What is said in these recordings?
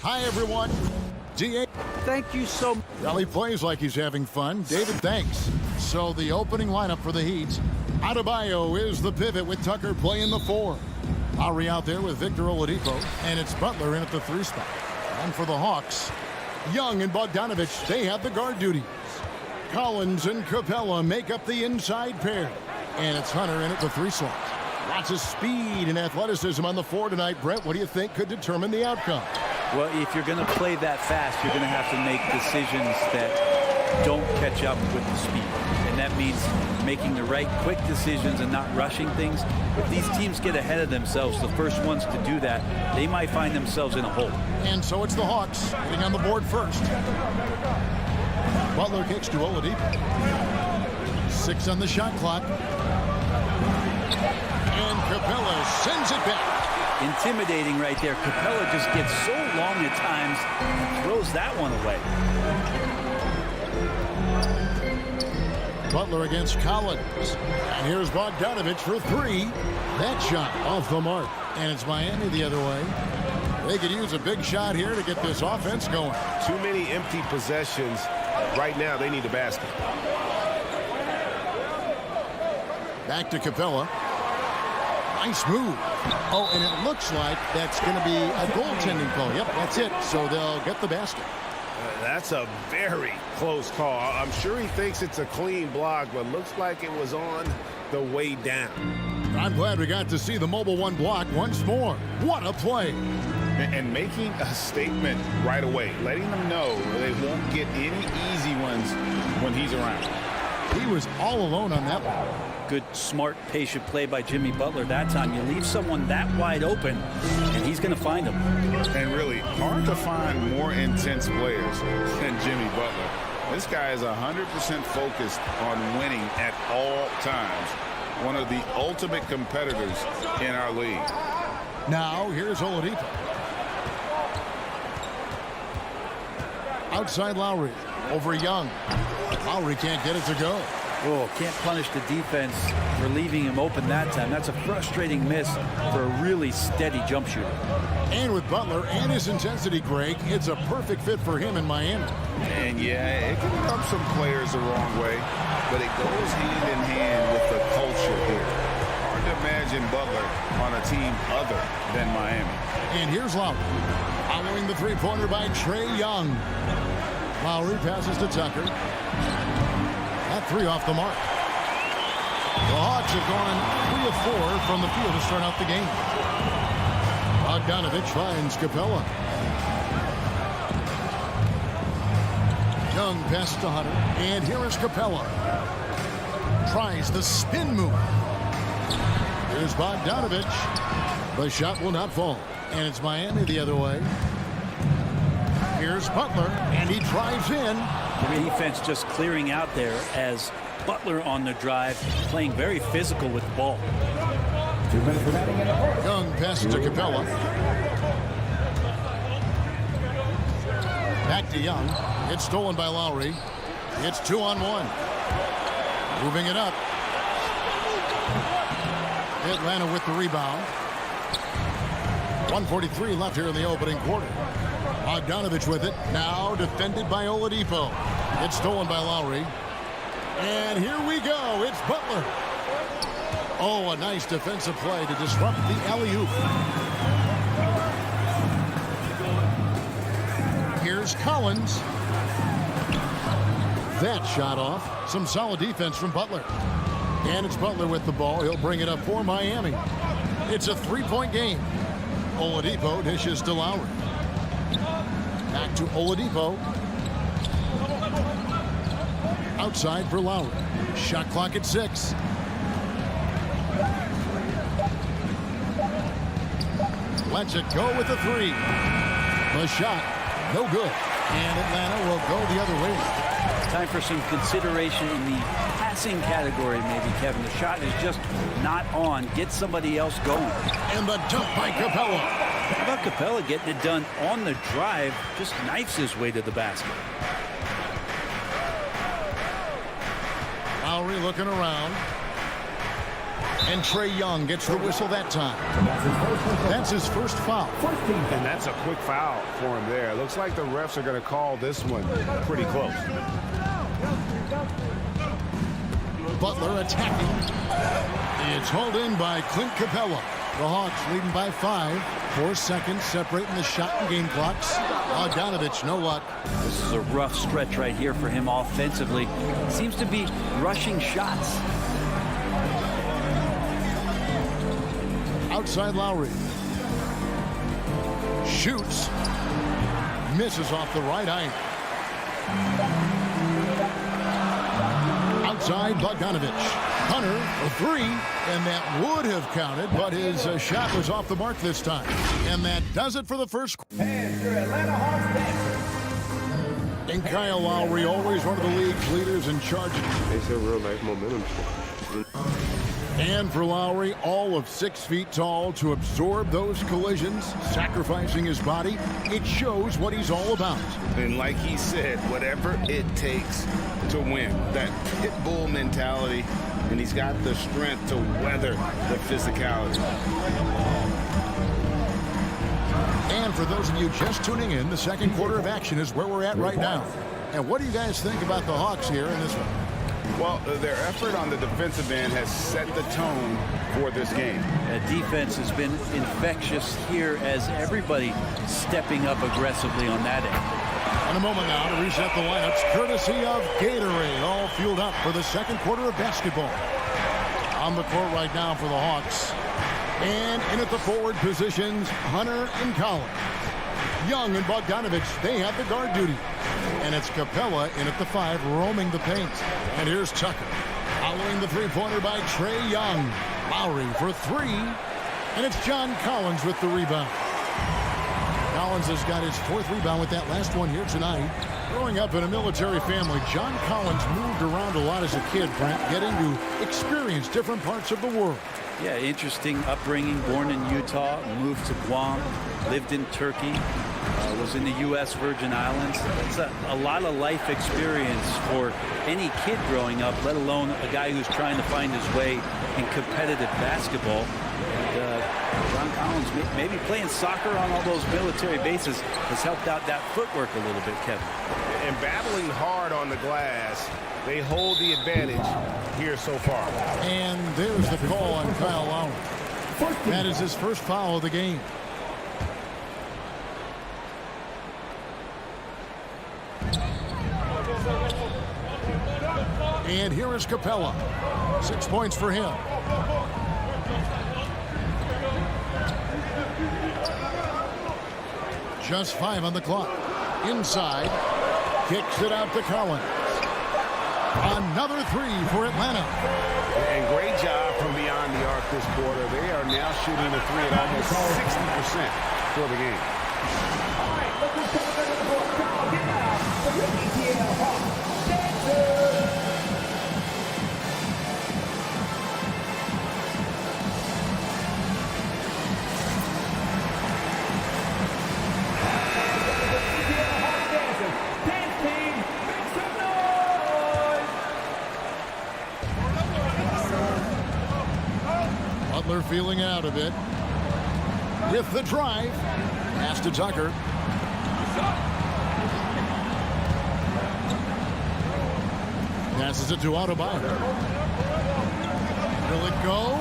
Hi, everyone. DA. Thank you so much. Well, he plays like he's having fun. David, thanks. So the opening lineup for the Heat. Adebayo is the pivot with Tucker playing the 4. Lowry out there with Victor Oladipo. And it's Butler in at the 3 spot. And for the Hawks, Young and Bogdanovich, they have the guard duties. Collins and Capella make up the inside pair. And it's Hunter in at the 3 slot. Lots of speed and athleticism on the 4 tonight. Brett, what do you think could determine the outcome? Well, if you're going to play that fast, you're going to have to make decisions that don't catch up with the speed. And that means making the right quick decisions and not rushing things. If these teams get ahead of themselves, the first ones to do that, they might find themselves in a hole. And so it's the Hawks getting on the board first. Butler kicks to Oladipo. 6 on the shot clock. And Capella sends it back. Intimidating right there. Capella just gets so long at times and throws that one away. Butler against Collins. And here's Bogdanovich for 3. That shot off the mark. And it's Miami the other way. They could use a big shot here to get this offense going. Too many empty possessions. Right now, they need a basket. Back to Capella. Nice move. Oh, and it looks like that's going to be a goaltending call. Yep, that's it. So they'll get the basket. That's a very close call. I'm sure he thinks it's a clean block, but looks like it was on the way down. I'm glad we got to see the Mobile One block once more. What a play. And making a statement right away, letting them know they won't get any easy ones when he's around. He was all alone on that one. Good, smart, patient play by Jimmy Butler that time. You leave someone that wide open, and he's going to find them. And really, hard to find more intense players than Jimmy Butler. This guy is 100% focused on winning at all times. One of the ultimate competitors in our league. Now, here's Oladipo. Outside Lowry. Over Young. Lowry can't get it to go. Oh, can't punish the defense for leaving him open that time. That's a frustrating miss for a really steady jump shooter. And with Butler and his intensity, Greg, it's a perfect fit for him in Miami. And yeah, it can rub some players the wrong way, but it goes hand in hand with the culture here. Hard to imagine Butler on a team other than Miami. And here's Lowry. Following the three-pointer by Trae Young. Lowry passes to Tucker. That 3 off the mark. The Hawks have gone 3 of 4 from the field to start out the game. Bogdanovich finds Capella. Young passes to Hunter. And here is Capella. Tries the spin move. Here's Bogdanovich. The shot will not fall. And it's Miami the other way. Here's Butler, and he drives in. The defense just clearing out there as Butler on the drive, playing very physical with the ball. Young passes to Capella. Back to Young. It's stolen by Lowry. It's 2-on-1. Moving it up. Atlanta with the rebound. 1:43 left here in the opening quarter. Bogdanovich with it. Now defended by Oladipo. It's stolen by Lowry. And here we go. It's Butler. Oh, a nice defensive play to disrupt the alley-oop. Here's Collins. That shot off. Some solid defense from Butler. And it's Butler with the ball. He'll bring it up for Miami. It's a 3-point game. Oladipo dishes to Lowry. Back to Oladipo. Outside for Lowry. Shot clock at 6. Lets it go with the 3. The shot, no good. And Atlanta will go the other way. Time for some consideration in the passing category, maybe, Kevin. The shot is just not on. Get somebody else going. And the dunk by Capella. How about Capella getting it done on the drive? Just knifes his way to the basket. Lowry looking around. And Trae Young gets the whistle that time. That's his first foul. And that's a quick foul for him there. Looks like the refs are going to call this one pretty close. Butler attacking. It's hauled in by Clint Capella. The Hawks leading by 5. 4 seconds separating the shot and game clocks. Bogdanovich, no luck. This is a rough stretch right here for him offensively. Seems to be rushing shots. Outside Lowry. Shoots. Misses off the right eye. Outside Bogdanovich. Hunter, a 3, and that would have counted, but his shot was off the mark this time. And that does it for the first. And Kyle Lowry, always one of the league's leaders in charging. It's a real life momentum. And for Lowry, all of 6 feet tall to absorb those collisions, sacrificing his body, it shows what he's all about. And like he said, whatever it takes to win, that pit bull mentality, and he's got the strength to weather the physicality. And for those of you just tuning in, the second quarter of action is where we're at right now. And what do you guys think about the Hawks here in this one? Well, their effort on the defensive end has set the tone for this game. Defense has been infectious here as everybody stepping up aggressively on that end. In a moment now to reset the lineups, courtesy of Gatorade, all fueled up for the second quarter of basketball. On the court right now for the Hawks. And in at the forward positions, Hunter and Collins. Young and Bogdanovich, they have the guard duty. And it's Capella in at the 5, roaming the paint. And here's Tucker. Following the three-pointer by Trae Young. Lowry for 3. And it's John Collins with the rebound. Collins has got his 4th rebound with that last one here tonight. Growing up in a military family, John Collins moved around a lot as a kid, Brent, getting to experience different parts of the world. Yeah, interesting upbringing. Born in Utah, moved to Guam, lived in Turkey, was in the U.S. Virgin Islands. That's a lot of life experience for any kid growing up, let alone a guy who's trying to find his way in competitive basketball. And, John Collins, maybe playing soccer on all those military bases has helped out that footwork a little bit, Kevin. And battling hard on the glass, they hold the advantage here so far. And there's the call on Kyle Lowry. That is his first foul of the game. And here is Capella. 6 points for him. Just 5 on the clock. Inside. Kicks it out to Collins. Another 3 for Atlanta. And great job from beyond the arc this quarter. They are now shooting the 3 at almost 60% for the game. Butler feeling out of it. With the drive. Pass to Tucker. Passes it to Adebayo. Will it go?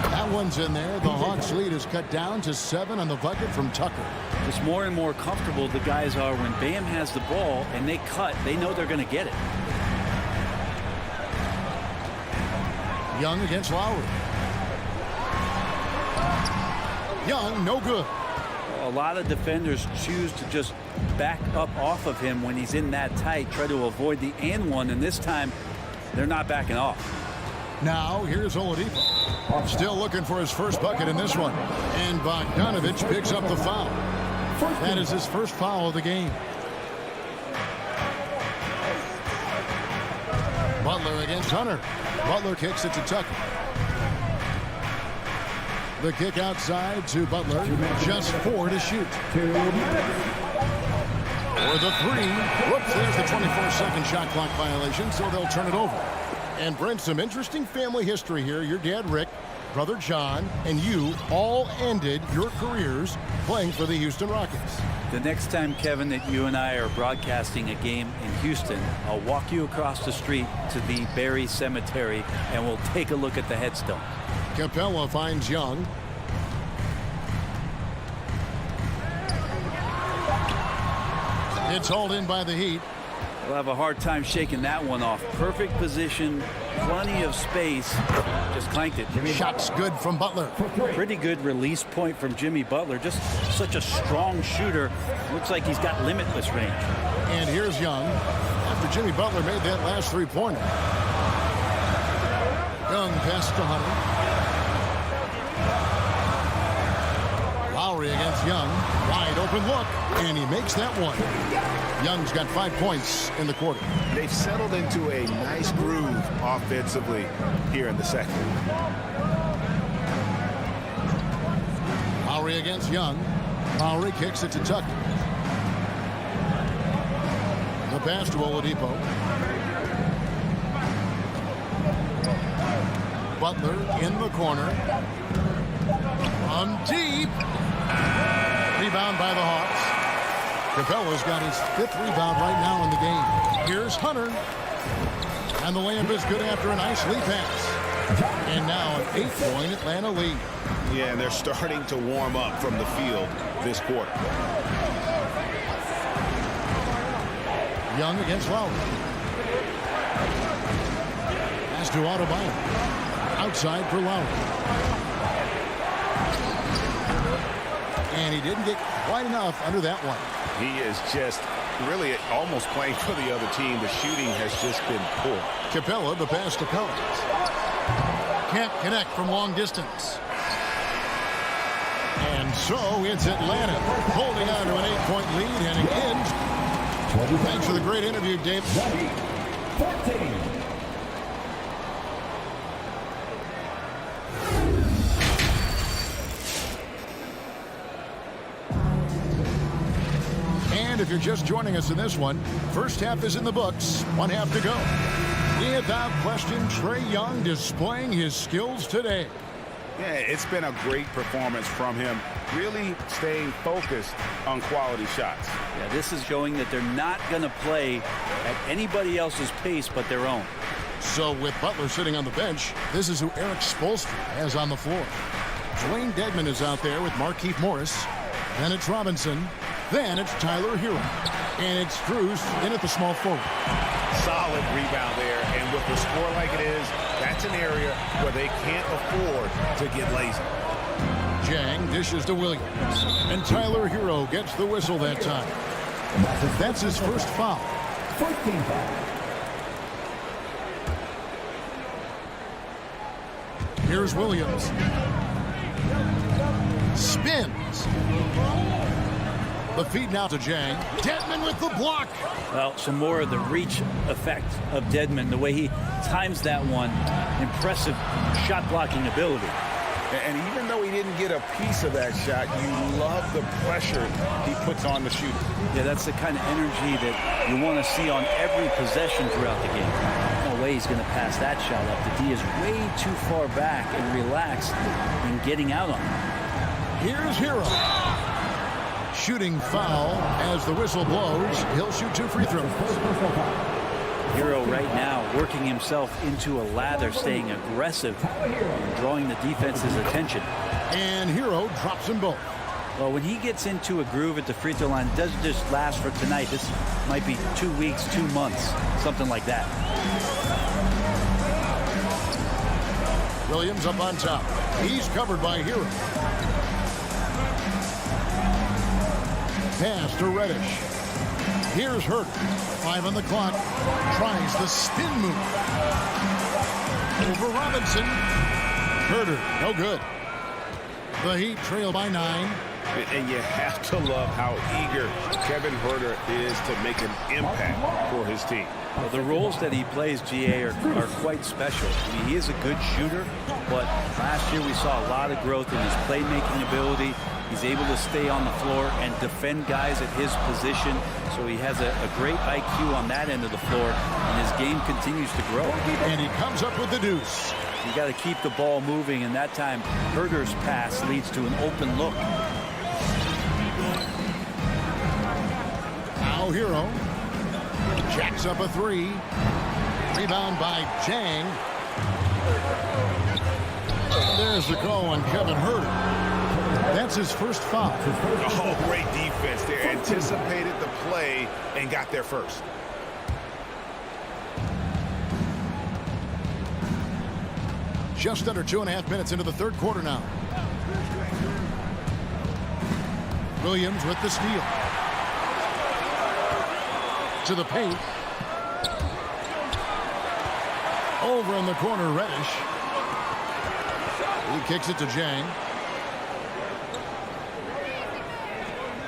That one's in there. The Hawks lead is cut down to 7 on the bucket from Tucker. Just more and more comfortable the guys are when Bam has the ball and they cut. They know they're going to get it. Young against Lowry. Young, no good. A lot of defenders choose to just back up off of him when he's in that tight, try to avoid the and one, and this time they're not backing off. Now here's Oladipo. Still looking for his first bucket in this one. And Bogdanovich picks up the foul. That is his first foul of the game. Butler against Hunter. Butler kicks it to Tucker. The kick outside to Butler. Just 4 to shoot. For the 3. Whoops, there's the 24-second shot clock violation, so they'll turn it over. And Brent, some interesting family history here. Your dad, Rick, brother John, and you all ended your careers playing for the Houston Rockets. The next time, Kevin, that you and I are broadcasting a game in Houston, I'll walk you across the street to the Barry Cemetery, and we'll take a look at the headstone. Capella finds Young. It's hauled in by the Heat. We'll have a hard time shaking that one off. Perfect position, plenty of space. Just clanked it. Shot's good from Butler. Pretty good release point from Jimmy Butler. Just such a strong shooter. Looks like he's got limitless range. And here's Young after Jimmy Butler made that last three-pointer. Young passes to Hunter. Lowry against Young. Wide open look. And he makes that one. Young's got 5 points in the quarter. They've settled into a nice groove offensively here in the second. Lowry against Young. Lowry kicks it to Tucker. The pass to Oladipo. Butler in the corner. From deep. Rebound by the Hawks. Capella's got his 5th rebound right now in the game. Here's Hunter. And the layup is good after a nice lead pass. And now an 8-point Atlanta lead. Yeah, and they're starting to warm up from the field this quarter. Young against Lowry. Pass to Adebayo. Outside for Lowry. And he didn't get quite enough under that one. He is just really almost playing for the other team. The shooting has just been poor. Capella, the pass to Collins. Can't connect from long distance. And so it's Atlanta holding on to an 8-point lead and again. Thanks for the great interview, Dave. 14. And if you're just joining us in this one, first half is in the books, 1 half to go. Without question, Trae Young displaying his skills today. Yeah, it's been a great performance from him, really staying focused on quality shots. Yeah, this is showing that they're not going to play at anybody else's pace but their own. So with Butler sitting on the bench, this is who Eric Spoelstra has on the floor. Dwayne Dedmon is out there with Markieff Morris. Then it's Robinson. Then it's Tyler Hero. And it's Strus in at the small forward. Solid rebound there, and with the score like it is, that's an area where they can't afford to get lazy. Jang dishes to Williams. And Tyler Hero gets the whistle that time. That's his first foul. 14 foul. Here's Williams. Spins. The feed now to Jang. Dedmon with the block. Well, some more of the reach effect of Dedmon, the way he times that one. Impressive shot blocking ability. And even though he didn't get a piece of that shot, you love the pressure he puts on the shooter. Yeah, that's the kind of energy that you want to see on every possession throughout the game. No way he's going to pass that shot up. The D is way too far back and relaxed in getting out on it. Here's Hero. Shooting foul as the whistle blows. He'll shoot 2 free throws. Hero right now working himself into a lather, staying aggressive, drawing the defense's attention. And Hero drops them both. Well, when he gets into a groove at the free throw line, it doesn't just last for tonight. This might be 2 weeks, 2 months, something like that. Williams up on top. He's covered by Hero. Pass to Reddish. Here's Hurt. 5 on the clock. Tries the spin move. Over Robinson. Herter, no good. The Heat trail by 9. And you have to love how eager Kevin Herter is to make an impact for his team. Well, the roles that he plays, GA, are quite special. I mean, he is a good shooter, but last year we saw a lot of growth in his playmaking ability. He's able to stay on the floor and defend guys at his position. So he has a great IQ on that end of the floor, and his game continues to grow. And he comes up with the deuce. You got to keep the ball moving, and that time Herder's pass leads to an open look. Now Hero jacks up a three. Rebound by Jang. There's the call on Kevin Herder. That's his first foul. Oh, great defense there. Anticipated the play and got there first. Just under 2.5 minutes into the third quarter now. Williams with the steal. To the paint. Over in the corner, Reddish. He kicks it to Jang.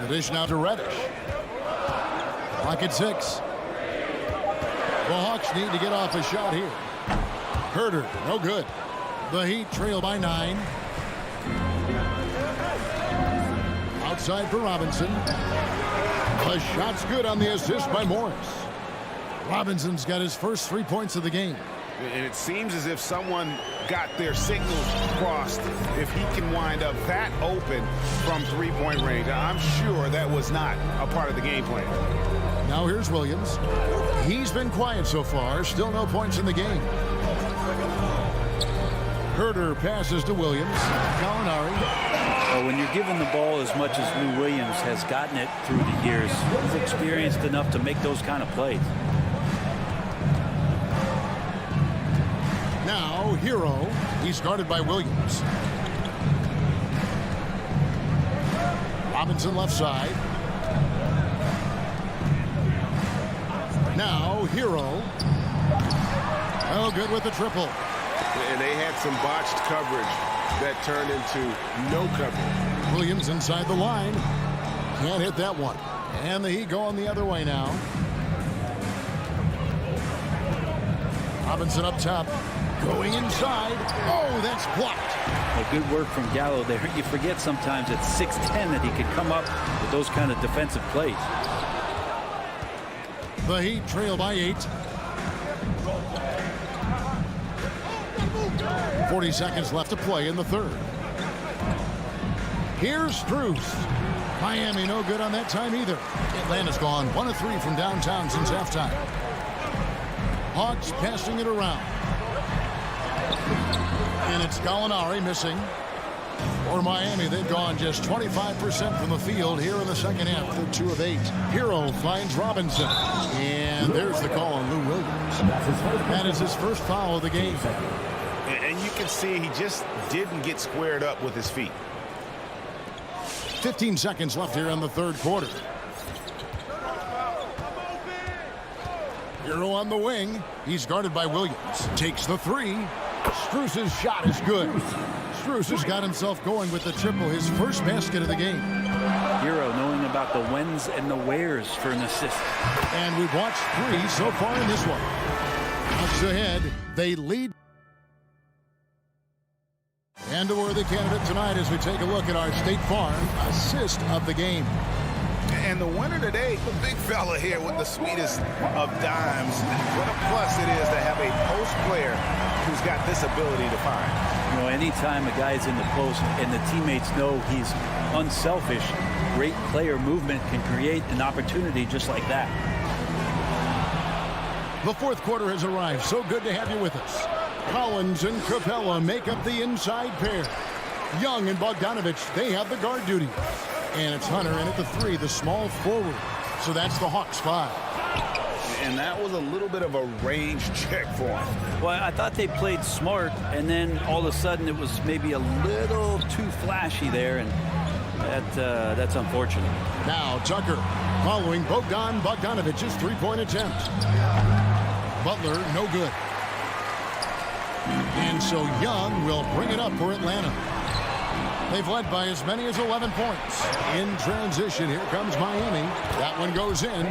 The dish now to Reddish. Clock at 6. The Hawks need to get off a shot here. Herder, no good. The Heat trail by 9. Outside for Robinson. The shot's good on the assist by Morris. Robinson's got his first 3 points of the game. And it seems as if someone got their signals crossed if he can wind up that open from three-point range. I'm sure that was not a part of the game plan. Now here's Williams. He's been quiet so far. Still no points in the game. Herder passes to Williams. Gallinari. Well, when you're given the ball as much as Lou Williams has gotten it through the years, he's experienced enough to make those kind of plays. Now Hero. He's guarded by Williams. Robinson left side. Now Hero. Oh, good with the triple. And they had some botched coverage that turned into no coverage. Williams inside the line. Can't hit that one. And the Heat going the other way now. Robinson up top. Going inside. Oh, that's blocked. Well, good work from Gallo there. You forget sometimes at 6'10" that he could come up with those kind of defensive plays. The Heat trail by 8. 40 seconds left to play in the third. Here's Strus. Miami no good on that time either. Atlanta's gone 1 of 3 from downtown since halftime. Hawks passing it around. And it's Gallinari missing. For Miami, they've gone just 25% from the field here in the second half. They're 2 of 8. Hero finds Robinson. And there's the call on Lou Williams. That is his first foul of the game. And you can see he just didn't get squared up with his feet. 15 seconds left here in the third quarter. Hero on the wing. He's guarded by Williams. Takes the 3. Strus's shot is good. Strus has got himself going with the triple, his first basket of the game. Hero knowing about the whens and the wheres for an assist. And we've watched 3 so far in this one. Hawks ahead. They lead. And a worthy candidate tonight as we take a look at our State Farm assist of the game. And the winner today, the big fella here with the sweetest of dimes. What a plus it is to have a post player who's got this ability to find. You know, anytime a guy's in the post and the teammates know he's unselfish, great player movement can create an opportunity just like that. The fourth quarter has arrived. So good to have you with us. Collins and Capella make up the inside pair. Young and Bogdanovich, they have the guard duty. And it's Hunter in at the 3, the small forward. So that's the Hawks 5. And that was a little bit of a range check for him. Well, I thought they played smart, and then all of a sudden it was maybe a little too flashy there, and that's unfortunate. Now Tucker following Bogdanovich's 3-point attempt. Butler, no good. And so Young will bring it up for Atlanta. They've led by as many as 11 points. In transition, here comes Miami. That one goes in.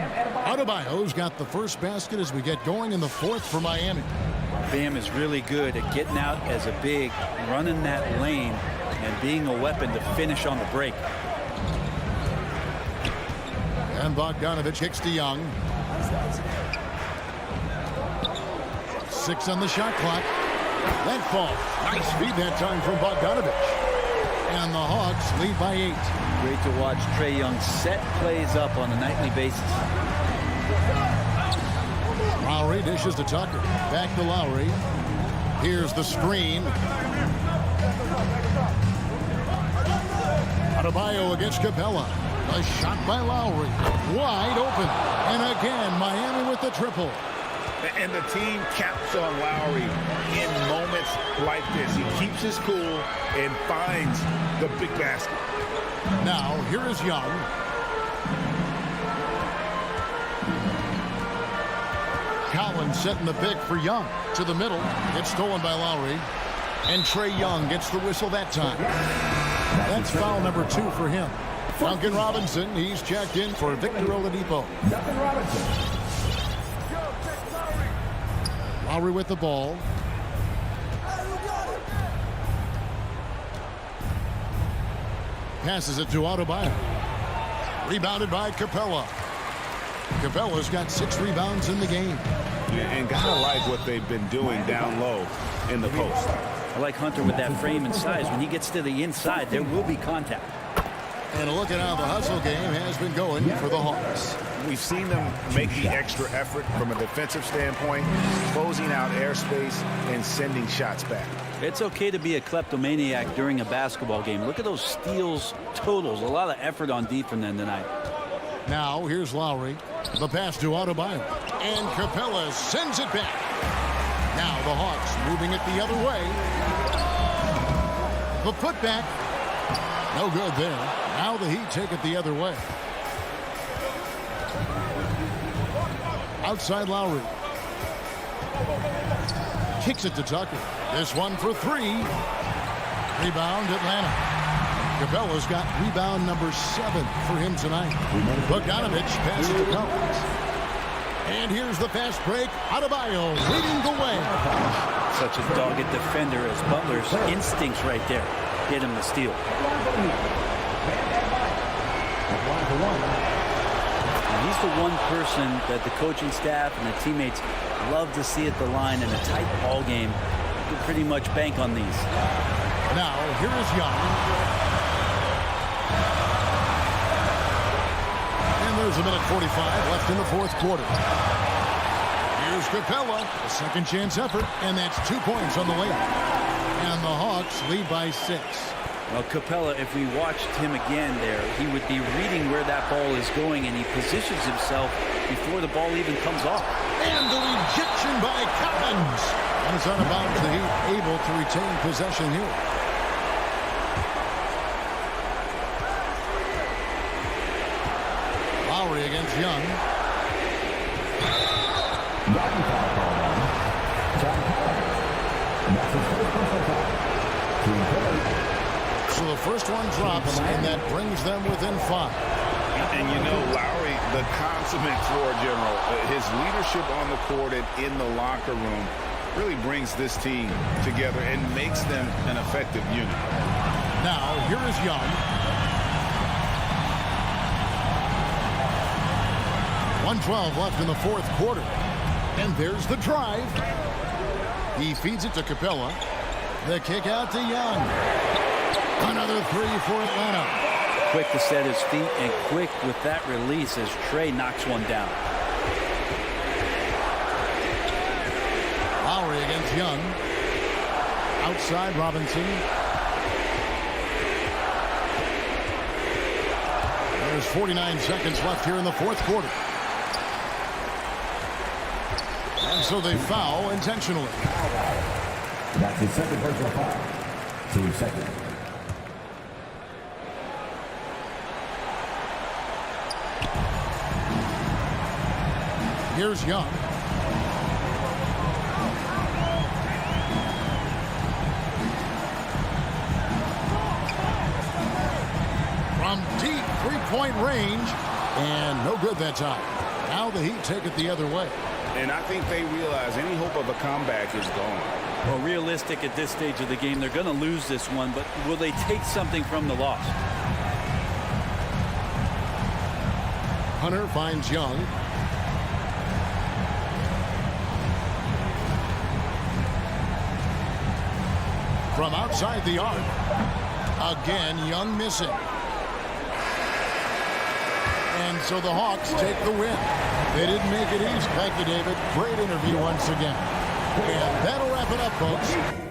Adebayo's got the first basket as we get going in the fourth for Miami. Bam is really good at getting out as a big, running that lane, and being a weapon to finish on the break. And Bogdanovich kicks to Young. 6 on the shot clock. That ball. Nice feed that time from Bogdanovich. And the Hawks lead by 8. Great to watch Trae Young set plays up on a nightly basis. Lowry dishes to Tucker. Back to Lowry. Here's the screen. Adebayo against Capella. A shot by Lowry. Wide open. And again, Miami with the triple. And the team counts on Lowry in moments like this. He keeps his cool and finds the big basket. Now, here is Young. Collins setting the pick for Young. To the middle. It's stolen by Lowry. And Trae Young gets the whistle that time. That's foul number 2 for him. Duncan Robinson, he's checked in for Victor Oladipo. Lowry with the ball. Passes it to Adebayo. Rebounded by Capella. Capella's got 6 rebounds in the game. And gotta like what they've been doing down low in the post. I like Hunter with that frame and size. When he gets to the inside, there will be contact. And a look at how the hustle game has been going for the Hawks. We've seen them make the extra effort from a defensive standpoint, closing out airspace and sending shots back. It's okay to be a kleptomaniac during a basketball game. Look at those steals totals. A lot of effort on D from them tonight. Now, here's Lowry. The pass to Adebayo. And Capella sends it back. Now the Hawks moving it the other way. The putback. No good there. Now the Heat take it the other way. Outside Lowry. Kicks it to Tucker. This one for 3. Rebound Atlanta. Capella's got rebound number 7 for him tonight. Bogdanovich passes to Collins. And here's the fast break. Adebayo leading the way. Such a dogged defender as Butler's instincts right there get him the steal. And he's the one person that the coaching staff and the teammates love to see at the line in a tight ball game. You can pretty much bank on these. Now, here is Young. And there's a minute 45 left in the 4th quarter. Here's Capella, a second chance effort, and that's 2 points on the layup. And the Hawks lead by 6. Well, Capella, if we watched him again there, he would be reading where that ball is going, and he positions himself before the ball even comes off. And the rejection by Collins. And it's out of bounds. The Heat able to retain possession here. Lowry against Young. So the first one drops, and that brings them within 5. And you know, Lowry, the consummate floor general, his leadership on the court and in the locker room really brings this team together and makes them an effective unit. Now, here is Young. 1:12 left in the 4th quarter. And there's the drive. He feeds it to Capella. The kick out to Young. Another 3 for Atlanta. Quick to set his feet and quick with that release as Trae knocks one down. Lowry against Young. Outside Robinson. There's 49 seconds left here in the 4th quarter. And so they foul intentionally. That's his second personal foul. 2 seconds. Here's Young. From deep 3-point range. And no good that time. Now the Heat take it the other way. And I think they realize any hope of a comeback is gone. Well, realistic at this stage of the game, they're going to lose this one, but will they take something from the loss? Hunter finds Young. From outside the arc. Again, Young missing. And so the Hawks take the win. They didn't make it easy. Thank you, David. Great interview once again. And that'll wrap it up, folks.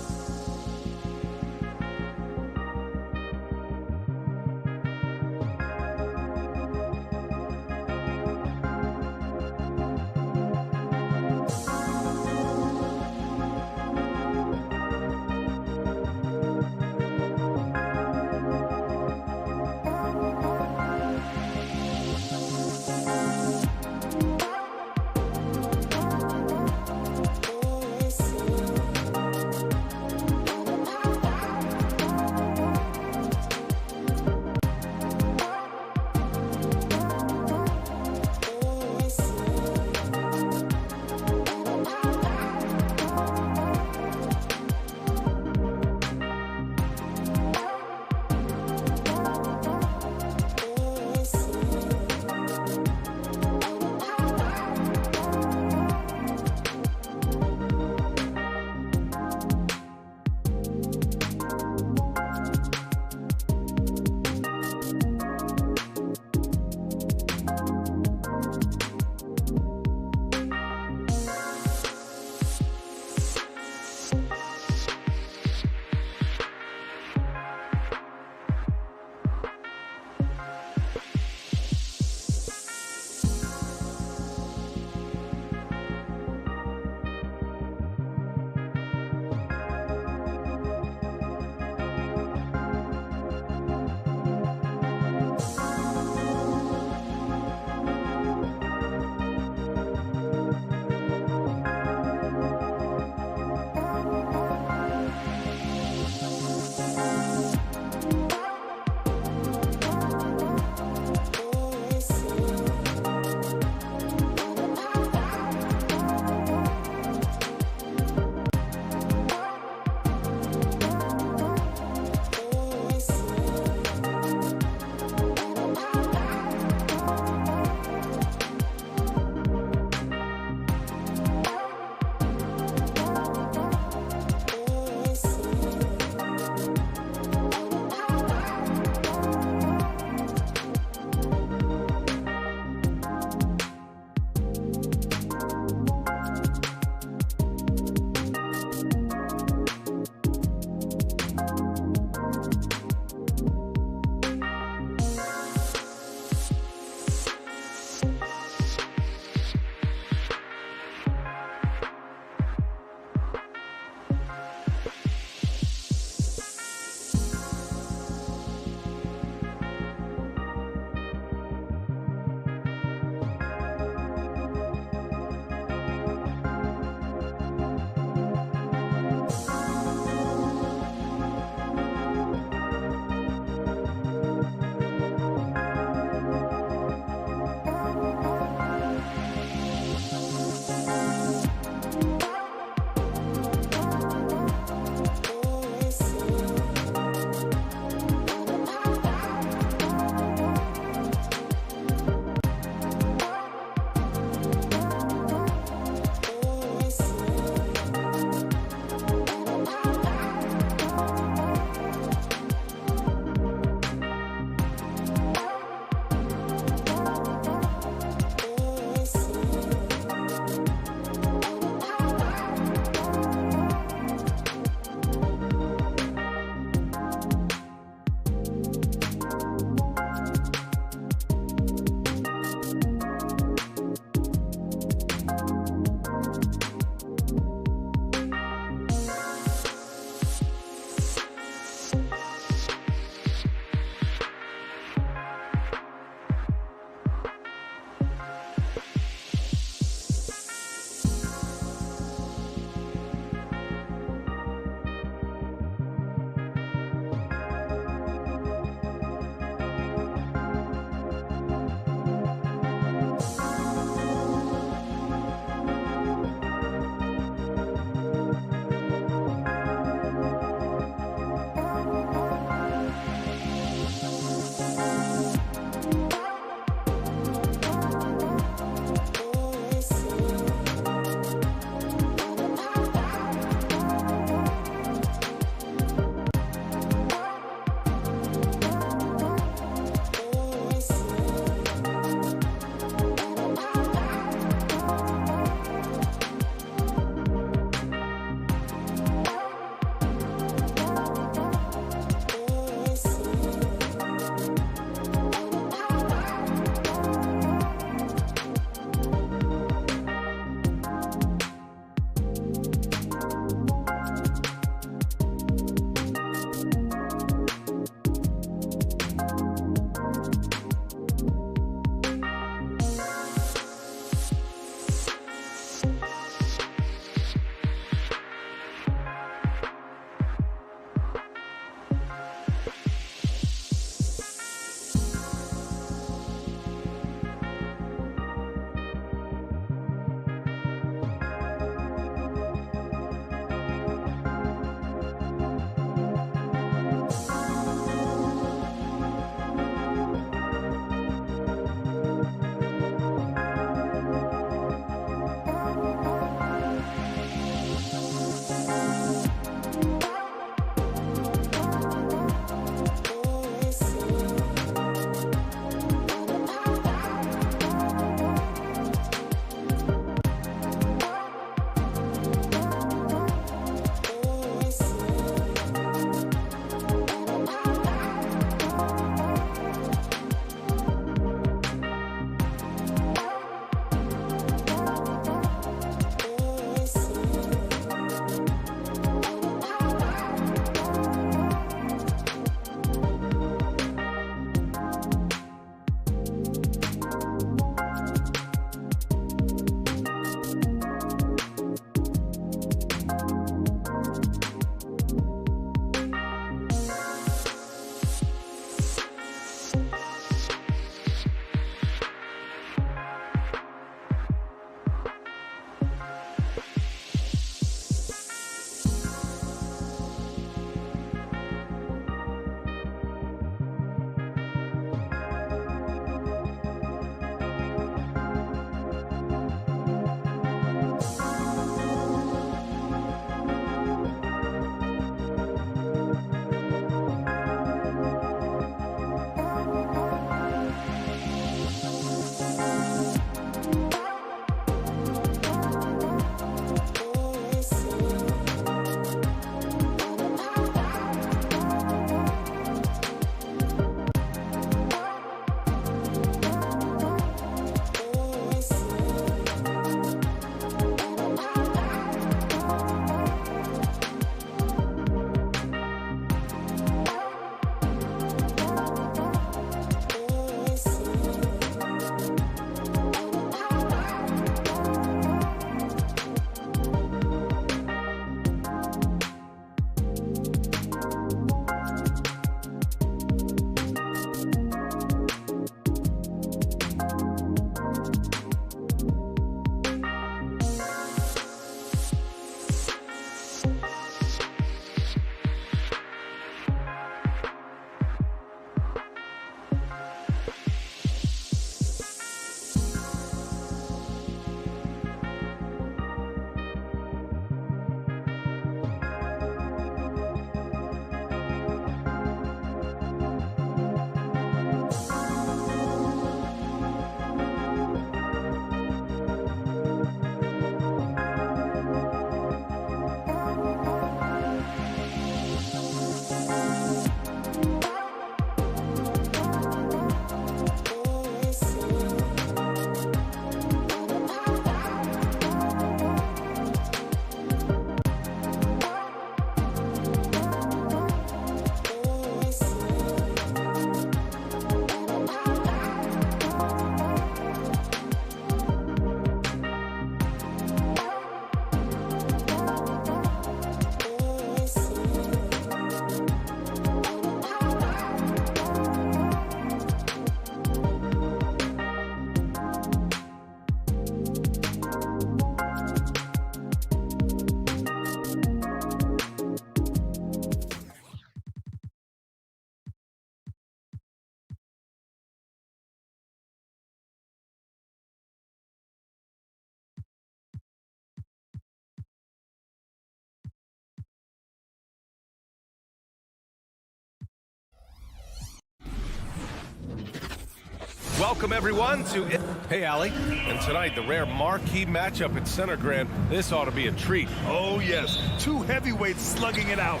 welcome everyone to it. Hey, Allie. And tonight, the rare marquee matchup at Center Grand. This ought to be a treat. Oh, yes. Two heavyweights slugging it out.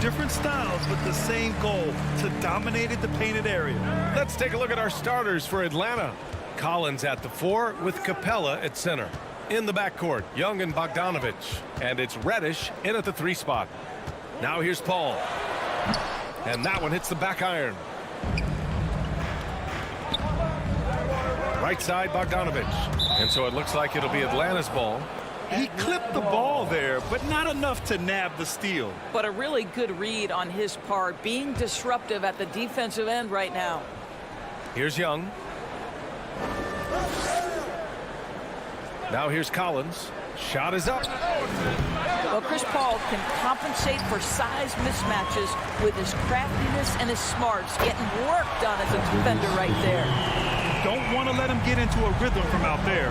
Different styles, but the same goal, to dominate the painted area. Let's take a look at our starters for Atlanta. Collins at the 4 with Capella at center. In the backcourt, Young and Bogdanovich. And it's Reddish in at the 3 spot. Now here's Paul. And that one hits the back iron. Right side, Bogdanovich. And so it looks like it'll be Atlanta's ball. He clipped the ball there, but not enough to nab the steal. But a really good read on his part, being disruptive at the defensive end right now. Here's Young. Now here's Collins. Shot is up. Well, Chris Paul can compensate for size mismatches with his craftiness and his smarts, getting work done as a defender right there. Don't want to let him get into a rhythm from out there.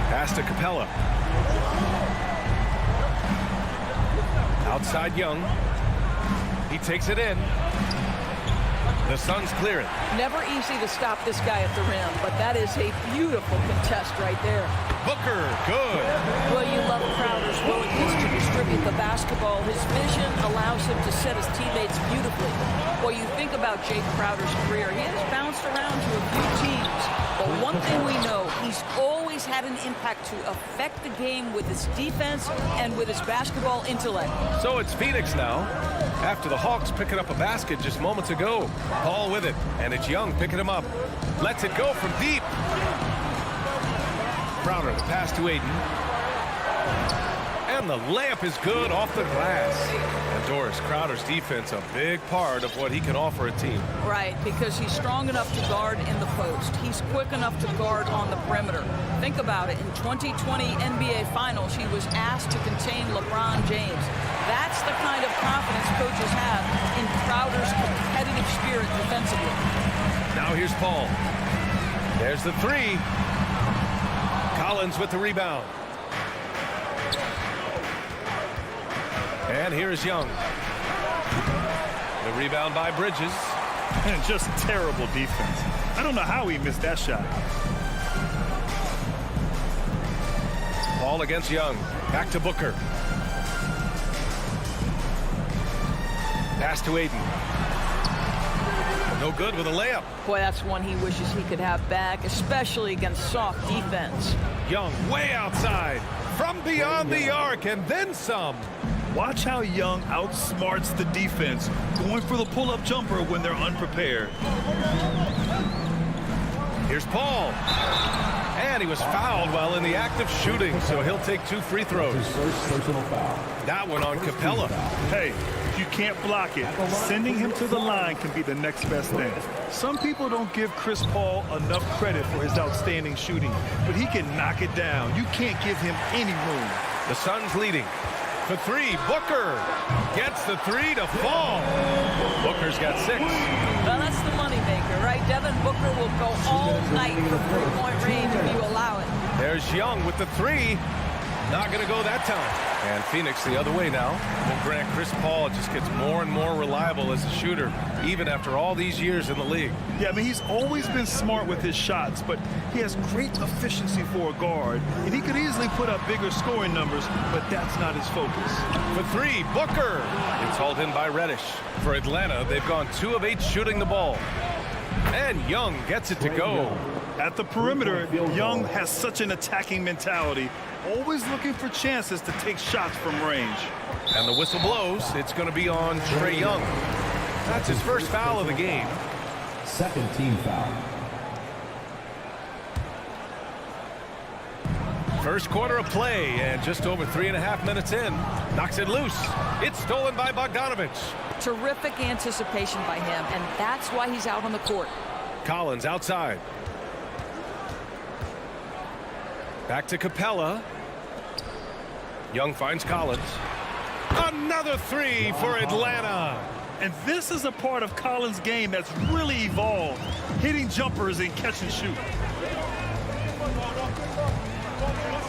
Pass to Capella. Outside Young. He takes it in. The Suns clear it. Never easy to stop this guy at the rim, but that is a beautiful contest right there. Booker, good. Well, you love Crowder's willingness to distribute the basketball. His vision allows him to set his teammates beautifully. Well, you think about Jake Crowder's career, he has bounced around to a few teams. But one thing we know, he's always had an impact to affect the game with his defense and with his basketball intellect. So it's Phoenix now. After the Hawks picking up a basket just moments ago. Paul with it, and it's Young picking him up. Lets it go from deep. Crowder, the pass to Ayton. And the layup is good off the glass. And Doris, Crowder's defense, a big part of what he can offer a team. Right, because he's strong enough to guard in the post. He's quick enough to guard on the perimeter. Think about it. In 2020 NBA Finals, he was asked to contain LeBron James. That's the kind of confidence coaches have in Crowder's competitive spirit defensively. Now here's Paul. There's the 3. Collins with the rebound. And here is Young. The rebound by Bridges. And just terrible defense. I don't know how he missed that shot. Paul against Young. Back to Booker. Pass to Ayton. No good with a layup. Boy, that's one he wishes he could have back, especially against soft defense. Young way outside. From beyond the arc and then some. Watch how Young outsmarts the defense, going for the pull-up jumper when they're unprepared. Here's Paul. And he was fouled while in the act of shooting, so he'll take 2 free throws. His first personal foul. That one on Capella. Hey, you can't block it. Sending him to the line can be the next best thing. Some people don't give Chris Paul enough credit for his outstanding shooting, but he can knock it down. You can't give him any room. The Suns leading. For 3, Booker gets the 3 to fall. Booker's got 6. Well, that's the moneymaker, right? Devin Booker will go all night for 3-point range if you allow it. There's Young with the 3. Not going to go that time. And Phoenix the other way now. Well, Grant, Chris Paul just gets more and more reliable as a shooter, even after all these years in the league. Yeah, I mean, he's always been smart with his shots, but he has great efficiency for a guard, and he could easily put up bigger scoring numbers, but that's not his focus. For 3, Booker. It's hauled in by Reddish. For Atlanta, they've gone 2 of 8 shooting the ball. And Young gets it to go. At the perimeter, Young has such an attacking mentality, always looking for chances to take shots from range. And the whistle blows. It's going to be on Trae Young. That's his first foul of the game. Second team foul. First quarter of play, and just over 3.5 minutes in. Knocks it loose. It's stolen by Bogdanovich. Terrific anticipation by him, and that's why he's out on the court. Collins outside. Back to Capella. Young finds Collins. Another 3 for Atlanta. And this is a part of Collins' game that's really evolved, hitting jumpers and catch and shoot.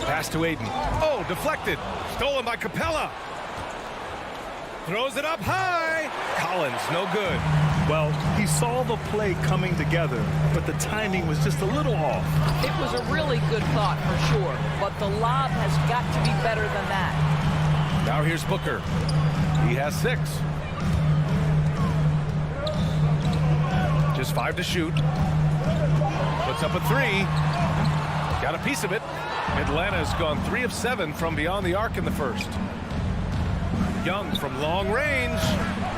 Pass to Ayton. Oh, deflected. Stolen by Capella. Throws it up high. Collins, no good. Well, he saw the play coming together, but the timing was just a little off. It was a really good thought for sure, but the lob has got to be better than that. Now here's Booker. He has 6. Just 5 to shoot. Puts up a 3. Got a piece of it. Atlanta's gone 3 of 7 from beyond the arc in the first. Young from long range.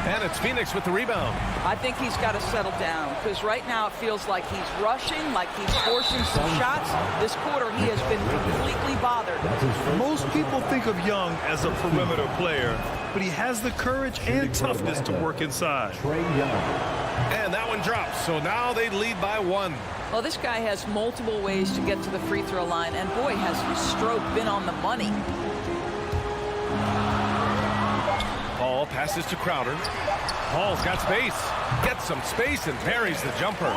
And it's Phoenix with the rebound. I think he's got to settle down because right now it feels like he's rushing, like he's forcing some shots. This quarter he has been completely bothered. Most people think of Young as a perimeter player, but he has the courage and toughness to work inside. And that one drops. So now they lead by 1. Well, this guy has multiple ways to get to the free throw line, and boy, has his stroke been on the money. Paul passes to Crowder. Paul's got space. Gets some space and parries the jumper.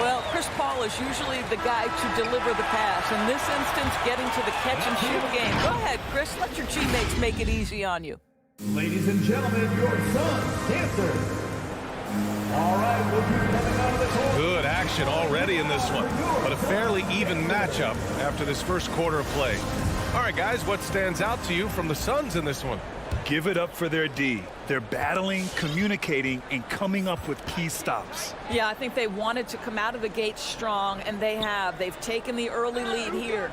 Well, Chris Paul is usually the guy to deliver the pass. In this instance, getting to the catch and shoot game. Go ahead, Chris. Let your teammates make it easy on you. Ladies and gentlemen, your son's dancer. All right, we'll be coming out of the court. Good action already in this one, but a fairly even matchup after this first quarter of play. All right, guys, what stands out to you from the Suns in this one? Give it up for their D. They're battling, communicating, and coming up with key stops. Yeah, I think they wanted to come out of the gate strong, and they have. They've taken the early lead here.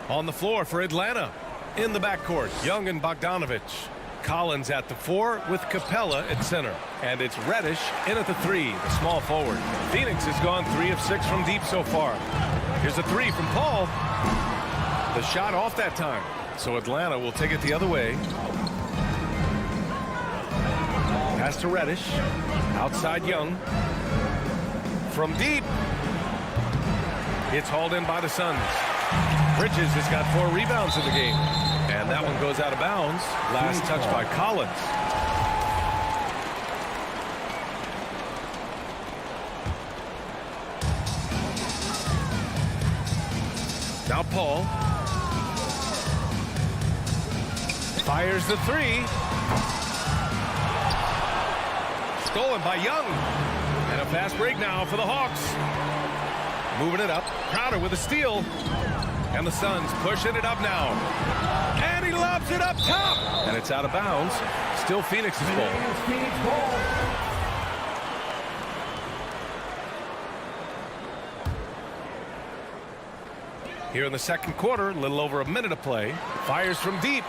On the floor for Atlanta. In the backcourt, Young and Bogdanovich. Collins at the 4 with Capella at center. And it's Reddish in at the 3, the small forward. Phoenix has gone 3 of 6 from deep so far. Here's a 3 from Paul. The shot off that time. So Atlanta will take it the other way. Pass to Reddish. Outside Young. From deep. It's hauled in by the Suns. Bridges has got 4 rebounds in the game. And that one goes out of bounds. Last touch by Collins. Now Paul. Fires the 3. Stolen by Young. And a fast break now for the Hawks. Moving it up. Crowder with a steal. And the Suns pushing it up now. And he lobs it up top. And it's out of bounds. Still Phoenix's ball. Here in the second quarter, a little over a minute of play. Fires from deep.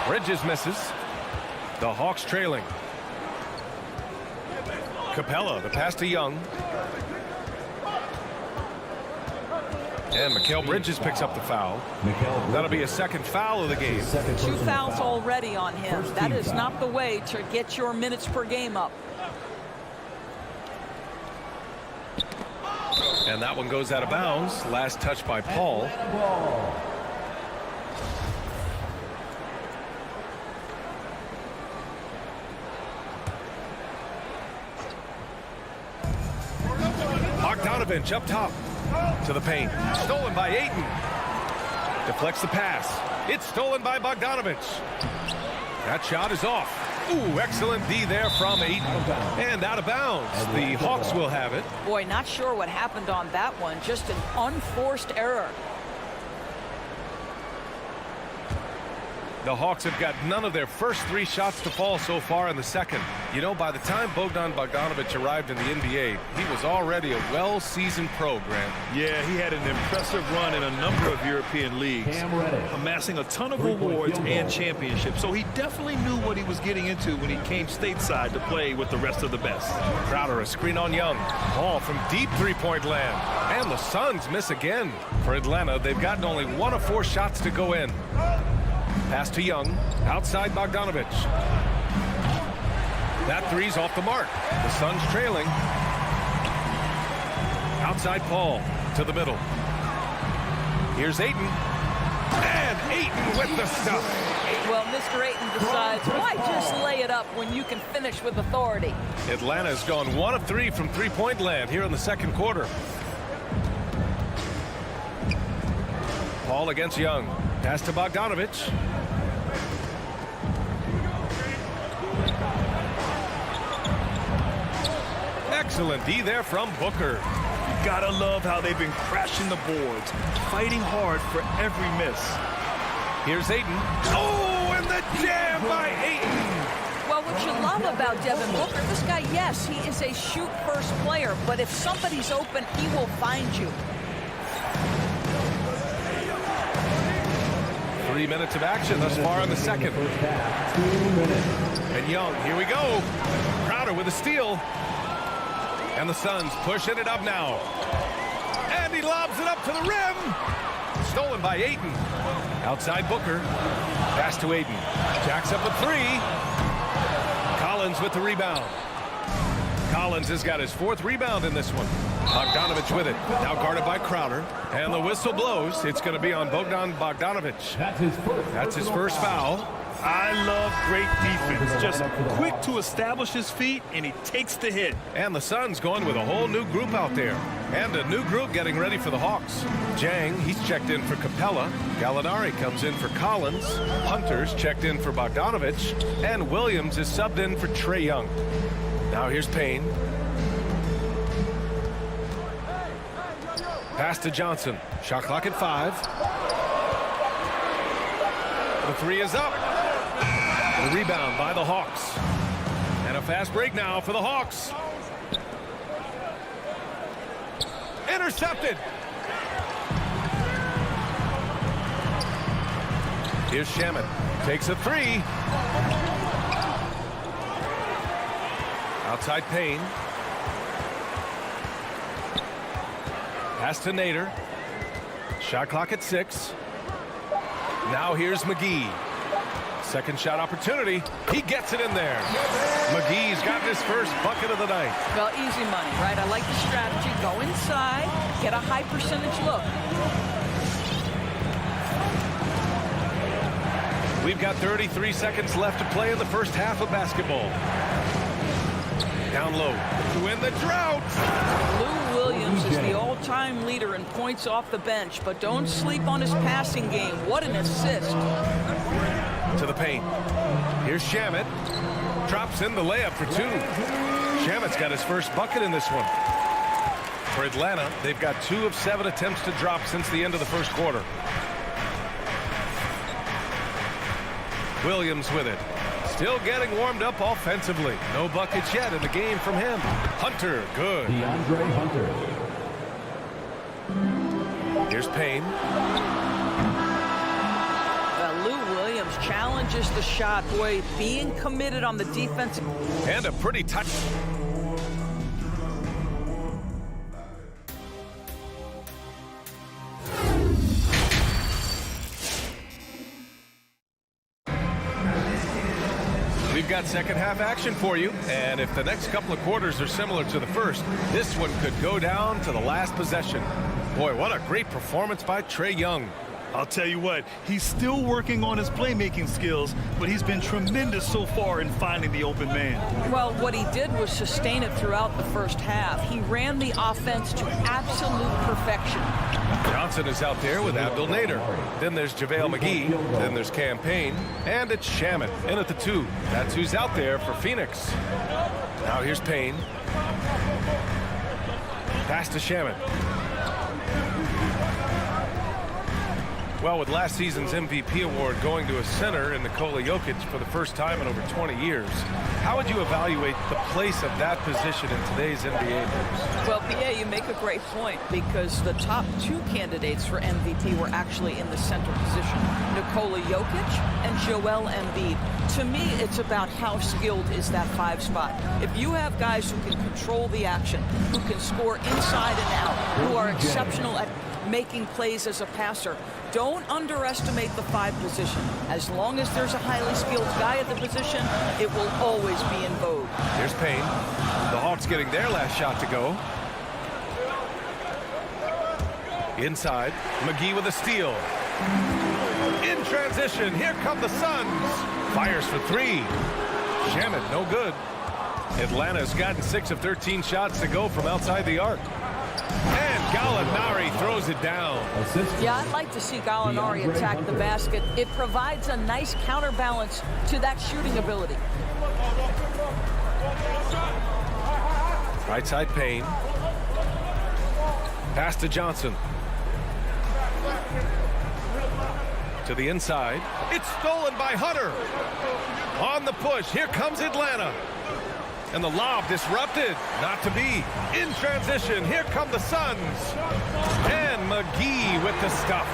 Bridges misses. The Hawks trailing. Capella, the pass to Young. And Mikal Bridges picks up the foul. That'll be a second foul of the game. 2 fouls already on him. That is not the way to get your minutes per game up. And that one goes out of bounds. Last touch by Paul. Bogdanovich up top to the paint. Stolen by Ayton. Deflects the pass. It's stolen by Bogdanovich. That shot is off. Ooh, excellent D there from Ayton. And out of bounds. The Hawks will have it. Boy, not sure what happened on that one. Just an unforced error. The Hawks have got none of their first 3 shots to fall so far in the second. You know, by the time Bogdan Bogdanovich arrived in the NBA, he was already a well-seasoned pro, Grant. Yeah, he had an impressive run in a number of European leagues, amassing a ton of awards and championships. So he definitely knew what he was getting into when he came stateside to play with the rest of the best. Crowder, a screen on Young. Ball from deep three-point land. And the Suns miss again. For Atlanta, they've gotten only 1 of 4 shots to go in. Pass to Young, outside Bogdanovich. That 3's off the mark. The Suns trailing. Outside Paul to the middle. Here's Ayton. And Ayton with the stuff. Well, Mr. Ayton decides, why just lay it up when you can finish with authority? Atlanta's gone 1 of 3 from three-point land here in the second quarter. Paul against Young. Pass to Bogdanovich. Excellent D there from Booker. You gotta love how they've been crashing the boards, fighting hard for every miss. Here's Ayton. Oh, and the jam by Ayton. Well, what you love about Devin Booker, this guy, yes, he is a shoot-first player, but if somebody's open, he will find you. 3 minutes of action thus far in the second. And Young, here we go. Crowder with a steal. And the Suns pushing it up now. And he lobs it up to the rim. Stolen by Ayton. Outside Booker. Pass to Ayton. Jacks up a three. Collins with the rebound. Collins has got his 4th rebound in this one. Bogdanovich with it. Now guarded by Crowder. And the whistle blows. It's going to be on Bogdanovich. That's his first foul. I love great defense. Just quick to establish his feet, and he takes the hit. And the Suns going with a whole new group out there. And a new group getting ready for the Hawks. Jang, he's checked in for Capella. Gallinari comes in for Collins. Hunter's checked in for Bogdanovich. And Williams is subbed in for Trae Young. Now here's Payne. Pass to Johnson. Shot clock at 5. The 3 is up. The rebound by the Hawks. And a fast break now for the Hawks. Intercepted. Here's Shamet. Takes a 3. Outside Payne. Pass to Nader. Shot clock at 6. Now here's McGee. Second shot opportunity. He gets it in there. McGee's got his first bucket of the night. Well, easy money, right? I like the strategy. Go inside, get a high percentage look. We've got 33 seconds left to play in the first half of basketball. Down low to win the drought. Lou Williams is the all-time leader in points off the bench, but don't sleep on his passing game. What an assist. To the paint. Here's Shamet. Drops in the layup for 2. Shamet's got his first bucket in this one. For Atlanta, they've got 2 of 7 attempts to drop since the end of the first quarter. Williams with it. Still getting warmed up offensively. No buckets yet in the game from him. Hunter, good. DeAndre Hunter. Here's Payne. Lou Williams challenges the shot. Boy, being committed on the defensive. And a pretty touch. We've got second half action for you, and if the next couple of quarters are similar to the first, this one could go down to the last possession. Boy, what a great performance by Trae Young. I'll tell you what, he's still working on his playmaking skills, but he's been tremendous so far in finding the open man. Well, what he did was sustain it throughout the first half. He ran the offense to absolute perfection. Johnson is out there with Abdel Nader. Then there's JaVale McGee. Then there's Campaign. And it's Shamet in at the 2. That's who's out there for Phoenix. Now here's Payne. Pass to Shamet. Well, with last season's MVP award going to a center in Nikola Jokic for the first time in over 20 years, how would you evaluate the place of that position in today's NBA news? Well, BA, you make a great point because the top 2 candidates for MVP were actually in the center position. Nikola Jokic and Joel Embiid. To me, it's about how skilled is that 5 spot. If you have guys who can control the action, who can score inside and out, who are exceptional at making plays as a passer, don't underestimate the 5 position. As long as there's a highly skilled guy at the position, it will always be in vogue. Here's Payne. The Hawks getting their last shot to go. Inside, McGee with a steal. In transition, here come the Suns. Fires for 3. Shamet, no good. Atlanta's gotten 6 of 13 shots to go from outside the arc. And Gallinari throws it down. Yeah, I'd like to see Gallinari attack the basket. It provides a nice counterbalance to that shooting ability. Right side Payne. Pass to Johnson. To the inside. It's stolen by Hunter. On the push. Here comes Atlanta. And the lob disrupted. Not to be. In transition. Here come the Suns. And McGee with the stuff.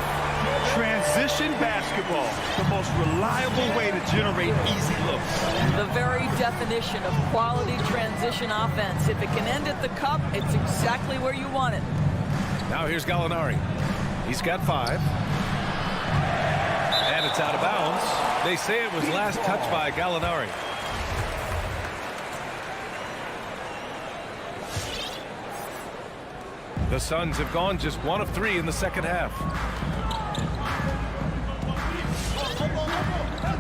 Transition basketball, the most reliable way to generate easy looks. The very definition of quality transition offense. If it can end at the cup, it's exactly where you want it. Now here's Gallinari. He's got 5. And it's out of bounds. They say it was last touched by Gallinari. The Suns have gone just 1 of 3 in the second half.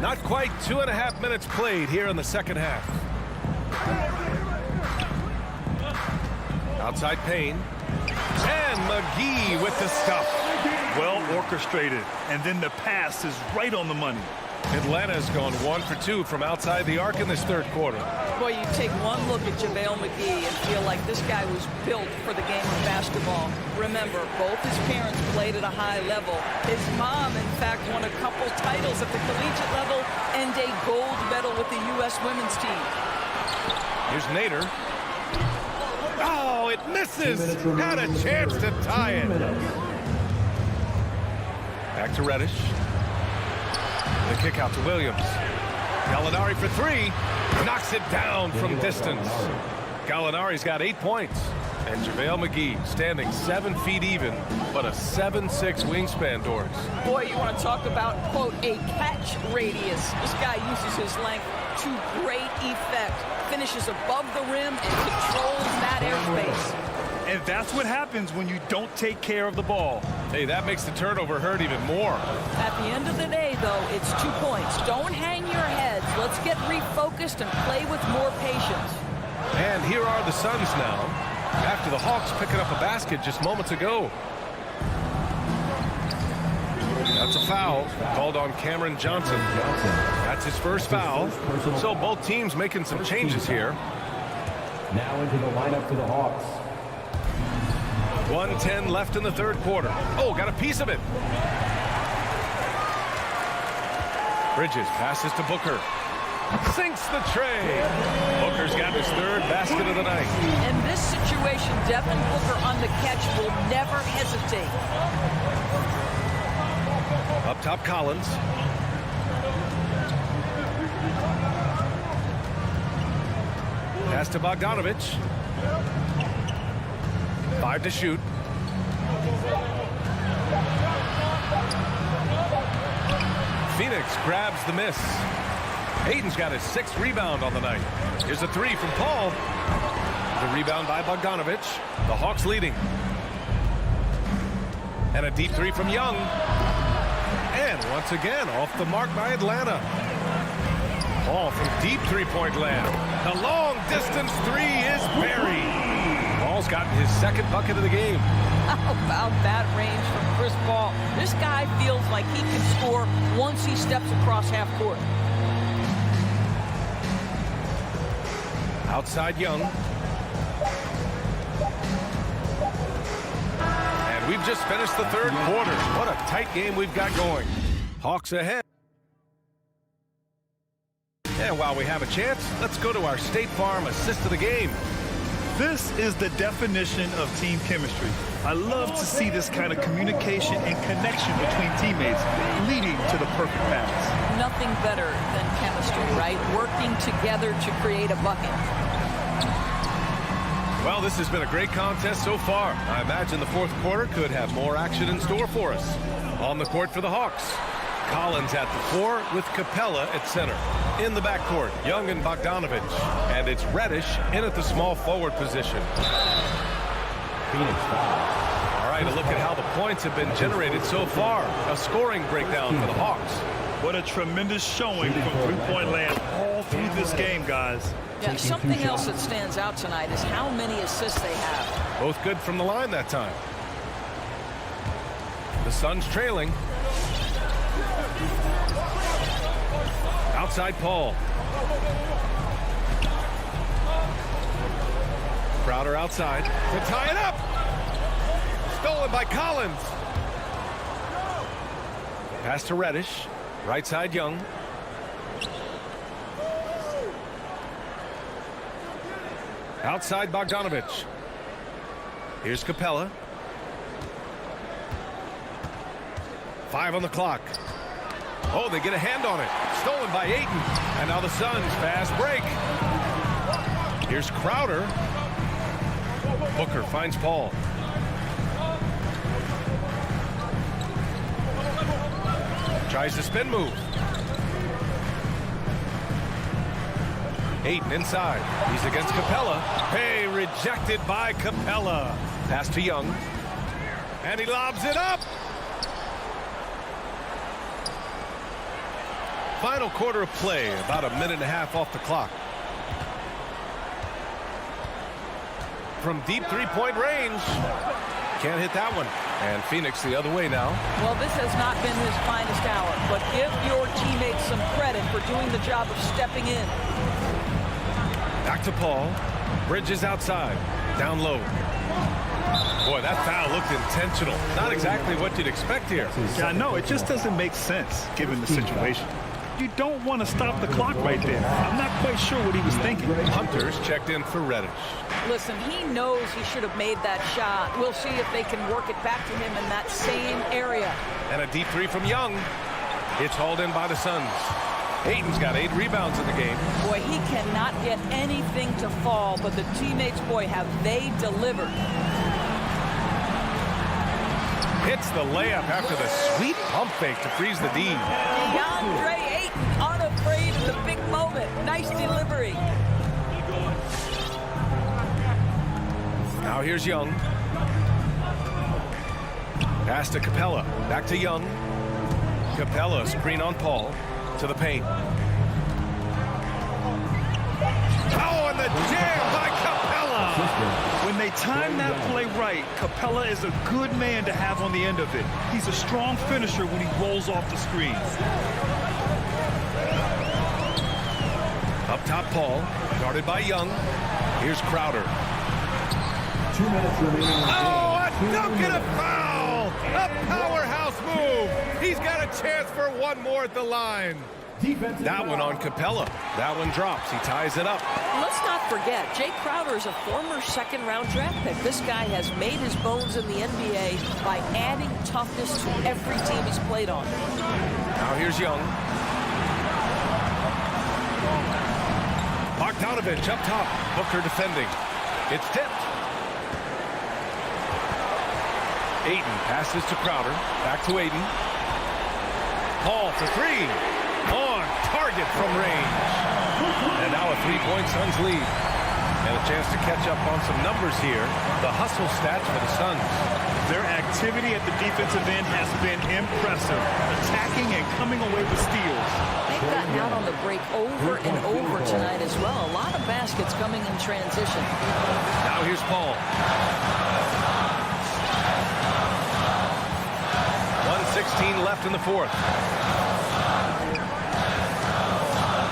Not quite 2.5 minutes played here in the second half. Outside Payne. And McGee with the stuff. Well orchestrated. And then the pass is right on the money. Atlanta's gone 1 for 2 from outside the arc in this third quarter. Boy, you take one look at JaVale McGee and feel like this guy was built for the game of basketball. Remember, both his parents played at a high level. His mom, in fact, won a couple titles at the collegiate level and a gold medal with the U.S. women's team. Here's Nader. Oh, it misses. Had a chance to tie it. Back to Reddish. The kick out to Williams. Gallinari for 3. Knocks it down from distance. Gallinari's got 8 points. And JaVale McGee standing 7 feet even, but a 7'6" wingspan, Doris. Boy, you want to talk about, quote, a catch radius. This guy uses his length to great effect. Finishes above the rim and controls that airspace. And that's what happens when you don't take care of the ball. Hey, that makes the turnover hurt even more. At the end of the day, though, it's 2 points. Don't hang your heads. Let's get refocused and play with more patience. And here are the Suns now, after the Hawks picking up a basket just moments ago. That's a foul called on Cameron Johnson. That's his first foul. So both teams making some changes here. Now into the lineup for the Hawks. 1:10 left in the third quarter. Oh, got a piece of it. Bridges passes to Booker. Sinks the tray. Booker's got his 3rd basket of the night. In this situation, Devin Booker on the catch will never hesitate. Up top, Collins. Pass to Bogdanovich. 5 to shoot. Phoenix grabs the miss. Hayden's got his 6th rebound on the night. Here's a 3 from Paul. The rebound by Bogdanovich. The Hawks leading. And a deep 3 from Young. And once again, off the mark by Atlanta. Paul from deep 3-point land. The long distance 3 is buried. Paul's gotten his 2nd bucket of the game. How about that range from Chris Paul? This guy feels like he can score once he steps across half court. Outside Young. And we've just finished the third quarter. What a tight game we've got going. Hawks ahead. And while we have a chance, let's go to our State Farm assist of the game. This is the definition of team chemistry. I love to see this kind of communication and connection between teammates leading to the perfect pass. Nothing better than chemistry, right? Working together to create a bucket. Well, this has been a great contest so far. I imagine the fourth quarter could have more action in store for us. On the court for the Hawks, Collins at the 4 with Capella at center. In the backcourt, Young and Bogdanovich. And it's Reddish in at the small forward position. All right, a look at how the points have been generated so far. A scoring breakdown for the Hawks. What a tremendous showing from 3-point land all through this game, guys. Yeah, something else that stands out tonight is how many assists they have. Both good from the line that time. The Suns trailing. Outside Paul. Crowder outside to tie it up. Stolen by Collins. Pass to Reddish. Right side, Young. Outside, Bogdanovich. Here's Capella. 5 on the clock. Oh, they get a hand on it. Stolen by Ayton. And now the Suns fast break. Here's Crowder. Booker finds Paul. Tries the spin move. Ayton inside. He's against Capella. Hey, rejected by Capella. Pass to Young. And he lobs it up. Final quarter of play. About a minute and a half off the clock. From deep three-point range. Can't hit that one. And Phoenix the other way now. Well, this has not been his finest hour, but give your teammates some credit for doing the job of stepping in. Back to Paul. Bridges outside. Down low. Boy, that foul looked intentional. Not exactly what you'd expect here. Yeah, I know. It just doesn't make sense given the situation. You don't want to stop the clock right there. I'm not quite sure what he was thinking. Hunters checked in for Reddish. Listen, he knows he should have made that shot. We'll see if they can work it back to him in that same area. And a deep three from Young. It's hauled in by the Suns. Ayton's got 8 rebounds in the game. Boy, he cannot get anything to fall, but the teammates, boy, have they delivered. Hits the layup after the sweet pump fake to freeze the D. DeAndre Ayton, unafraid of the big moment. Nice delivery. Now here's Young. Pass to Capella. Back to Young. Capella screen on Paul. To the paint. Oh, and the jam by Capella. When they time that play right, Capella is a good man to have on the end of it. He's a strong finisher when he rolls off the screens. Up top, Paul. Guarded by Young. Here's Crowder. 2 minutes remaining. Oh, a dunk and a foul! A powerhouse move! He's got a chance for one more at the line. That one on Capella. That one drops. He ties it up. Let's not forget, Jay Crowder is a former second-round draft pick. This guy has made his bones in the NBA by adding toughness to every team he's played on. Now here's Young. Bogdanovich up top. Booker defending. It's tipped. Ayton passes to Crowder. Back to Ayton. Paul for 3. On target from range. And now a 3-point Suns lead. And a chance to catch up on some numbers here. The hustle stats for the Suns. Their activity at the defensive end has been impressive. Attacking and coming away with steals. They've gotten out on the break over and over tonight as well. A lot of baskets coming in transition. Now here's Paul. 1:16 left in the fourth.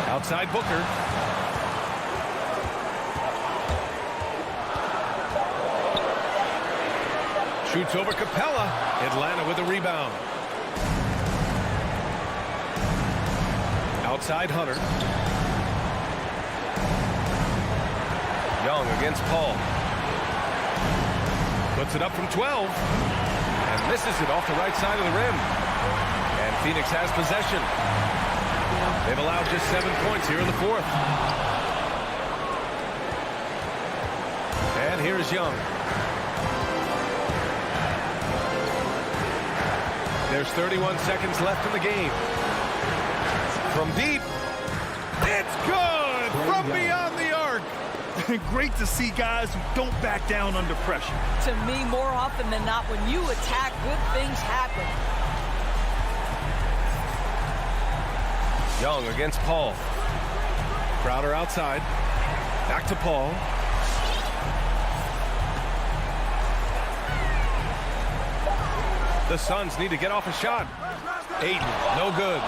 Outside Booker. Shoots over Capella. Atlanta with a rebound. Outside Hunter. Young against Paul. Puts it up from 12. And misses it off the right side of the rim. And Phoenix has possession. They've allowed just 7 points here in the fourth. And here is Young. There's 31 seconds left in the game. From deep. It's good! From beyond the arc. Great to see guys who don't back down under pressure. To me, more often than not, when you attack, good things happen. Young against Paul. Crowder outside. Back to Paul. The Suns need to get off a shot. Ayton, no good.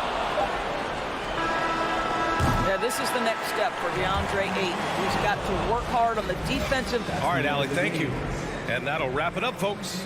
Yeah, this is the next step for DeAndre Ayton. He's got to work hard on the defensive end. All right, Alec, thank you. And that'll wrap it up, folks.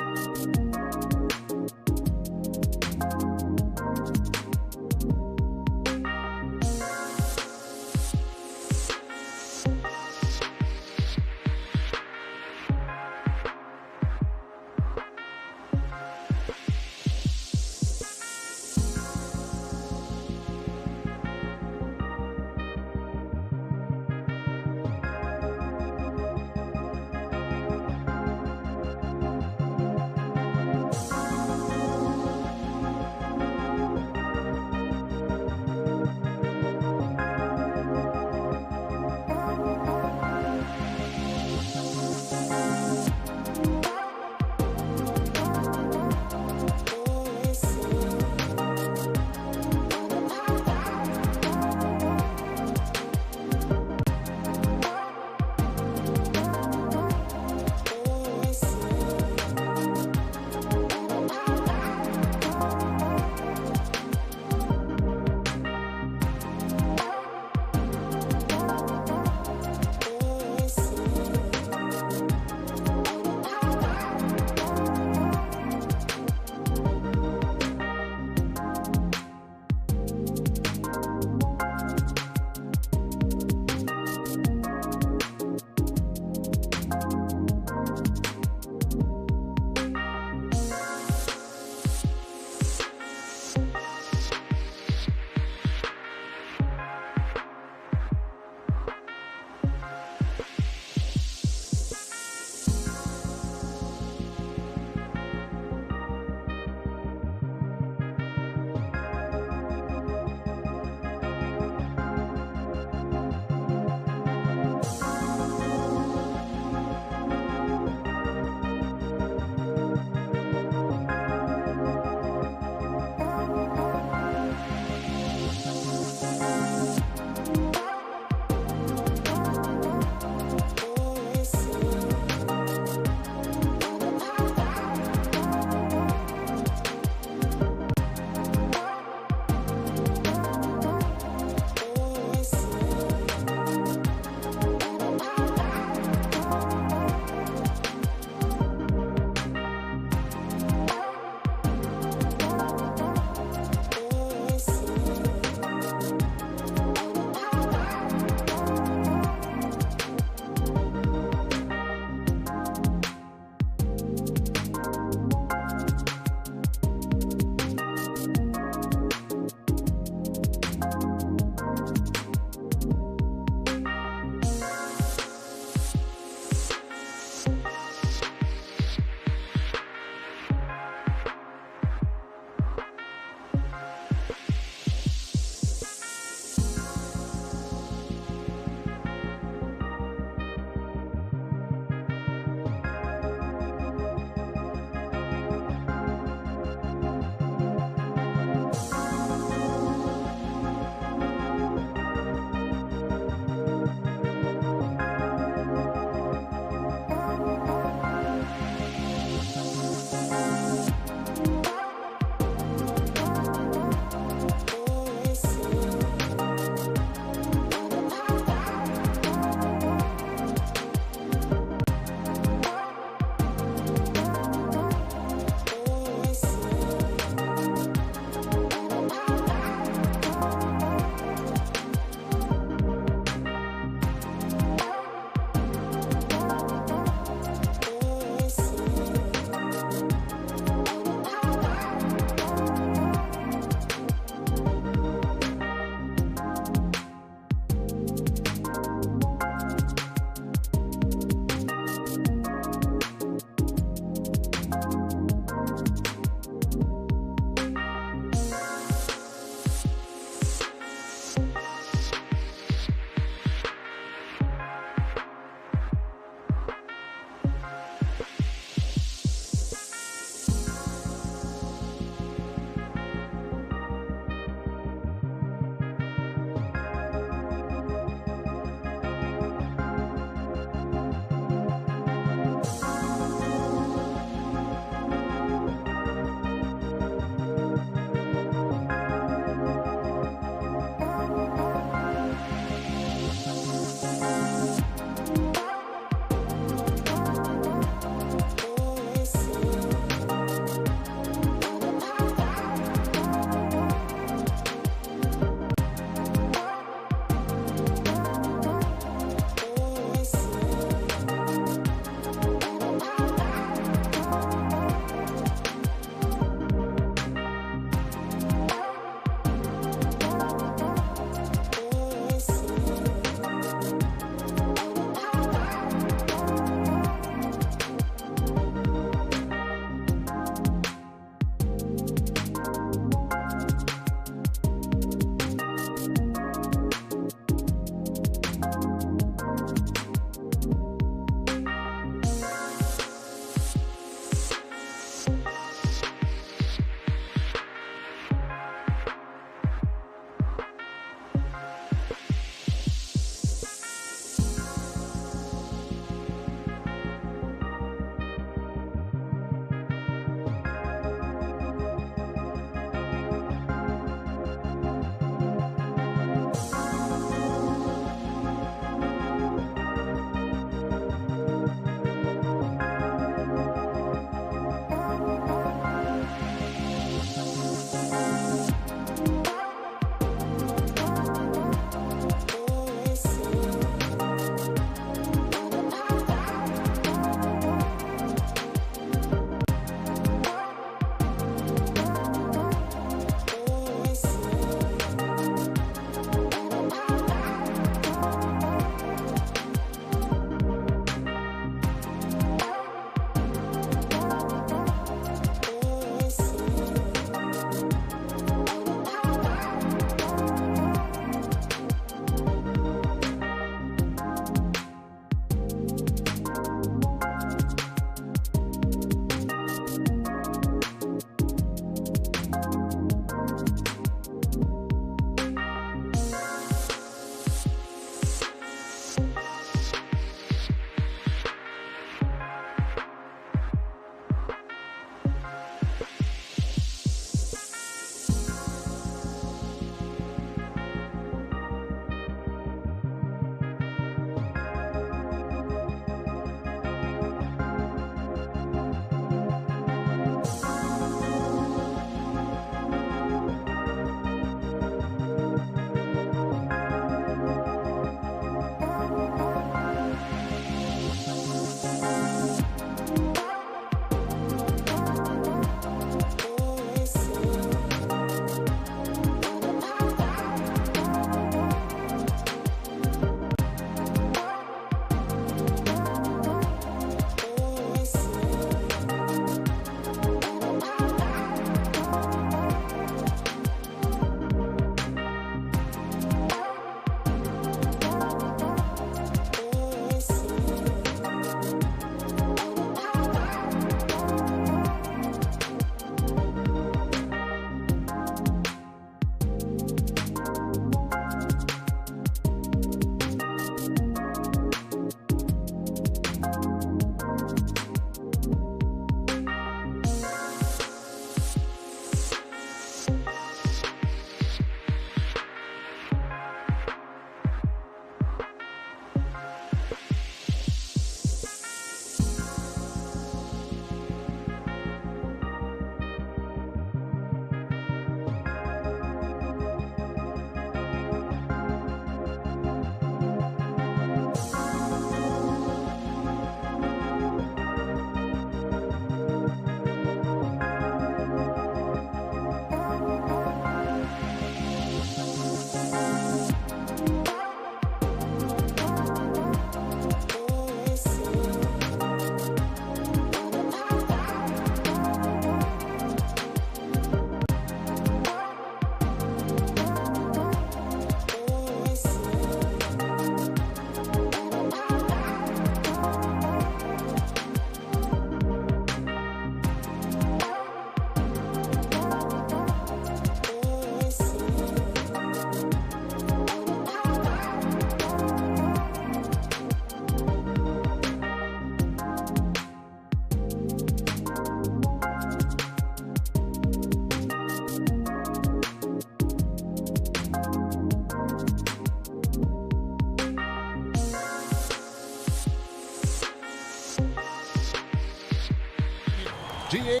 DA.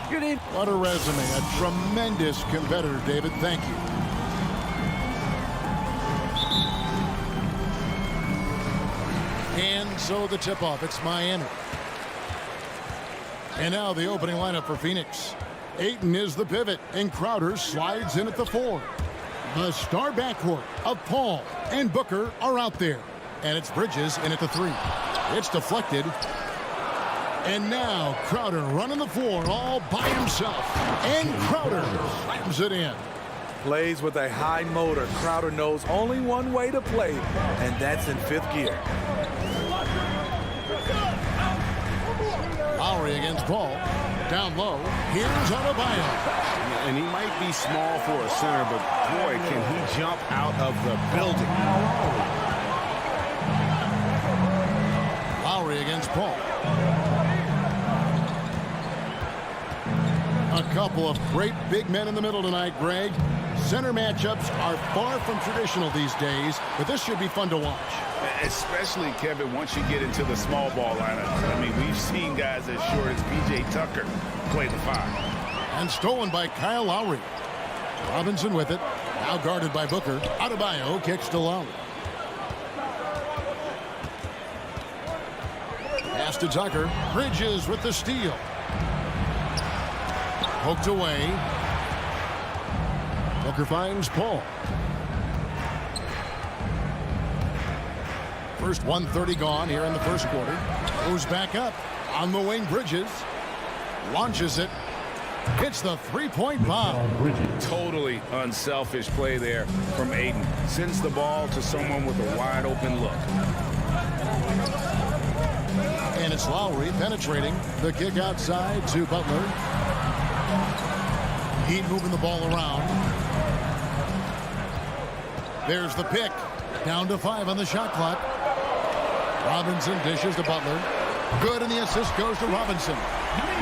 Good evening. What a resume. A tremendous competitor, David. Thank you. And so the tip-off. It's Miami. And now the opening lineup for Phoenix. Ayton is the pivot, and Crowder slides in at the 4. The star backcourt of Paul and Booker are out there. And it's Bridges in at the 3. It's deflected. And now Crowder running the floor all by himself. And Crowder slams it in. Plays with a high motor. Crowder knows only one way to play, and that's in 5th gear. Lowry against Paul. Down low. Here's Adebayo. And he might be small for a center, but boy, can he jump out of the building. Lowry against Paul. A couple of great big men in the middle tonight, Greg. Center matchups are far from traditional these days, but this should be fun to watch. Especially, Kevin, once you get into the small ball lineup. I mean, we've seen guys as short as P.J. Tucker play the 5. And stolen by Kyle Lowry. Robinson with it. Now guarded by Booker. Adebayo kicks to Lowry. Pass to Tucker. Bridges with the steal. Poked away. Booker finds Paul. First 1:30 gone here in the first quarter. Goes back up. On the wing, Bridges. Launches it. Hits the three-point bomb. Totally unselfish play there from Ayton. Sends the ball to someone with a wide-open look. And it's Lowry penetrating. The kick outside to Butler. Heat moving the ball around. There's the pick. Down to 5 on the shot clock. Robinson dishes to Butler. Good, and the assist goes to Robinson.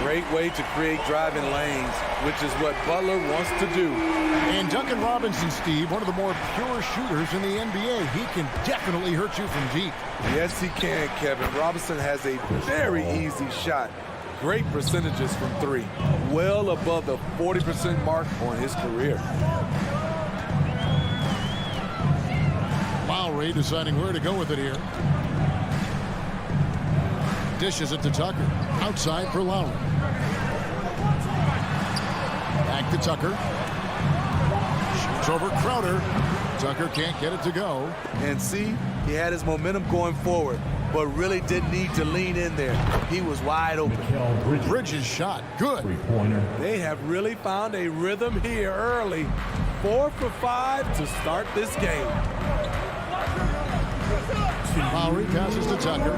Great way to create driving lanes, which is what Butler wants to do. And Duncan Robinson, Steve, one of the more pure shooters in the NBA. He can definitely hurt you from deep. Yes, he can, Kevin. Robinson has a very easy shot. Great percentages from 3. Well above the 40% mark on his career. Lowry deciding where to go with it here. Dishes it to Tucker. Outside for Lowry. Back to Tucker. Shoots over Crowder. Tucker can't get it to go. And see, he had his momentum going forward, but really didn't need to lean in there. He was wide open. Bridges shot. Good. They have really found a rhythm here early. 4 for 5 to start this game. Lowry passes to Tucker.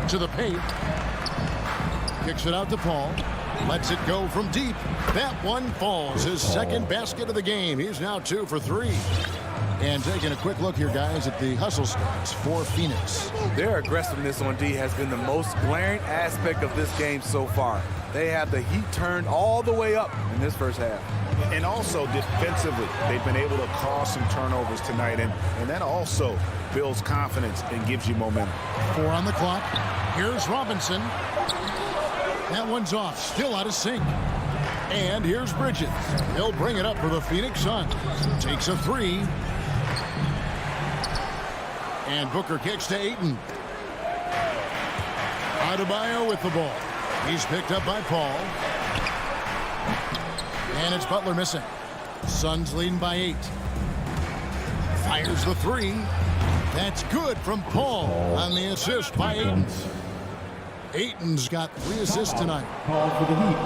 To the paint. Kicks it out to Paul. Lets it go from deep. That one falls. His second basket of the game. He's now 2 for 3. And taking a quick look here, guys, at the hustle stats for Phoenix. Their aggressiveness on D has been the most glaring aspect of this game so far. They have the heat turned all the way up in this first half. And also defensively, they've been able to cause some turnovers tonight, and that also builds confidence and gives you momentum. 4 on the clock. Here's Robinson. That one's off, still out of sync. And here's Bridges. He'll bring it up for the Phoenix Suns. Takes a 3. And Booker kicks to Ayton. Adebayo with the ball. He's picked up by Paul. And it's Butler missing. Suns leading by 8. Fires the 3. That's good from Paul on the assist by Ayton. Ayton's got 3 assists tonight. Call for the Heat.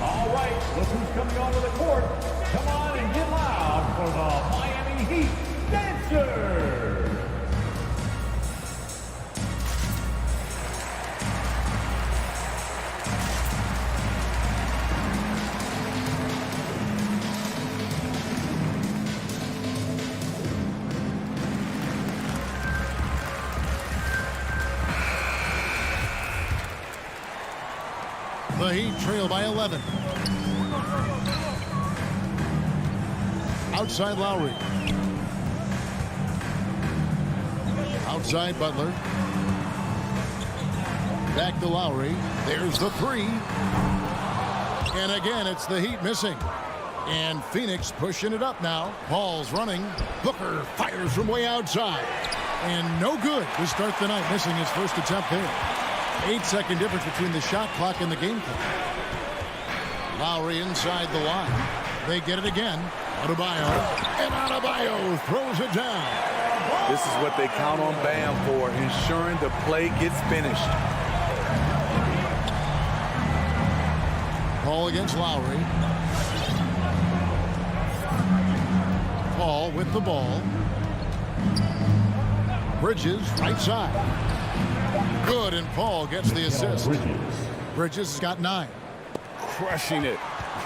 All right, look who's coming onto the court. Come on and get loud for the Miami Heat Dancers. The Heat trail by 11. Outside Lowry. Outside Butler. Back to Lowry. There's the three. And again, it's the Heat missing. And Phoenix pushing it up now. Paul's running. Booker fires from way outside. And no good to start the night, missing his first attempt there. 8-second difference between the shot clock and the game clock. Lowry inside the line. They get it again. Adebayo. And Adebayo throws it down. This is what they count on Bam for, ensuring the play gets finished. Paul against Lowry. Paul with the ball. Bridges right side. Good, and Paul gets the assist. Bridges has got 9. Crushing it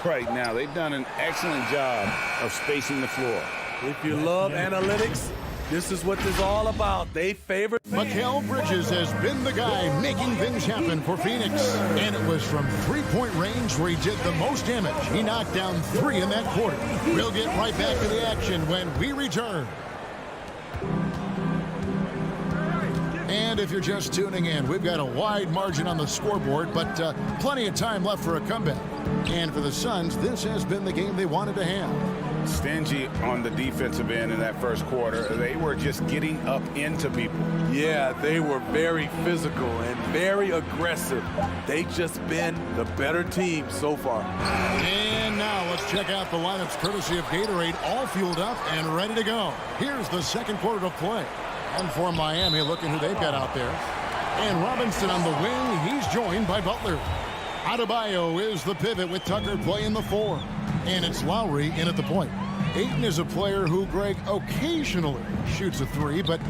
right now. They've done an excellent job of spacing the floor. If you love analytics, this is what this is all about. They favor. Mikal Bridges has been the guy making things happen for Phoenix. And it was from three-point range where he did the most damage. He knocked down 3 in that quarter. We'll get right back to the action when we return. And if you're just tuning in, we've got a wide margin on the scoreboard, but plenty of time left for a comeback. And for the Suns, this has been the game they wanted to have. Stingy on the defensive end in that first quarter. They were just getting up into people. Yeah, they were very physical and very aggressive. They just been the better team so far. And now let's check out the lineups courtesy of Gatorade, all fueled up and ready to go. Here's the second quarter to play. And for Miami, look at who they've got out there. And Robinson on the wing. He's joined by Butler. Adebayo is the pivot with Tucker playing the 4. And it's Lowry in at the point. Ayton is a player who, Greg, occasionally shoots a 3, but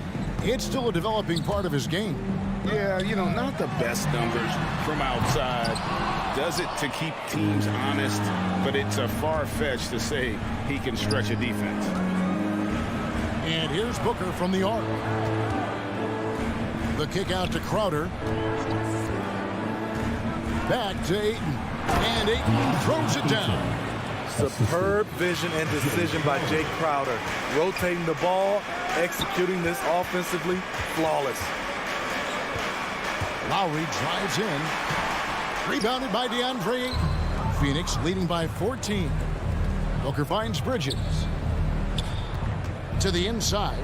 it's still a developing part of his game. Yeah, you know, not the best numbers from outside. Does it to keep teams honest, but it's a far-fetched to say he can stretch a defense. And here's Booker from the arc. The kick out to Crowder. Back to Ayton. And Ayton throws it down. Superb vision and decision by Jake Crowder. Rotating the ball, executing this offensively, flawless. Lowry drives in. Rebounded by DeAndre Ayton. Phoenix leading by 14. Booker finds Bridges. To the inside.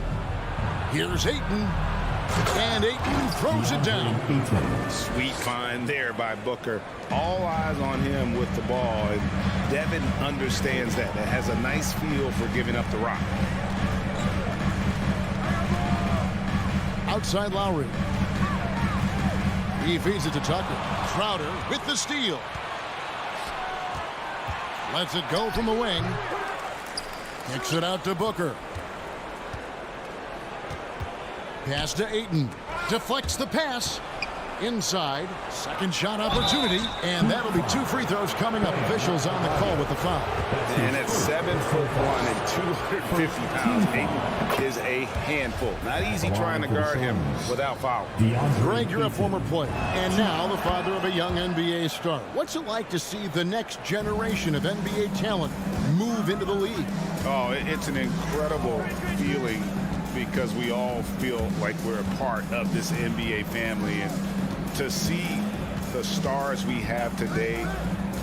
Here's Ayton. And Ayton throws it down. Sweet find there by Booker. All eyes on him with the ball. And Devin understands that. That has a nice feel for giving up the rock. Outside Lowry. He feeds it to Tucker. Crowder with the steal. Lets it go from the wing. Kicks it out to Booker. Pass to Ayton. Deflects the pass. Inside. Second shot opportunity. And that'll be 2 free throws coming up. Officials on the call with the foul. And at 7'1" and 250 pounds, Ayton is a handful. Not easy trying to guard him without foul. Greg, you're a former player. And now the father of a young NBA star. What's it like to see the next generation of NBA talent move into the league? Oh, it's an incredible feeling, because we all feel like we're a part of this NBA family. And to see the stars we have today,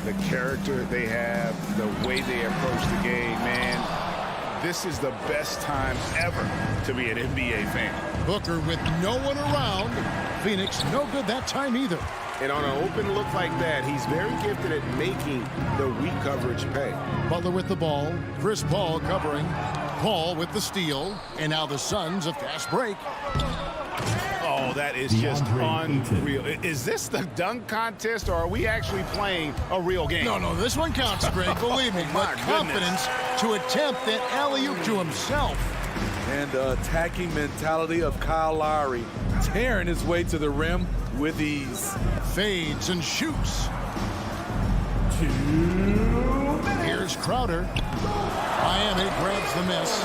the character they have, the way they approach the game, man, this is the best time ever to be an NBA fan. Booker with no one around. Phoenix no good that time either. And on an open look like that, he's very gifted at making the weak coverage pay. Butler with the ball. Chris Paul covering. Paul with the steal. And now the Suns a fast break. Oh, that is just unreal. Is this the dunk contest, or are we actually playing a real game? No, this one counts, Greg. Believe me. My With confidence to attempt that alley-oop to himself. And the attacking mentality of Kyle Lowry, tearing his way to the rim with ease. Fades and shoots. Here's Crowder. Miami grabs the miss.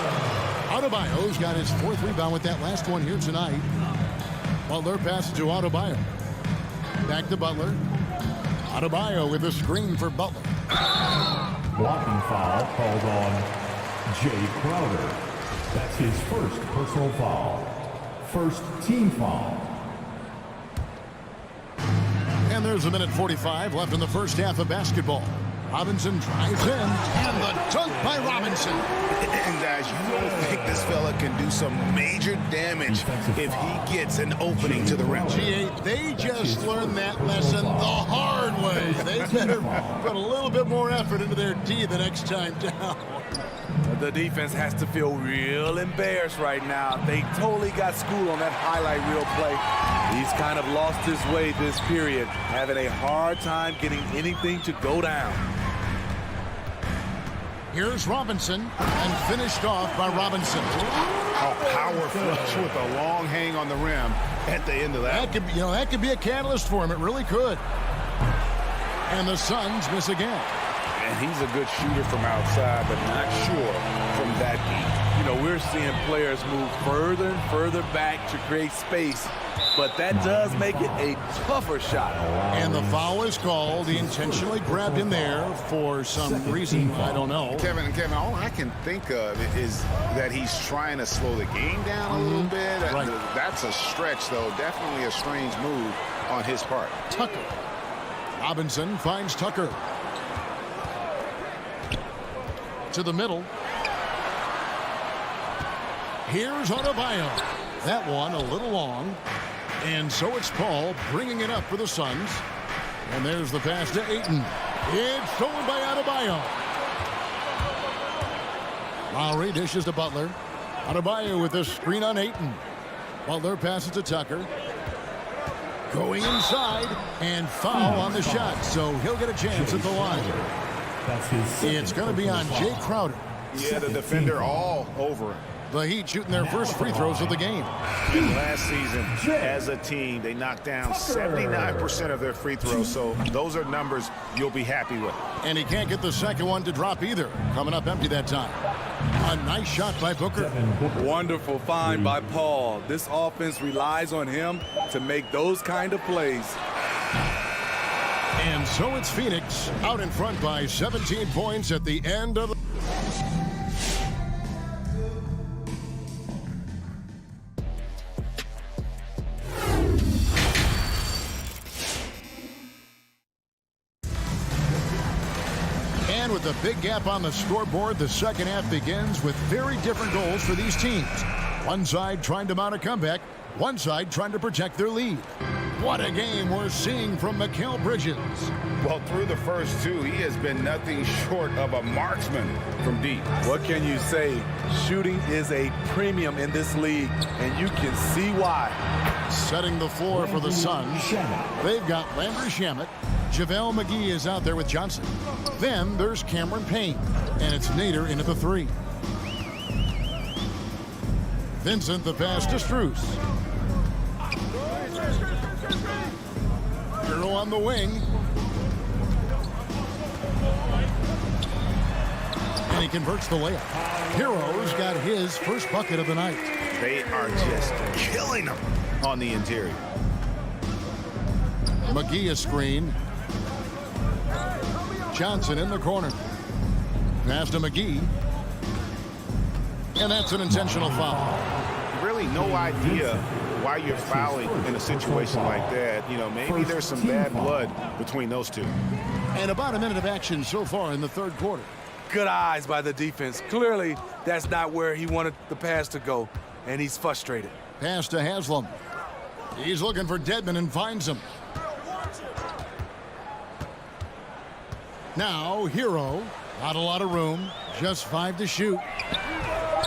Adebayo's got his 4th rebound with that last one here tonight. Butler passes to Adebayo. Back to Butler. Adebayo with a screen for Butler. Blocking foul called on Jay Crowder. That's his first personal foul. First team foul. And there's a minute 45 left in the first half of basketball. Robinson drives in, and the dunk by Robinson. And guys, you don't think this fella can do some major damage if he gets an opening to the rim. G8, they just learned that lesson the hard way. They better put a little bit more effort into their D the next time down. The defense has to feel real embarrassed right now. They totally got schooled on that highlight reel play. He's kind of lost his way this period, having a hard time getting anything to go down. Here's Robinson, and finished off by Robinson. A power flush with a long hang on the rim at the end of that. That could be a catalyst for him. It really could. And the Suns miss again. And he's a good shooter from outside, but not sure from that deep. You know, we're seeing players move further and further back to create space, but that does make it a tougher shot. And the foul is called. He intentionally grabbed him there for some reason. I don't know. Kevin, all I can think of is that he's trying to slow the game down a little bit. Right. That's a stretch, though. Definitely a strange move on his part. Tucker. Robinson finds Tucker. To the middle. Here's Adebayo. That one a little long. And so it's Paul bringing it up for the Suns. And there's the pass to Ayton. It's stolen by Adebayo. Lowry dishes to Butler. Adebayo with the screen on Ayton. Butler passes to Tucker. Going inside. And foul on the shot. So he'll get a chance at the line. It's going to be on Jay Crowder. Yeah, the defender all over him. The Heat shooting their first free throws of the game. And last season, as a team, they knocked down 79% of their free throws, so those are numbers you'll be happy with. And he can't get the second one to drop either. Coming up empty that time. A nice shot by Booker. Wonderful find by Paul. This offense relies on him to make those kind of plays. And so it's Phoenix out in front by 17 points at the end of the... And with a big gap on the scoreboard, the second half begins with very different goals for these teams. One side trying to mount a comeback, one side trying to protect their lead. What a game we're seeing from Mikal Bridges. Well, through the first two, he has been nothing short of a marksman from deep. What can you say? Shooting is a premium in this league, and you can see why. Setting the floor for the Suns. They've got Landry Shamet. JaVale McGee is out there with Johnson. Then there's Cameron Payne, and it's Nader into the three. Vincent the pass to Strus. Hero on the wing. And he converts the layup. Hero's got his first bucket of the night. They are just killing them on the interior. McGee a screen. Johnson in the corner. Pass to McGee. And that's an intentional foul. Really no idea why you're fouling in a situation like that. You know, maybe there's some bad blood between those two. And about a minute of action so far in the third quarter. Good eyes by the defense. Clearly, that's not where he wanted the pass to go, and he's frustrated. Pass to Haslam. He's looking for Dedmon and finds him. Now, Hero. Not a lot of room. Just 5 to shoot.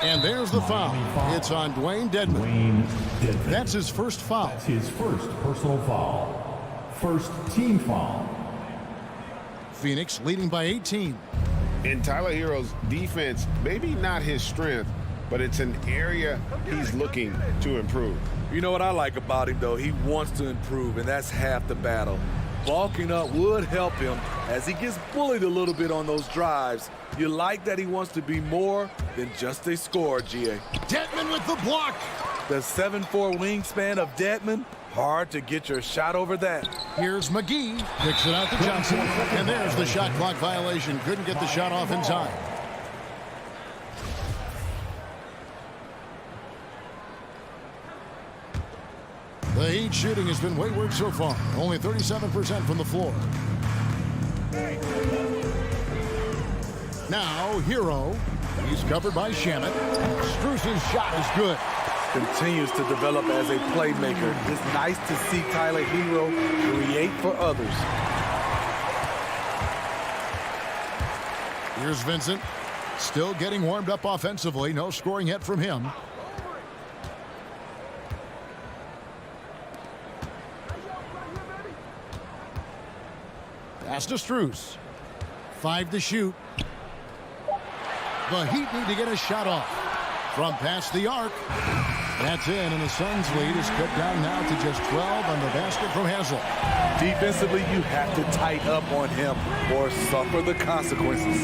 And there's the foul. It's on Dwayne Dedmon. That's his first foul. That's his first personal foul. First team foul. Phoenix leading by 18. In Tyler Hero's defense, maybe not his strength, but it's an area he's looking to improve. You know what I like about him, though? He wants to improve, and that's half the battle. Bulking up would help him as he gets bullied a little bit on those drives. You like that he wants to be more than just a scorer, G.A. Dedmon with the block. The 7'4" wingspan of Dedmon, hard to get your shot over that. Here's McGee. Kicks it out to Johnson. And there's the shot clock violation. Couldn't get the shot off in time. The Heat shooting has been wayward so far. Only 37% from the floor. Now, Hero. He's covered by Shamet. Strus's shot is good. Continues to develop as a playmaker. It's nice to see Tyler Hero create for others. Here's Vincent. Still getting warmed up offensively. No scoring yet from him. Pass to Strus. 5 to shoot. The Heat need to get a shot off. From past the arc. That's in, and the Suns' lead is cut down now to just 12 on the basket from Hazel. Defensively, you have to tighten up on him or suffer the consequences.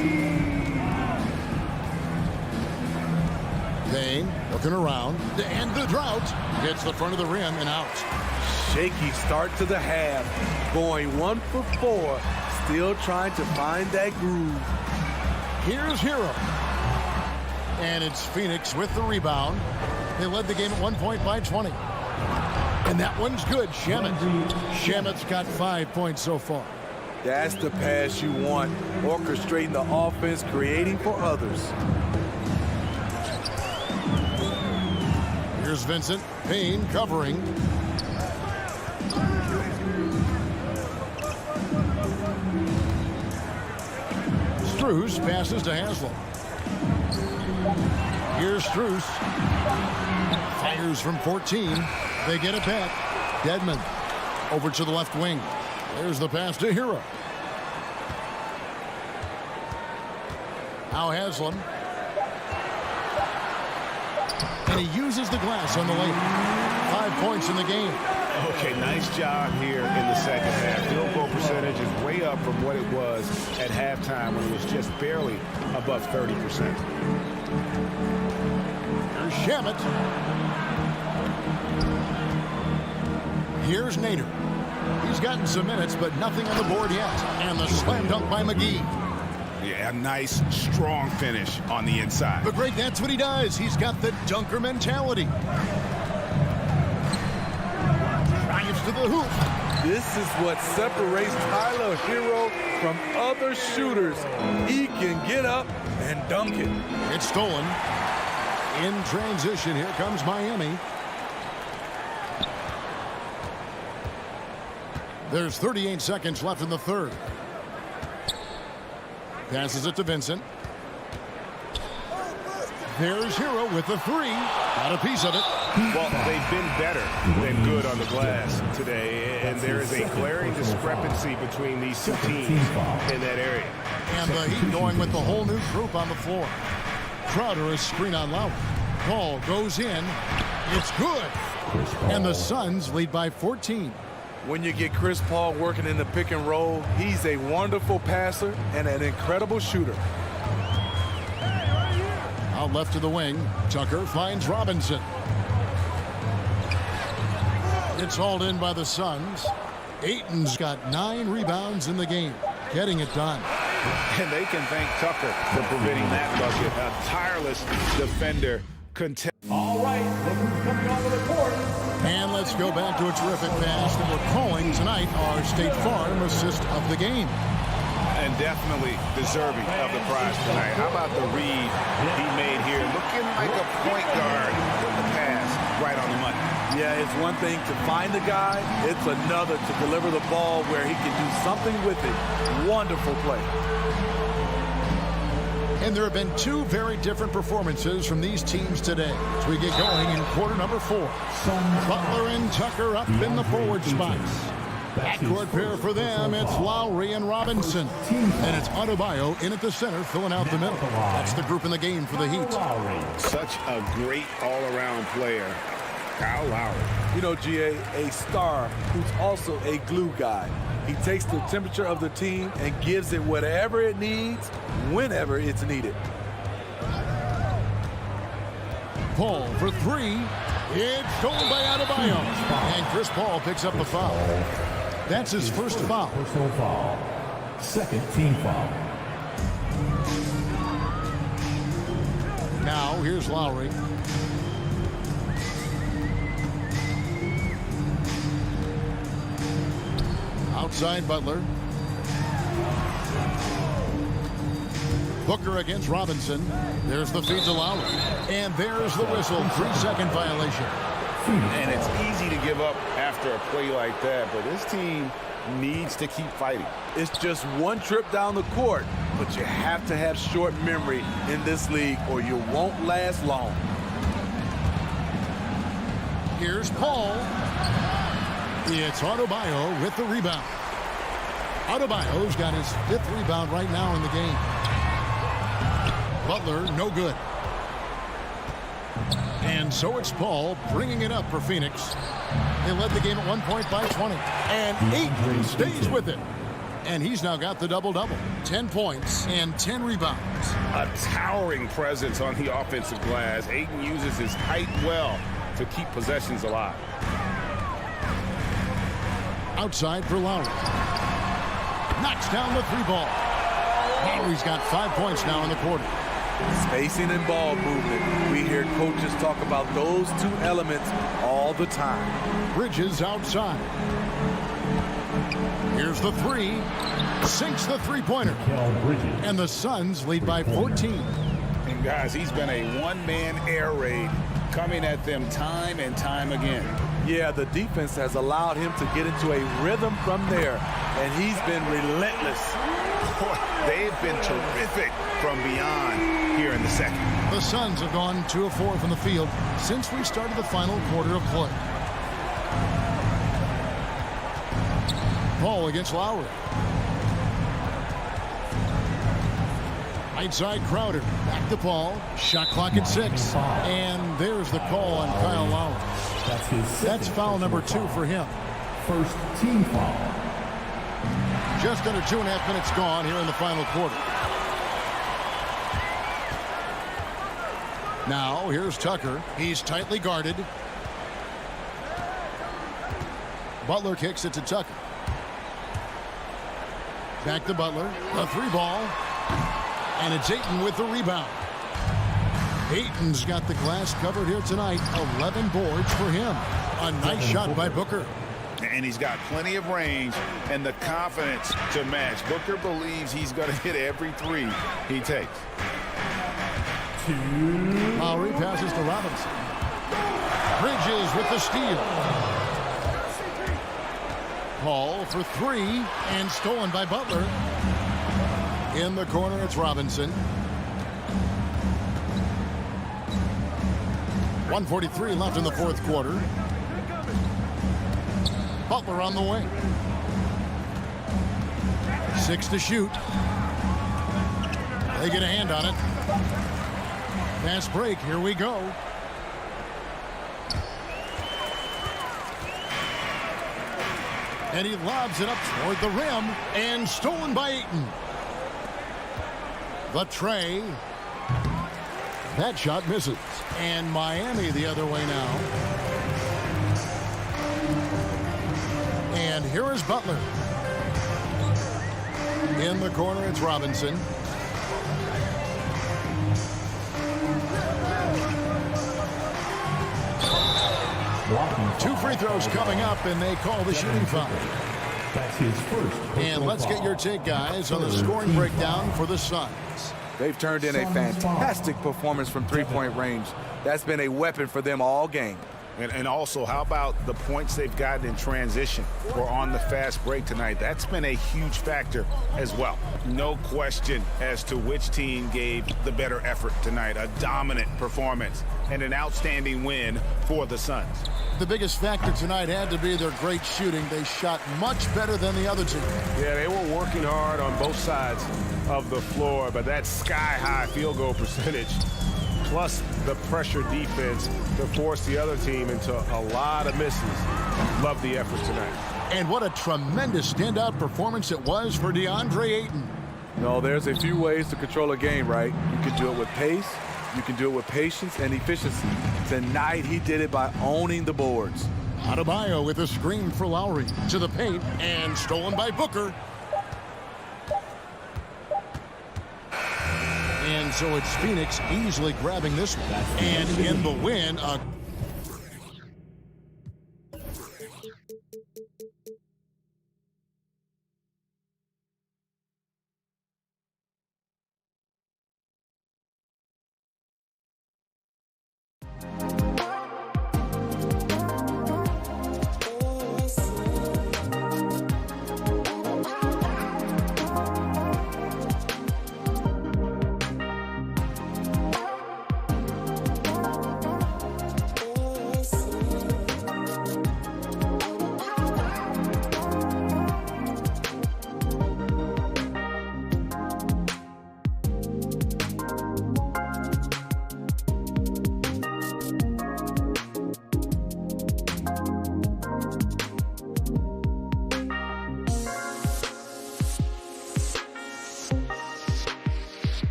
Dane looking around to end the drought. Hits the front of the rim and out. Shaky start to the half. Going 1 for 4. Still trying to find that groove. Here's Hero. And it's Phoenix with the rebound. They led the game at 1 point by 20. And that one's good. Shamet's got 5 points so far. That's the pass you want. Orchestrating the offense, creating for others. Here's Vincent. Payne covering. Strus passes to Haslem. Here's Strus. Fires from 14. They get it back. Dedmon over to the left wing. There's the pass to Hero. Now Haslem. And he uses the glass on the lane. 5 points in the game. Okay, nice job here in the second half. Field goal percentage is way up from what it was at halftime when it was just barely above 30%. Here's Shamet. Here's Nader. He's gotten some minutes, but nothing on the board yet. And the slam dunk by McGee. Yeah, a nice, strong finish on the inside. But Greg, that's what he does. He's got the dunker mentality. Drives to the hoop. This is what separates Tyler Hero from other shooters. He can get up and dunk it. It's stolen. In transition, here comes Miami. There's 38 seconds left in the third. Passes it to Vincent. There's Hero with the three. Got a piece of it. Well, they've been better than good on the glass today, and there is a glaring discrepancy between these two teams in that area. And the Heat going with the whole new group on the floor. Crowder is screen on Lowry. Ball goes in. It's good. And the Suns lead by 14. When you get Chris Paul working in the pick and roll, he's a wonderful passer and an incredible shooter. Out left to the wing. Tucker finds Robinson. It's hauled in by the Suns. Ayton's got 9 rebounds in the game. Getting it done. And they can thank Tucker for preventing that bucket. A tireless defender. All right, look who's coming onto the court. And let's go back to a terrific pass that we're calling tonight our State Farm assist of the game. And definitely deserving of the prize tonight. How about the read he made here? Looking like a point guard. Put the pass right on the money. Yeah, it's one thing to find the guy. It's another to deliver the ball where he can do something with it. Wonderful play. And there have been 2 very different performances from these teams today as we get going in quarter number 4. Butler and Tucker up in the forward spots. Backcourt pair for them, it's Lowry and Robinson. And it's Adebayo in at the center, filling out the middle. That's the group in the game for the Heat. Such a great all-around player, Kyle Lowry. You know, GA, a star who's also a glue guy. He takes the temperature of the team and gives it whatever it needs, whenever it's needed. Paul for 3. It's stolen by Adebayo. And Chris Paul picks up the foul. That's his first foul. Personal foul. Second team foul. Now, here's Lowry. Outside Butler. Booker against Robinson. There's the feed to Lowry. And there's the whistle. 3-second violation. And it's easy to give up after a play like that, but this team needs to keep fighting. It's just one trip down the court, but you have to have short memory in this league or you won't last long. Here's Paul. It's Adebayo with the rebound. Adebayo's got his 5th rebound right now in the game. Butler, no good. And so it's Paul bringing it up for Phoenix. They led the game at 1 point by 20. And Ayton stays with it. And he's now got the double-double. 10 points and 10 rebounds. A towering presence on the offensive glass. Ayton uses his height well to keep possessions alive. Outside for Lowry. Knocks down the 3-ball. Lowry's got 5 points now in the quarter. Spacing and ball movement. We hear coaches talk about those two elements all the time. Bridges outside. Here's the 3. Sinks the 3-pointer. And the Suns lead by 14. And guys, he's been a one-man air raid coming at them time and time again. Yeah, the defense has allowed him to get into a rhythm from there, and he's been relentless. Boy, they've been terrific from beyond here in the second. The Suns have gone 2 of 4 from the field since we started the final quarter of play. Paul against Lowry. Right side Crowder. Back to Paul. Shot clock at 6. And there's the call on Kyle Lowry. That's foul number 2 for him. First team foul. Just under 2.5 minutes gone here in the final quarter. Now here's Tucker. He's tightly guarded. Butler kicks it to Tucker. Back to Butler. A 3-ball. And it's Ayton with the rebound. Ayton's got the glass covered here tonight. 11 boards for him. A nice shot by Booker. And he's got plenty of range and the confidence to match. Booker believes he's going to hit every 3 he takes. Lowry passes to Robinson. Bridges with the steal. Paul for 3 and stolen by Butler. In the corner, it's Robinson. 1:43 left in the 4th quarter. Butler on the wing. 6 to shoot. They get a hand on it. Fast break. Here we go. And he lobs it up toward the rim and stolen by Ayton. The tray. That shot misses. And Miami the other way now. And here is Butler. In the corner, it's Robinson. Two free throws coming up, and they call the shooting foul. That's his first. And let's get your take, guys, on the scoring breakdown for the Suns. They've turned in a fantastic performance from 3-point range. That's been a weapon for them all game. And also, how about the points they've gotten in transition or on the fast break tonight? That's been a huge factor as well. No question as to which team gave the better effort tonight. A dominant performance and an outstanding win for the Suns. The biggest factor tonight had to be their great shooting. They shot much better than the other team. Yeah, they were working hard on both sides of the floor, but that sky-high field goal percentage plus the pressure defense to force the other team into a lot of misses. Love the effort tonight. And what a tremendous standout performance it was for DeAndre Ayton. No, there's a few ways to control a game, right? You can do it with pace, you can do it with patience and efficiency. Tonight, he did it by owning the boards. Adebayo with a screen for Lowry to the paint and stolen by Booker. And so it's Phoenix easily grabbing this one. And in the win, a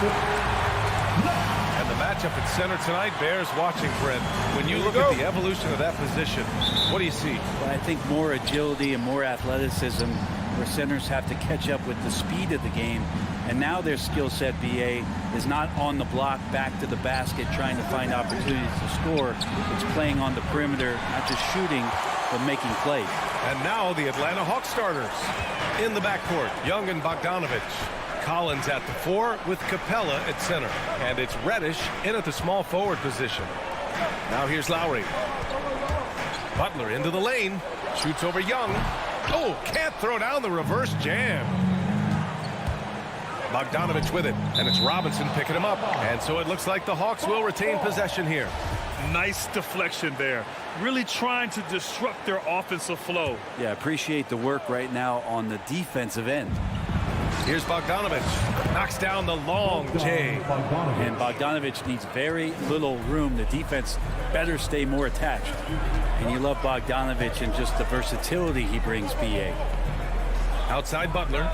And the matchup at center tonight bears watching, Brent. When you look at the evolution of that position, what do you see? Well, I think more agility and more athleticism, where centers have to catch up with the speed of the game. And now their skill set, BA, is not on the block back to the basket trying to find opportunities to score. It's playing on the perimeter, not just shooting, but making plays. And now the Atlanta Hawks starters. In the backcourt, Young and Bogdanovich. Collins at the 4 with Capella at center. And it's Reddish in at the small forward position. Now here's Lowry. Butler into the lane. Shoots over Young. Oh, can't throw down the reverse jam. Bogdanovich with it, and it's Robinson picking him up. And so it looks like the Hawks will retain possession here. Nice deflection there. Really trying to disrupt their offensive flow. Yeah, appreciate the work right now on the defensive end. Here's Bogdanovich. Knocks down the long J. And Bogdanovich needs very little room. The defense better stay more attached. And you love Bogdanovich and just the versatility he brings, BA. Outside Butler.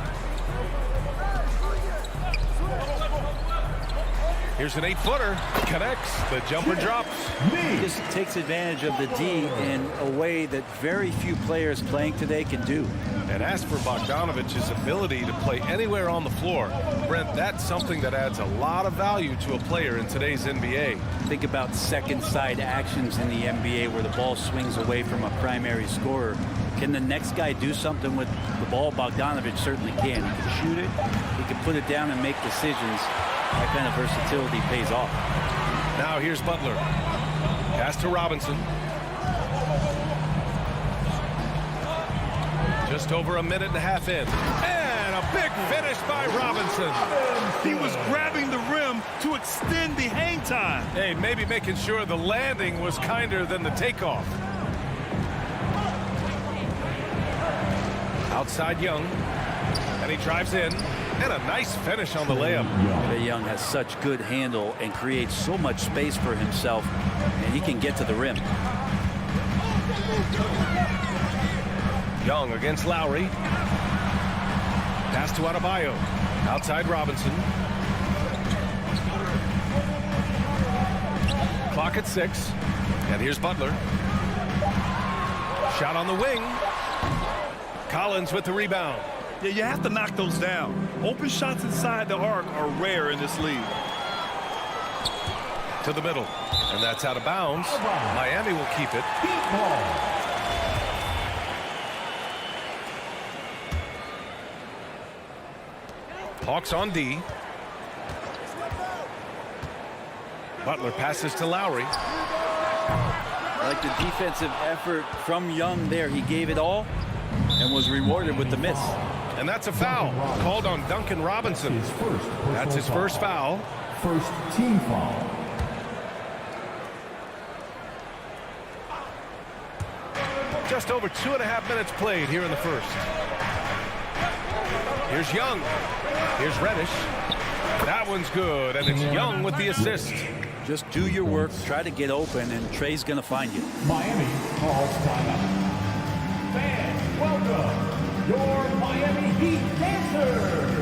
Here's an 8-footer. Connects. The jumper drops. He just takes advantage of the D in a way that very few players playing today can do. And as for Bogdanovich's ability to play anywhere on the floor, Brent, that's something that adds a lot of value to a player in today's NBA. Think about second side actions in the NBA where the ball swings away from a primary scorer. Can the next guy do something with the ball? Bogdanovich certainly can. He can shoot it. He can put it down and make decisions. That kind of versatility pays off. Now here's Butler. Pass to Robinson. Just over a minute and a half in. And a big finish by Robinson. He was grabbing the rim to extend the hang time. Hey, maybe making sure the landing was kinder than the takeoff. Outside Young. And he drives in. And a nice finish on the layup. Trae Young has such good handle and creates so much space for himself, and he can get to the rim. Young against Lowry. Pass to Adebayo. Outside Robinson. Clock at 6. And here's Butler. Shot on the wing. Collins with the rebound. Yeah, you have to knock those down. Open shots inside the arc are rare in this league. To the middle. And that's out of bounds. Miami will keep it. Hawks on D. Butler passes to Lowry. I like the defensive effort from Young there. He gave it all and was rewarded with the miss. And that's a foul called on Duncan Robinson. That's his first foul. First team foul. Just over 2.5 minutes played here in the first. Here's Young. Here's Reddish. That one's good, and it's Young with the assist. Just do your work, try to get open, and Trae's going to find you. Miami calls timeout. Fans, welcome your Miami Heat dancers.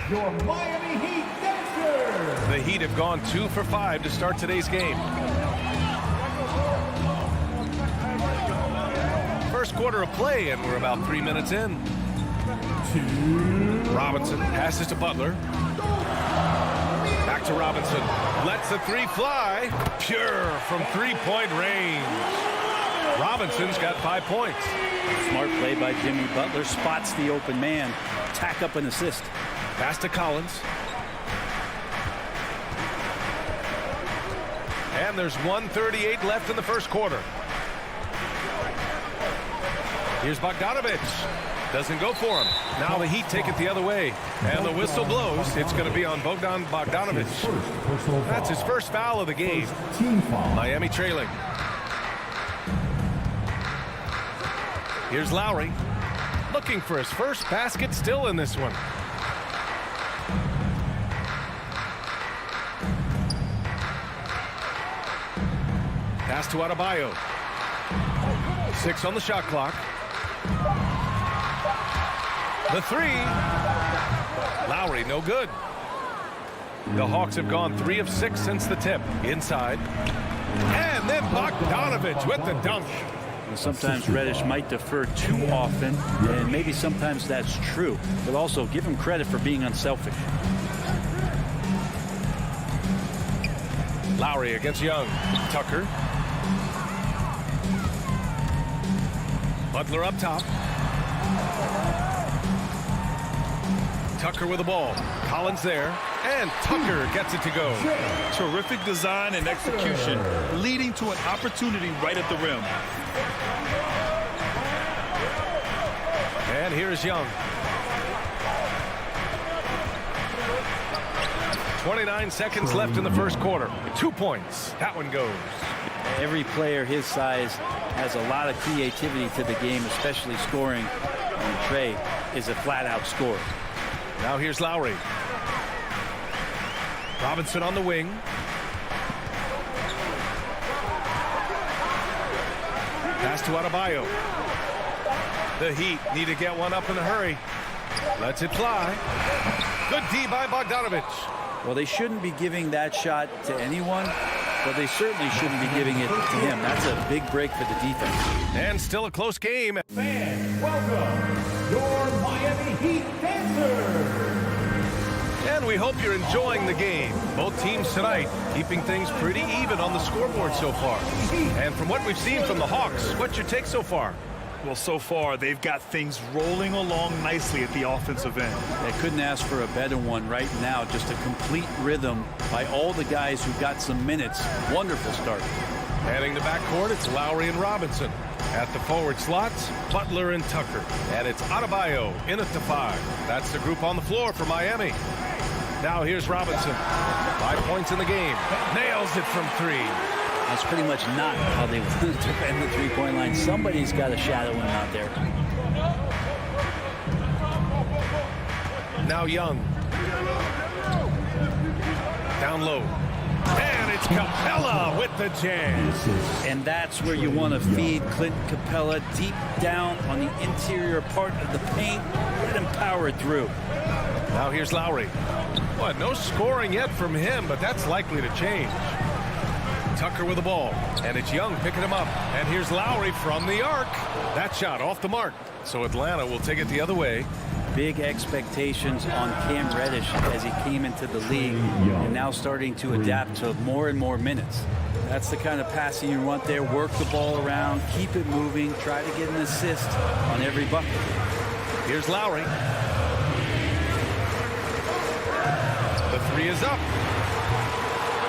Your Miami Heat dancers. The Heat have gone 2 for 5 to start today's game. First quarter of play, and we're about 3 minutes in. Robinson passes to Butler. Back to Robinson. Lets the three fly. Pure from three-point range. Robinson's got 5 points. Smart play by Jimmy Butler. Spots the open man. Tack up an assist. Pass to Collins. And there's 1:38 left in the first quarter. Here's Bogdanovich. Doesn't go for him. Now the Heat take it the other way. And the whistle blows. It's going to be on Bogdan Bogdanovic. That's his first foul of the game. Miami trailing. Here's Lowry. Looking for his first basket still in this one. Pass to Adebayo. 6 on the shot clock. The 3. Lowry, no good. The Hawks have gone 3 of 6 since the tip. Inside. And then Bogdanovic with the dunk. Sometimes Reddish might defer too often, and maybe sometimes that's true. But also give him credit for being unselfish. Lowry against Young. Tucker. Butler up top. Tucker with the ball. Collins there. And Tucker gets it to go. Terrific design and execution, leading to an opportunity right at the rim. And here's Young. 29 seconds left in the first quarter. 2 points. That one goes. Every player his size has a lot of creativity to the game, especially scoring. And Trey is a flat-out scorer. Now here's Lowry. Robinson on the wing. Pass to Adebayo. The Heat need to get one up in a hurry. Lets it fly. Good D by Bogdanovic. Well, they shouldn't be giving that shot to anyone, but they certainly shouldn't be giving it to him. That's a big break for the defense. And still a close game. Fans, welcome your Miami Heat dancers. And we hope you're enjoying the game. Both teams tonight keeping things pretty even on the scoreboard so far. And from what we've seen from the Hawks, what's your take so far? Well, so far, they've got things rolling along nicely at the offensive end. They couldn't ask for a better one right now. Just a complete rhythm by all the guys who got some minutes. Wonderful start. Heading to backcourt, it's Lowry and Robinson. At the forward slots, Butler and Tucker. And it's Adebayo in at the 5. That's the group on the floor for Miami. Now here's Robinson. 5 points in the game. Nails it from 3. That's pretty much not how they want to defend the three-point line. Somebody's got to shadow him out there. Now Young. Down low. And it's Capella with the jam. And that's where you want to feed Clint Capella, deep down on the interior part of the paint. Let him power through. Now here's Lowry. Well, no scoring yet from him, but that's likely to change. Tucker with the ball, and it's Young picking him up. And here's Lowry from the arc. That shot off the mark. So Atlanta will take it the other way. Big expectations on Cam Reddish as he came into the league and now starting to adapt to more and more minutes. That's the kind of passing you want there. Work the ball around, keep it moving, try to get an assist on every bucket. Here's Lowry. The 3 is up.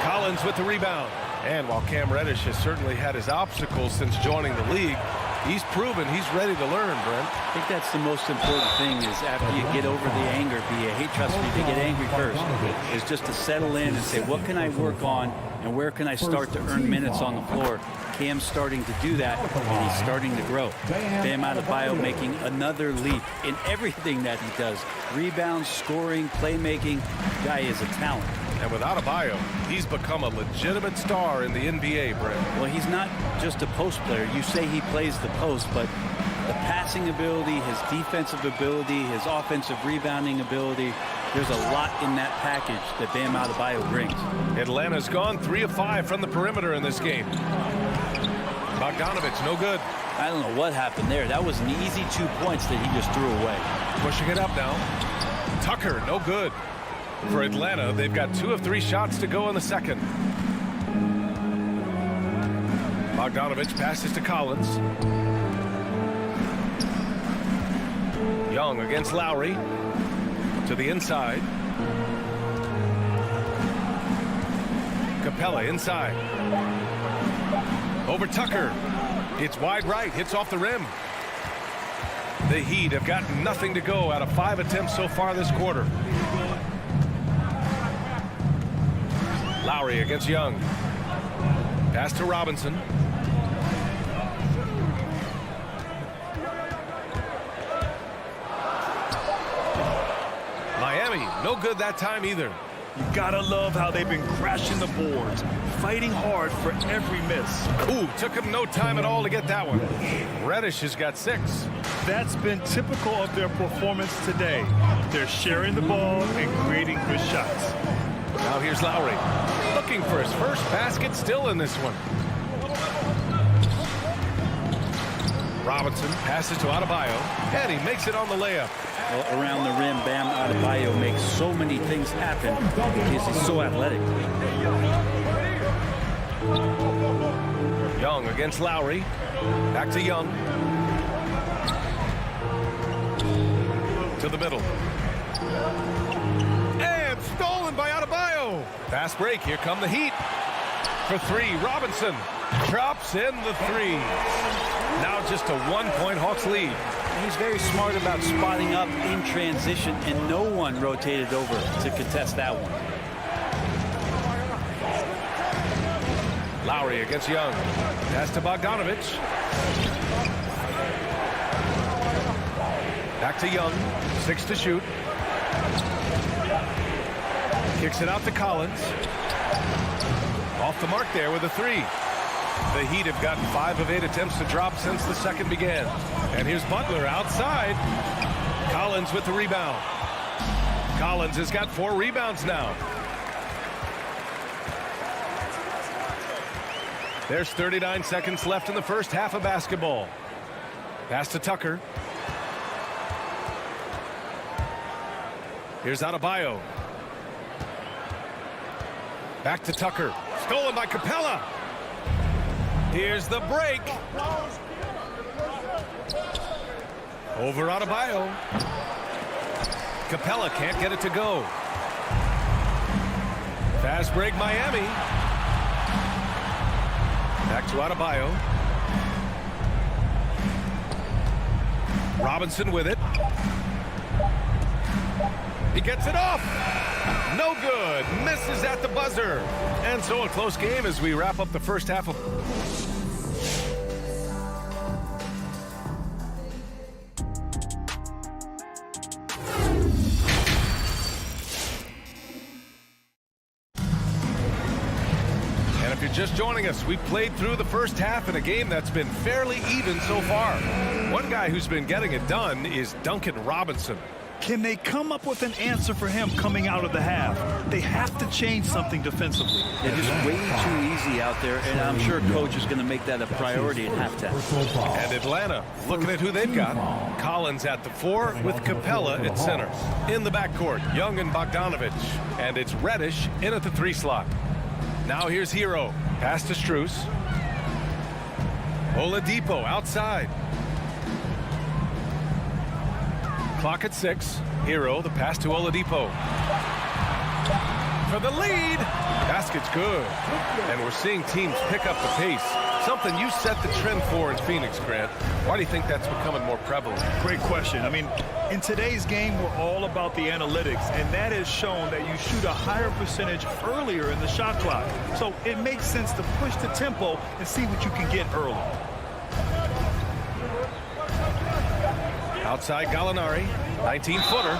Collins with the rebound. And while Cam Reddish has certainly had his obstacles since joining the league, he's proven he's ready to learn, Brent. I think that's the most important thing is after you get over the anger, trust me, they get angry first, is just to settle in and say, what can I work on and where can I start to earn minutes on the floor? Cam's starting to do that, and he's starting to grow. Bam Adebayo making another leap in everything that he does. Rebounds, scoring, playmaking. Guy is a talent. And with Adebayo, he's become a legitimate star in the NBA, Brent. Well, he's not just a post player. You say he plays the post, but the passing ability, his defensive ability, his offensive rebounding ability, there's a lot in that package that Bam Adebayo brings. Atlanta's gone 3 of 5 from the perimeter in this game. Bogdanovic, no good. I don't know what happened there. That was an easy 2 points that he just threw away. Pushing it up now. Tucker, no good. For Atlanta, they've got 2 of 3 shots to go in the second. Bogdanovic passes to Collins. Young against Lowry. To the inside. Capella inside. Over Tucker. It's wide right. Hits off the rim. The Heat have got nothing to go out of 5 attempts so far this quarter. Lowry against Young. Pass to Robinson. Miami, no good that time either. You gotta love how they've been crashing the boards, fighting hard for every miss. Ooh, took him no time at all to get that one. Reddish has got 6. That's been typical of their performance today. They're sharing the ball and creating good shots. Now here's Lowry, looking for his first basket, still in this one. Robinson passes to Adebayo, and he makes it on the layup. Well, around the rim, Bam Adebayo makes so many things happen because he's so athletic. Young against Lowry. Back to Young. To the middle. And stolen by Adebayo. Fast break. Here come the Heat. For 3, Robinson drops in the 3. Now just a 1-point Hawks lead. He's very smart about spotting up in transition, and no one rotated over to contest that one. Lowry against Young. Pass to Bogdanovich. Back to Young. 6 to shoot. Kicks it out to Collins. Off the mark there with a 3. The Heat have gotten 5 of 8 attempts to drop since the second began. And here's Butler outside. Collins with the rebound. Collins has got 4 rebounds now. There's 39 seconds left in the first half of basketball. Pass to Tucker. Here's Adebayo. Back to Tucker. Stolen by Capella. Here's the break. Over Adebayo. Capella can't get it to go. Fast break Miami. Back to Adebayo. Robinson with it. He gets it off. No good. Misses at the buzzer. And so a close game as we wrap up the first half of... And if you're just joining us, we've played through the first half in a game that's been fairly even so far. One guy who's been getting it done is Duncan Robinson. Can they come up with an answer for him coming out of the half? They have to change something defensively. They're just way too easy out there, and I'm sure coach is going to make that a priority at halftime. And Atlanta, looking at who they've got. Collins at the 4 with Capella at center. In the backcourt, Young and Bogdanovich. And it's Reddish in at the 3 slot. Now here's Hero. Pass to Strus. Oladipo outside. Clock at 6. Hero, the pass to Oladipo. For the lead. Basket's good. And we're seeing teams pick up the pace. Something you set the trend for in Phoenix, Grant. Why do you think that's becoming more prevalent? Great question. I mean, in today's game, we're all about the analytics, and that has shown that you shoot a higher percentage earlier in the shot clock. So it makes sense to push the tempo and see what you can get early. Outside Gallinari, 19-footer,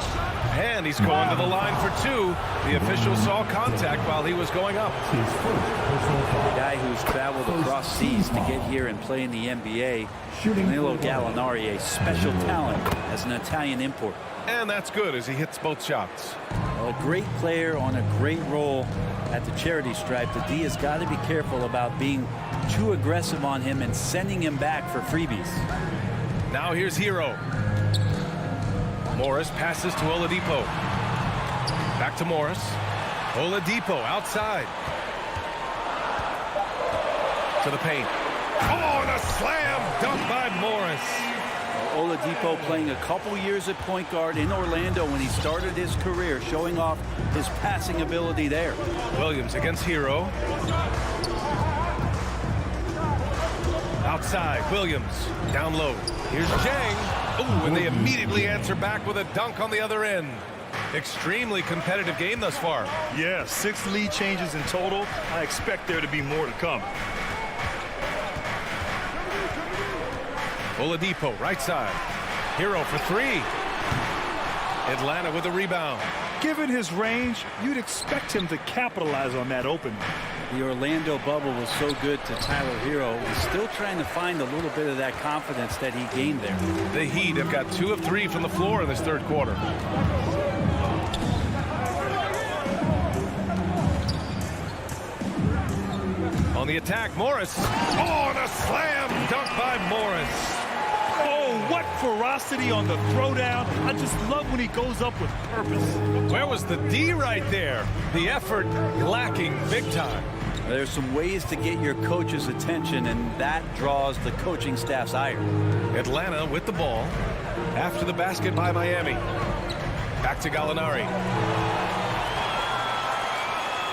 and he's going to the line for 2. The official saw contact while he was going up. The guy who's traveled across seas to get here and play in the NBA, Danilo Gallinari, a special talent as an Italian import. And that's good as he hits both shots. Well, a great player on a great role at the charity stripe. The D has got to be careful about being too aggressive on him and sending him back for freebies. Now here's Hero. Morris passes to Oladipo. Back to Morris. Oladipo outside. To the paint. Oh, and a slam dunk by Morris. Oladipo playing a couple years at point guard in Orlando when he started his career, showing off his passing ability there. Williams against Hero. Outside, Williams. Down low. Here's Jang. Ooh, and they immediately answer back with a dunk on the other end. Extremely competitive game thus far. Yeah, 6 lead changes in total. I expect there to be more to come. Oladipo, right side. Hero for 3. Atlanta with a rebound. Given his range, you'd expect him to capitalize on that opening. The Orlando bubble was so good to Tyler Hero. He's still trying to find a little bit of that confidence that he gained there. The Heat have got 2 of 3 from the floor in this third quarter. On the attack, Morris. Oh, and a slam dunk by Morris. Oh, what ferocity on the throwdown. I just love when he goes up with purpose. Where was the D right there? The effort lacking big time. There's some ways to get your coach's attention, and that draws the coaching staff's ire. Atlanta with the ball. After the basket by Miami. Back to Gallinari.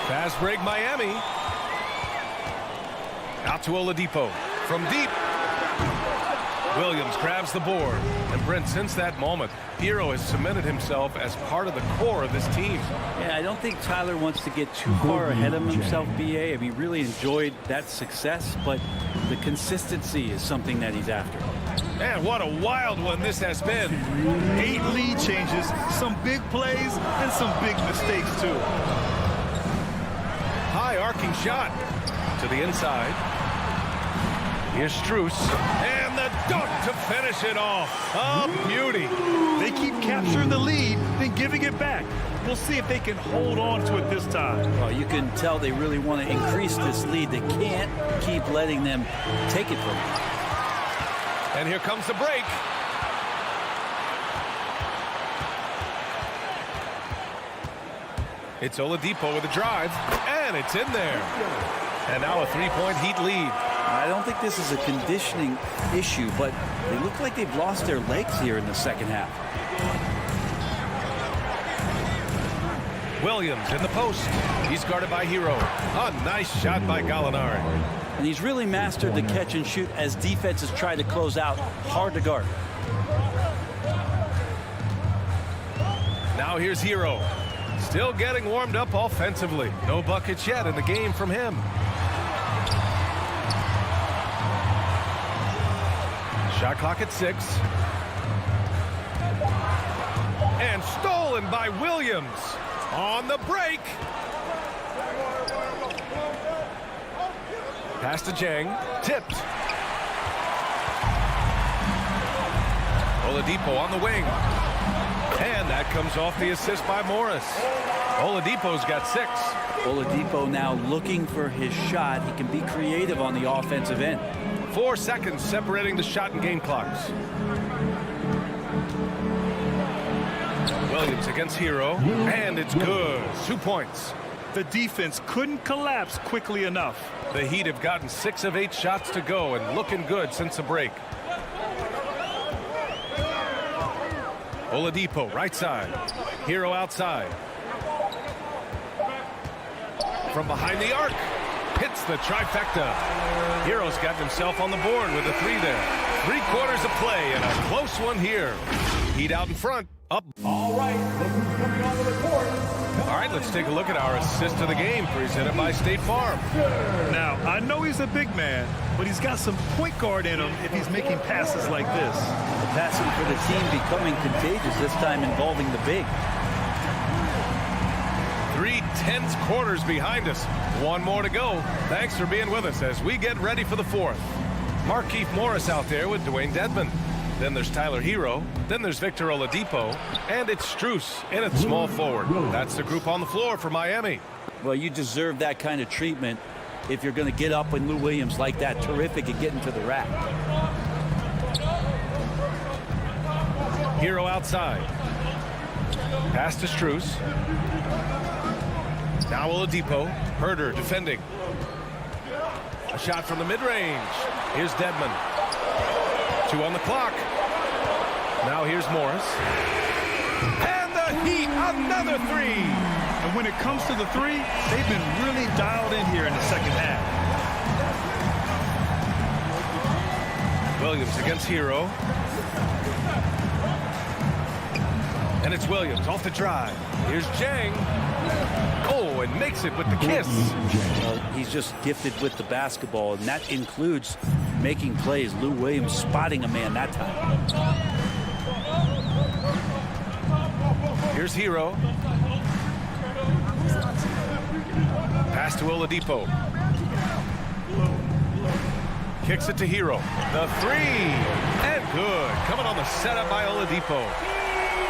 Fast break Miami. Out to Oladipo. From deep. Williams grabs the board. And Brent, since that moment, Hero has cemented himself as part of the core of this team. Yeah, I don't think Tyler wants to get too far ahead of himself, BA. I mean, really enjoyed that success, but the consistency is something that he's after. Man, what a wild one this has been. 8 lead changes, some big plays, and some big mistakes, too. High arcing shot to the inside. Here's Strus, and the dunk to finish it off. A beauty. They keep capturing the lead, then giving it back. We'll see if they can hold on to it this time. Well, you can tell they really want to increase this lead. They can't keep letting them take it from them. And here comes the break. It's Oladipo with a drive, and it's in there. And now a 3-point Heat lead. I don't think this is a conditioning issue, but they look like they've lost their legs here in the second half. Williams in the post. He's guarded by Hero. A nice shot by Gallinari. And he's really mastered the catch and shoot as defenses try to close out. Hard to guard. Now here's Hero. Still getting warmed up offensively. No buckets yet in the game from him. Shot clock at 6. And stolen by Williams. On the break. Pass to Jang. Tipped. Oladipo on the wing. And that comes off the assist by Morris. Oladipo's got 6. Oladipo now looking for his shot. He can be creative on the offensive end. 4 seconds separating the shot and game clocks. Williams against Hero, and it's good. 2 points. The defense couldn't collapse quickly enough. The Heat have gotten 6 of 8 shots to go and looking good since the break. Oladipo, right side. Hero outside. From behind the arc. Hits the trifecta. Hero's got himself on the board with a 3 there. 3 quarters of play and a close one here. Heat out in front. Up. All right, look who's coming onto the court. All right, let's take a look at our assist of the game presented by State Farm. Now, I know he's a big man, but he's got some point guard in him if he's making passes like this. The passing for the team becoming contagious, this time involving the big. 3 tense quarters behind us. 1 more to go. Thanks for being with us as we get ready for the 4th. Markieff Morris out there with Dwayne Dedmon. Then there's Tyler Hero. Then there's Victor Oladipo. And it's Strus in at small forward. That's the group on the floor for Miami. Well, you deserve that kind of treatment if you're going to get up when Lou Williams like that. Terrific at getting to the rack. Hero outside. Pass to Strus. Now Oladipo. Herder defending. A shot from the mid-range. Here's Dedmon. 2 on the clock. Now here's Morris. And the Heat, another 3. And when it comes to the 3, they've been really dialed in here in the second half. Williams against Hero. And it's Williams off the drive. Here's Jang. Oh, and makes it with the kiss. Well, he's just gifted with the basketball, and that includes making plays. Lou Williams spotting a man that time. Here's Hero. Pass to Oladipo. Kicks it to Hero. The three. And good. Coming on the setup by Oladipo.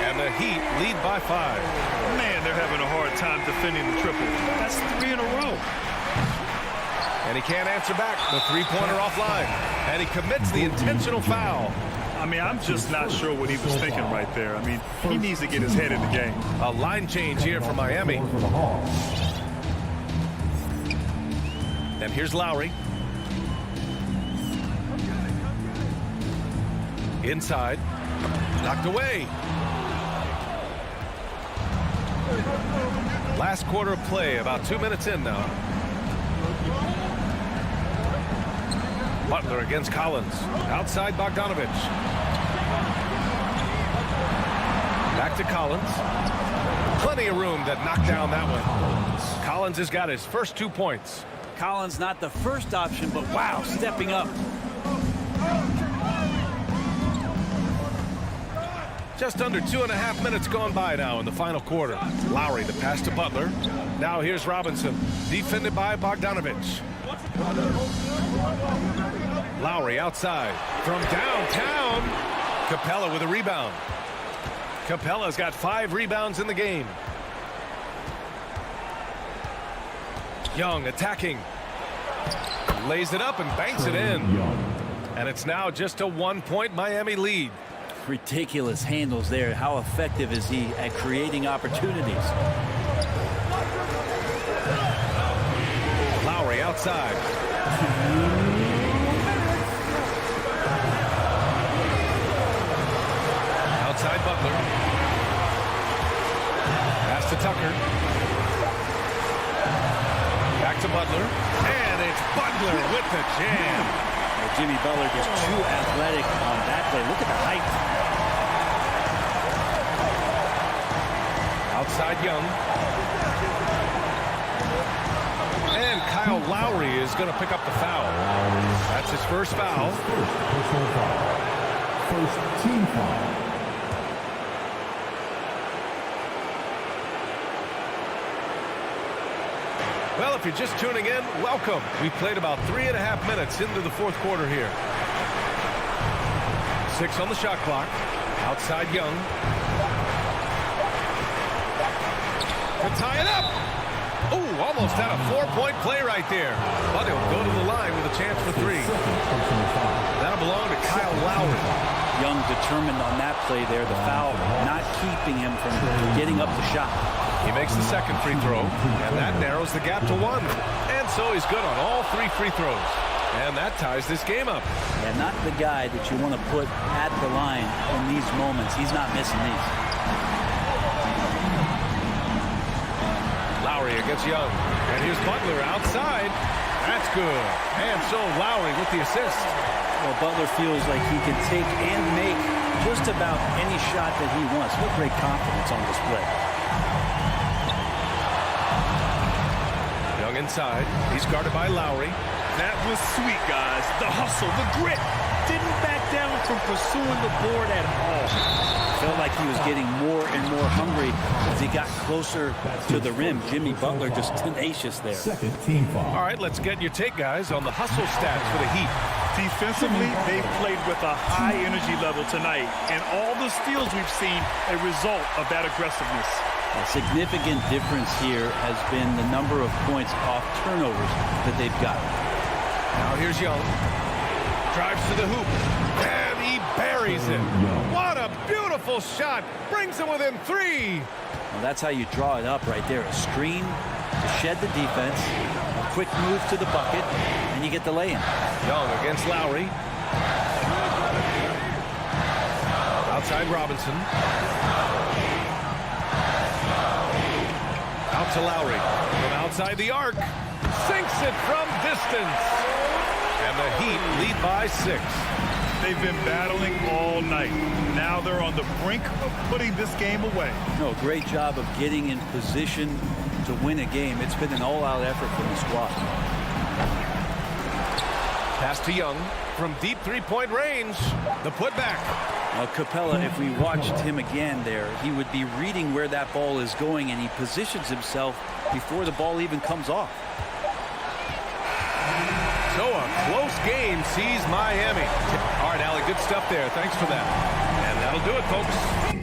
And the Heat lead by 5. Man, they're having a hard time defending the triple. That's 3 in a row. And he can't answer back. The three-pointer offline. And he commits the intentional foul. I mean, I'm just not sure what he was thinking right there. I mean, he needs to get his head in the game. A line change here for Miami. And here's Lowry. Inside. Knocked away. Last quarter of play, about 2 minutes in now. Butler against Collins. Outside Bogdanovich. Back to Collins. Plenty of room that knocked down that one. Collins has got his first 2 points. Collins not the first option, but wow, stepping up. Just under 2.5 minutes gone by now in the final quarter. Lowry, the pass to Butler. Now here's Robinson, defended by Bogdanovich. Lowry outside from downtown. Capella with a rebound. Capella's got 5 rebounds in the game. Young attacking. Lays it up and banks it in. And it's now just a 1-point Miami lead. Ridiculous handles there. How effective is he at creating opportunities? Lowry outside. Outside Butler. Pass to Tucker. Back to Butler. And it's Butler with the jam. Well, Jimmy Butler just too athletic on that play. Look at the height. Outside Young. And Kyle Lowry is going to pick up the foul. That's his first foul. First team foul. Well, if you're just tuning in, welcome. We played about 3.5 minutes into the fourth quarter here. 6 on the shot clock. Outside Young. To tie it up. Ooh, almost had a 4-point play right there. But he'll go to the line with a chance for 3. That'll belong to Kyle Lowry. Young determined on that play there. The foul not keeping him from getting up the shot. He makes the second free throw, and that narrows the gap to 1. And so he's good on all 3 free throws. And that ties this game up. And not the guy that you want to put at the line in these moments. He's not missing these. Lowry against Young. And here's Butler outside. That's good. And so Lowry with the assist. Well, Butler feels like he can take and make just about any shot that he wants. What great confidence on display. Young inside. He's guarded by Lowry. That was sweet, guys. The hustle, the grit. Didn't back down from pursuing the board at all. Felt like he was getting more and more hungry as he got closer to the rim. Jimmy Butler just tenacious there. Second team foul. All right, let's get your take, guys, on the hustle stats for the Heat. Defensively, they've played with a high energy level tonight. And all the steals we've seen, a result of that aggressiveness. A significant difference here has been the number of points off turnovers that they've got. Now here's Young. Drives to the hoop. And he buries it. What a beautiful shot. Brings him within 3. Well, that's how you draw it up right there. A screen to shed the defense. A quick move to the bucket. And you get the lay-in. Young against Lowry. Outside Robinson. Out to Lowry. From outside the arc. Sinks it from distance. And the Heat lead by 6. They've been battling all night. Now they're on the brink of putting this game away. No, great job of getting in position to win a game. It's been an all-out effort from the squad. Pass to Young from deep three-point range. The putback. Capella, if we watched him again there, he would be reading where that ball is going, and he positions himself before the ball even comes off. So a close game sees Miami. All right, Allie, good stuff there. Thanks for that. And that'll do it, folks.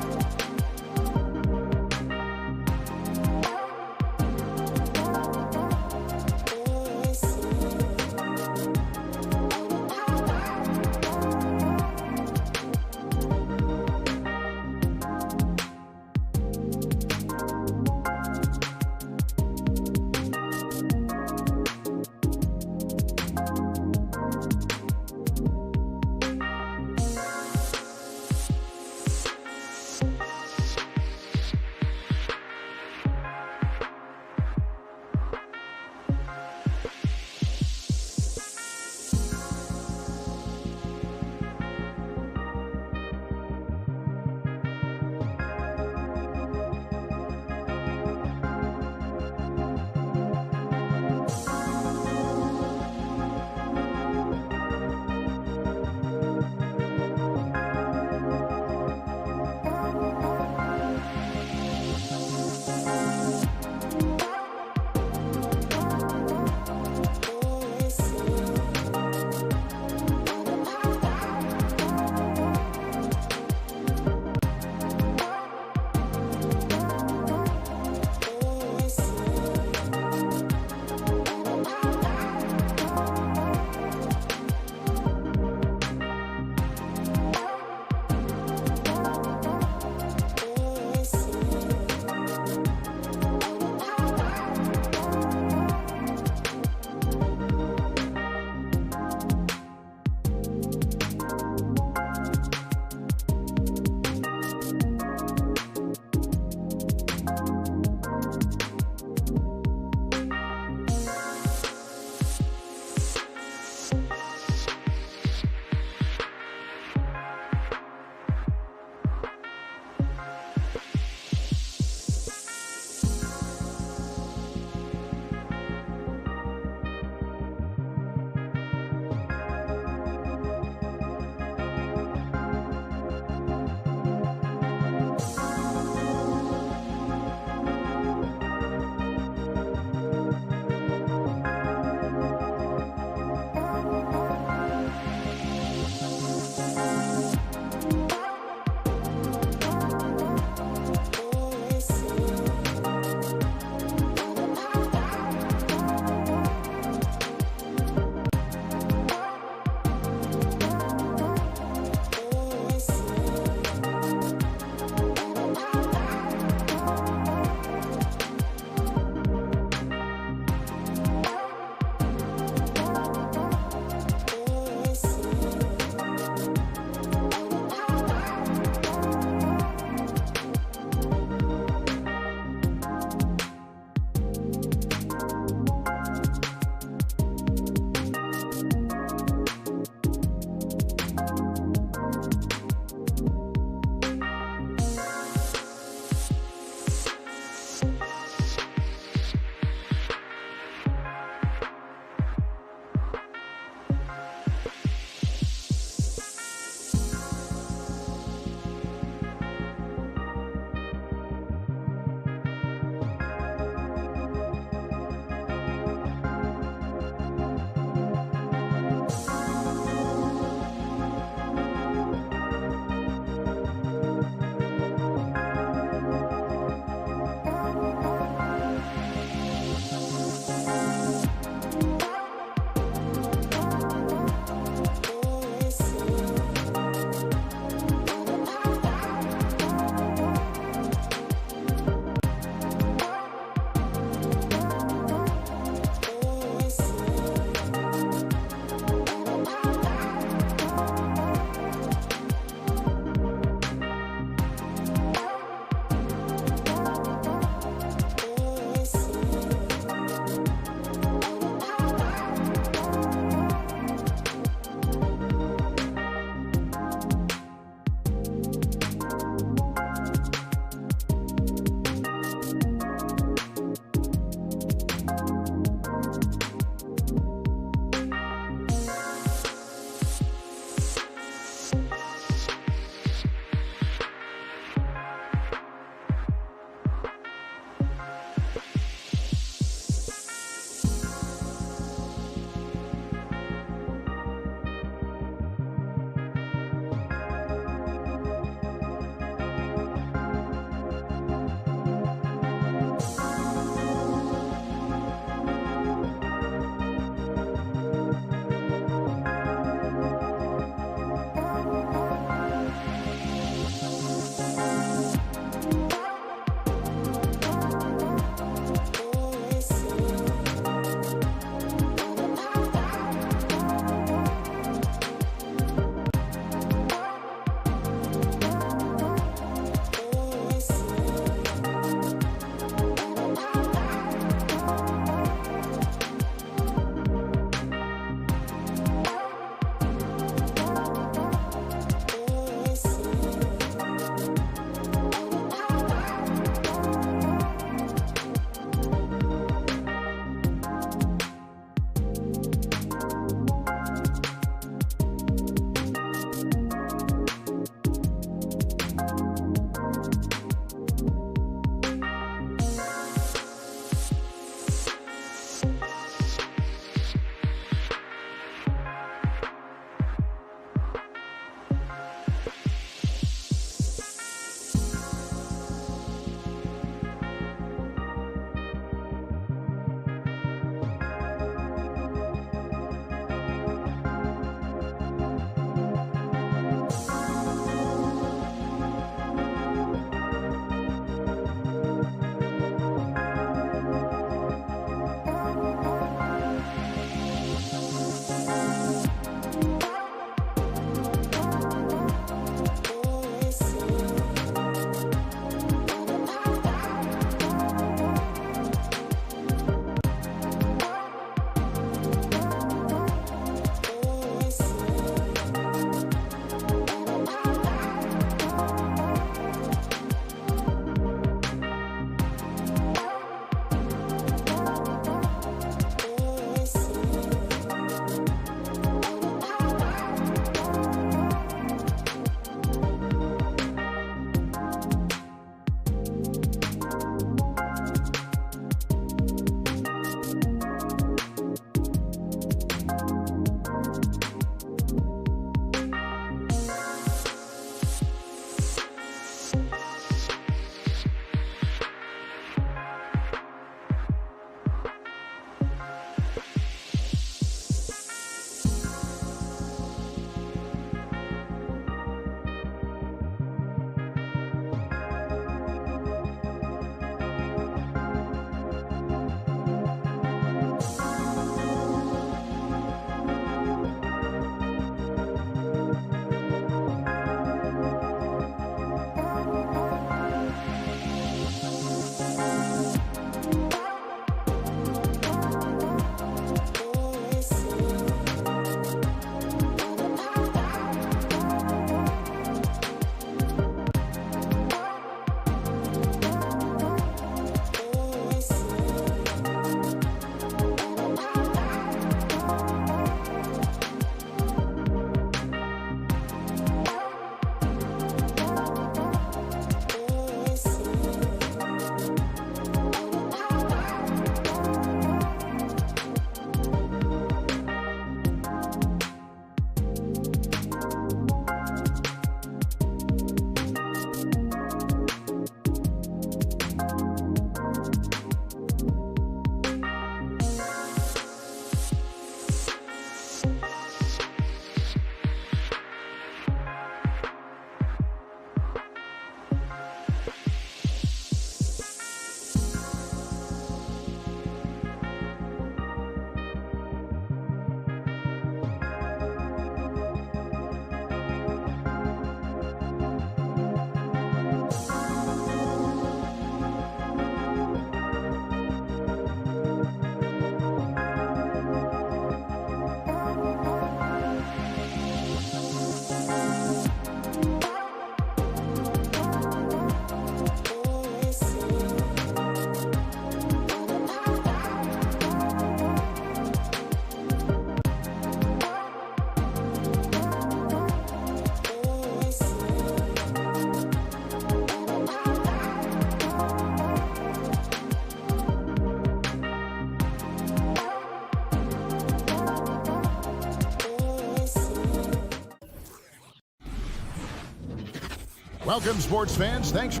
Welcome, sports fans. Thanks.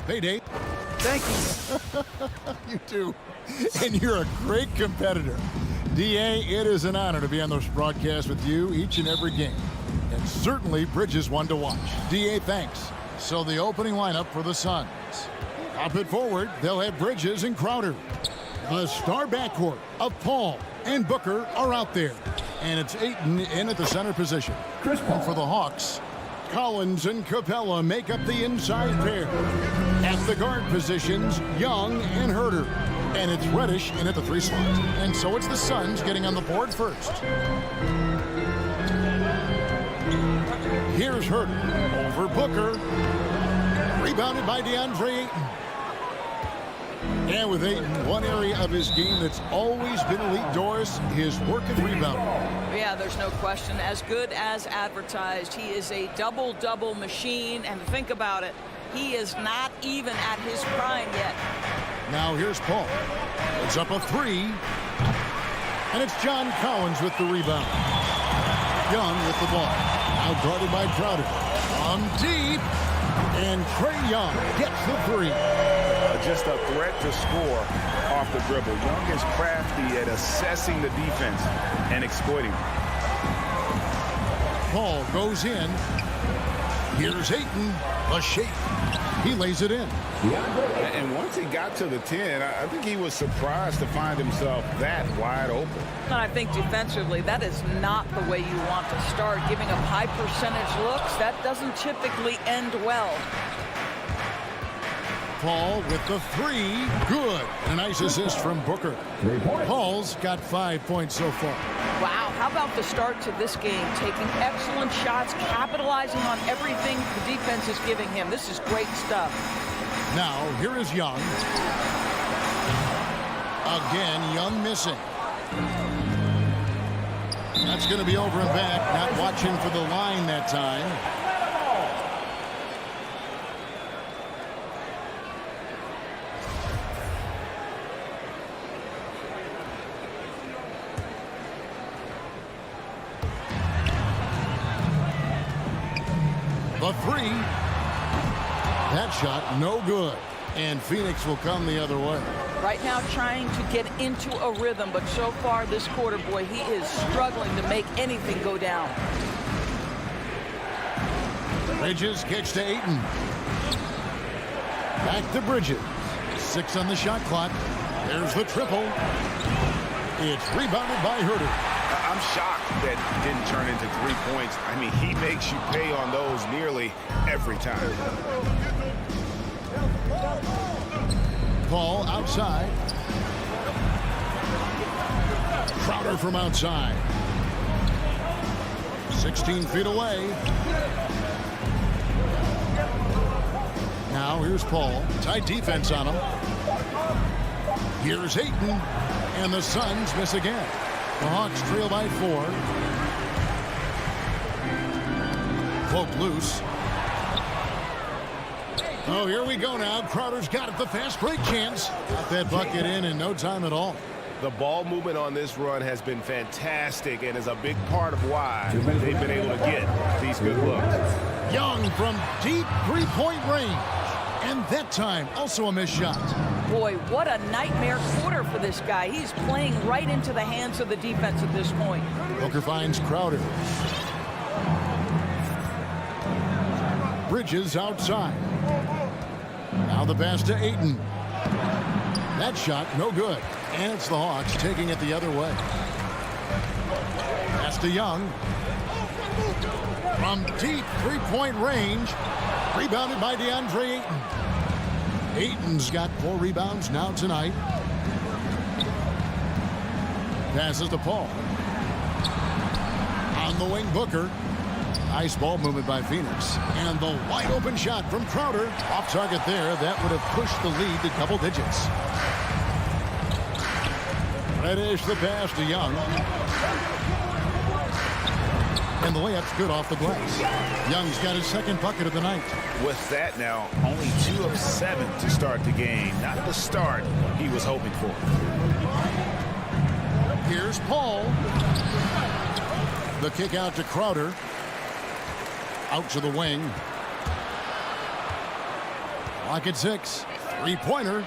Hey, Dave. Thank you. You too. And you're a great competitor. D.A., it is an honor to be on this broadcast with you each and every game. And certainly Bridges one to watch. D.A., thanks. So the opening lineup for the Suns. Up and forward, they'll have Bridges and Crowder. The star backcourt of Paul and Booker are out there. And it's Ayton in at the center position. And for the Hawks, Collins and Capella make up the inside pair. At the guard positions, Young and Herter. And it's Reddish in at the 3 slot. And so it's the Suns getting on the board first. Here's Herter over Booker. Rebounded by DeAndre Ayton. And with Ayton, one area of his game that's always been elite, Doris, his work and rebounding. Yeah, there's no question. As good as advertised, he is a double-double machine. And think about it, he is not even at his prime yet. Now here's Paul. It's up a 3. And it's John Collins with the rebound. Young with the ball. Now guarded by Crowder. From deep. And Trae Young gets the 3. Just a threat to score off the dribble. Young is crafty at assessing the defense and exploiting. Paul goes in. Here's Ayton. A shake. He lays it in. And once he got to the 10, I think he was surprised to find himself that wide open. And I think defensively, that is not the way you want to start. Giving up high percentage looks, that doesn't typically end well. Paul with the 3. Good. A nice assist from Booker. Paul's got 5 points so far. Wow, how about the start to this game? Taking excellent shots, capitalizing on everything the defense is giving him. This is great stuff. Now, here is Young. Again, Young missing. That's going to be over and back. Not watching for the line that time. The 3. That shot, no good. And Phoenix will come the other way. Right now trying to get into a rhythm, but so far this quarter, boy, he is struggling to make anything go down. Bridges kicks to Ayton. Back to Bridges. 6 on the shot clock. There's the triple. It's rebounded by Herter. I'm shocked that didn't turn into 3 points. I mean, he makes you pay on those nearly every time. Paul outside. Crowder from outside. 16 feet away. Now here's Paul. Tight defense on him. Here's Ayton. And the Suns miss again. The Hawks trail by 4. Cloak loose. Oh, here we go now. Crowder's got it. The fast break chance. Got that bucket in no time at all. The ball movement on this run has been fantastic and is a big part of why they've been able to get these good looks. Young from deep three-point range. And that time, also a missed shot. Boy, what a nightmare quarter for this guy. He's playing right into the hands of the defense at this point. Booker finds Crowder. Bridges outside. Now the pass to Ayton. That shot, no good. And it's the Hawks taking it the other way. Pass to Young. From deep three-point range. Rebounded by DeAndre Ayton. Ayton's got 4 rebounds now tonight. Passes to Paul. On the wing, Booker. Nice ball movement by Phoenix. And the wide open shot from Crowder. Off target there. That would have pushed the lead to double digits. Reddish the pass to Young. And the layup's good off the glass. Young's got his second bucket of the night. With that now, only 2 of 7 to start the game. Not the start he was hoping for. Here's Paul. The kick out to Crowder. Out to the wing. Clock at 6. Three-pointer.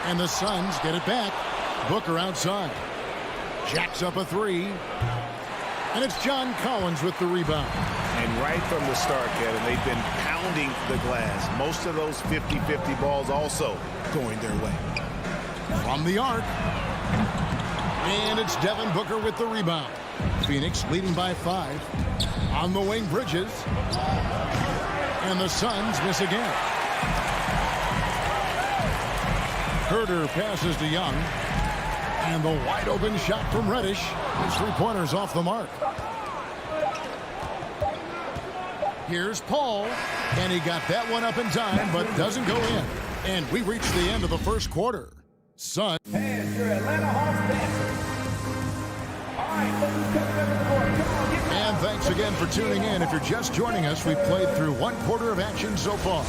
And the Suns get it back. Booker outside. Jacks up a three. And it's John Collins with the rebound. And right from the start, Kevin, they've been pounding the glass. Most of those 50-50 balls also going their way. From the arc. And it's Devin Booker with the rebound. Phoenix leading by 5. On the wing, Bridges. And the Suns miss again. Herter passes to Young. And the wide open shot from Reddish. His three-pointer's off the mark. Here's Paul. And he got that one up in time, but doesn't go in. And we reach the end of the first quarter. Suns. Hey, it's your Atlanta Hawks dancers. All right, look who's coming over the board. Come on, get And thanks again for tuning in. If you're just joining us, we've played through one quarter of action so far.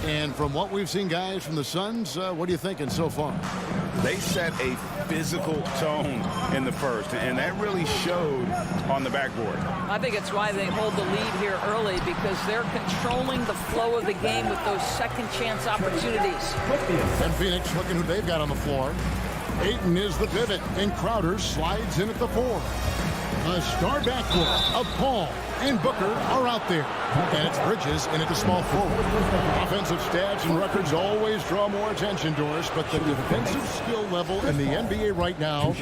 And from what we've seen, guys, from the Suns, what are you thinking so far? They set a physical tone in the first, and that really showed on the backboard. I think it's why they hold the lead here early, because they're controlling the flow of the game with those second chance opportunities. And Phoenix looking who they've got on the floor. Ayton is the pivot, and Crowder slides in at the 4. A star backcourt of Paul and Booker are out there. And it's Bridges in at the small forward. Offensive stats and records always draw more attention to us, but the defensive skill level in the NBA right now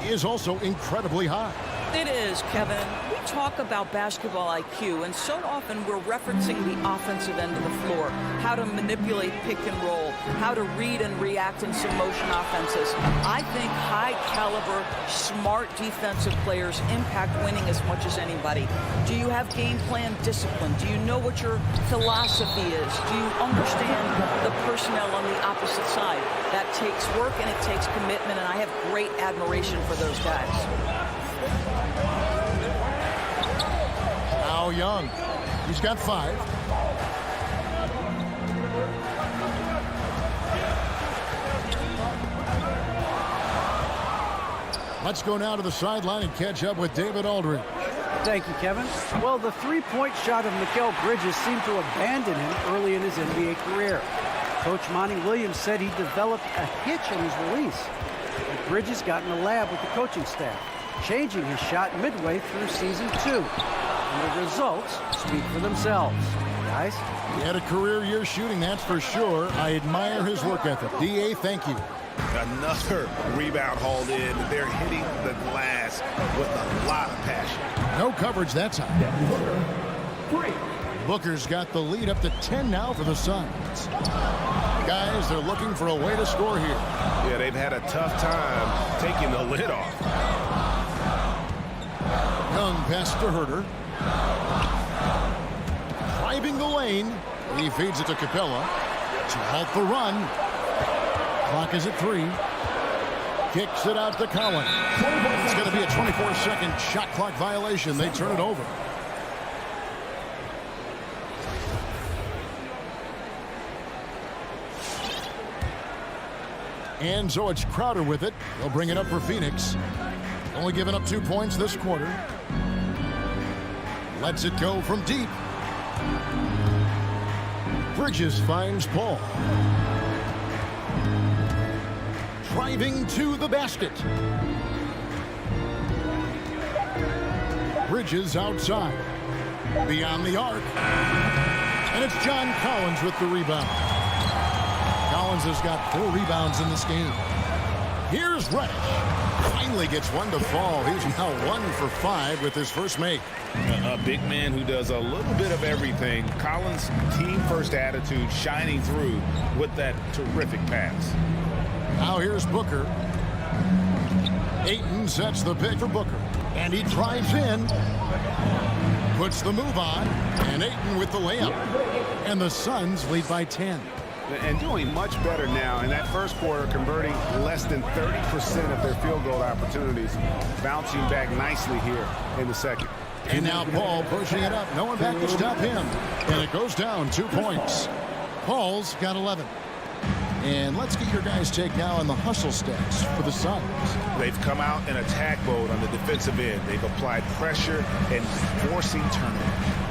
is also incredibly high. It is, Kevin. We talk about basketball IQ, and so often we're referencing the offensive end of the floor, how to manipulate pick and roll, how to read and react in some motion offenses. I think high-caliber, smart defensive players impact winning as much as anybody. Do you have game plan discipline? Do you know what your philosophy is? Do you understand the personnel on the opposite side? That takes work and it takes commitment, and I have great admiration for those guys. Now Young. He's got 5. Let's go now to the sideline and catch up with David Aldridge. Thank you, Kevin. Well, the three-point shot of Mikal Bridges seemed to abandon him early in his NBA career. Coach Monty Williams said he developed a hitch in his release. But Bridges got in the lab with the coaching staff, changing his shot midway through season 2. And the results speak for themselves. Guys? He had a career year shooting, that's for sure. I admire his work ethic. D.A., thank you. Another rebound hauled in. They're hitting the glass with a lot of passion. No coverage that time. Booker's got the lead up to 10 now for the Suns. Guys, they're looking for a way to score here. Yeah, they've had a tough time taking the lid off. Young pass to Herter. Driving the lane. He feeds it to Capella to halt the run. Clock is at 3. Kicks it out to Collins. It's going to be a 24-second shot clock violation. They turn it over. And so it's Crowder with it. They'll bring it up for Phoenix. Only giving up 2 points this quarter. Lets it go from deep. Bridges finds Paul. Driving to the basket. Bridges outside. Beyond the arc. And it's John Collins with the rebound. Collins has got 4 rebounds in this game. Here's Reddish. Finally gets one to fall. He's now 1 for 5 with his first make. A big man who does a little bit of everything. Collins' team-first attitude shining through with that terrific pass. Now here's Booker. Ayton sets the pick for Booker. And he drives in. Puts the move on. And Ayton with the layup. And the Suns lead by 10. And doing much better now in that first quarter, converting less than 30% of their field goal opportunities, bouncing back nicely here in the second. And now Paul pushing it up. No one back to stop him. And it goes down 2 points. Paul's got 11. And let's get your guys' take now on the hustle stats for the Suns. They've come out in attack mode on the defensive end. They've applied pressure and forcing turnovers.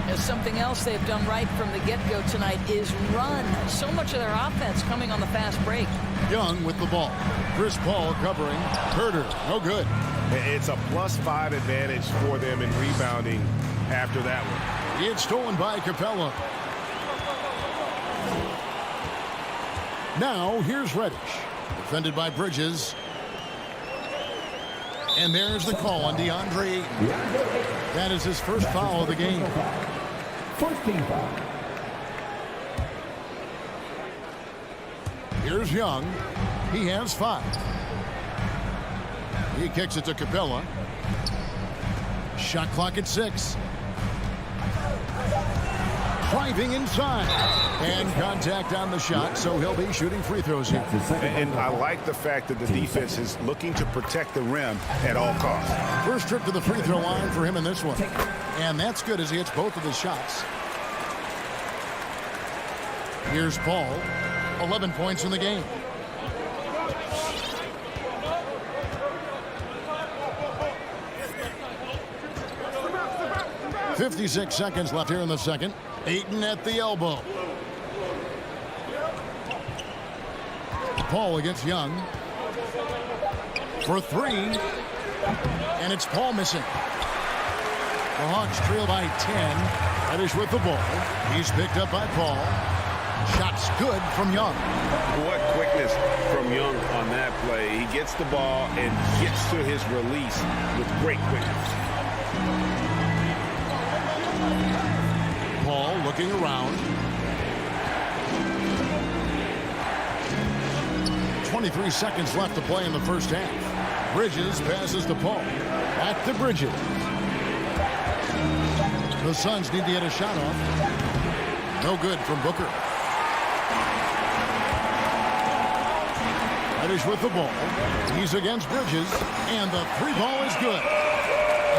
And something else they've done right from the get-go tonight is run. So much of their offense coming on the fast break. Young with the ball. Chris Paul covering. Herter, no good. It's a +5 advantage for them in rebounding after that one. It's stolen by Capella. Now, here's Reddish. Defended by Bridges. And there's the call on DeAndre Ayton. That is his first foul of the game. First team foul. Here's Young. He has 5. He kicks it to Capella. Shot clock at 6. Driving inside. And contact on the shot, so he'll be shooting free throws here. And I like the fact that the defense is looking to protect the rim at all costs. First trip to the free throw line for him in this one. And that's good as he hits both of his shots. Here's Paul. 11 points in the game. .56 seconds left here in the second. Ayton at the elbow. Paul against Young. For 3. And it's Paul missing. The Hawks trail by 10. Reddish with the ball. He's picked up by Paul. Shot's good from Young. What quickness from Young on that play. He gets the ball and gets to his release with great quickness. Paul looking around. 23 seconds left to play in the first half. Bridges passes to Paul. Back to Bridges. The Suns need to get a shot off. No good from Booker. Reddish with the ball. He's against Bridges. And the 3-ball is good.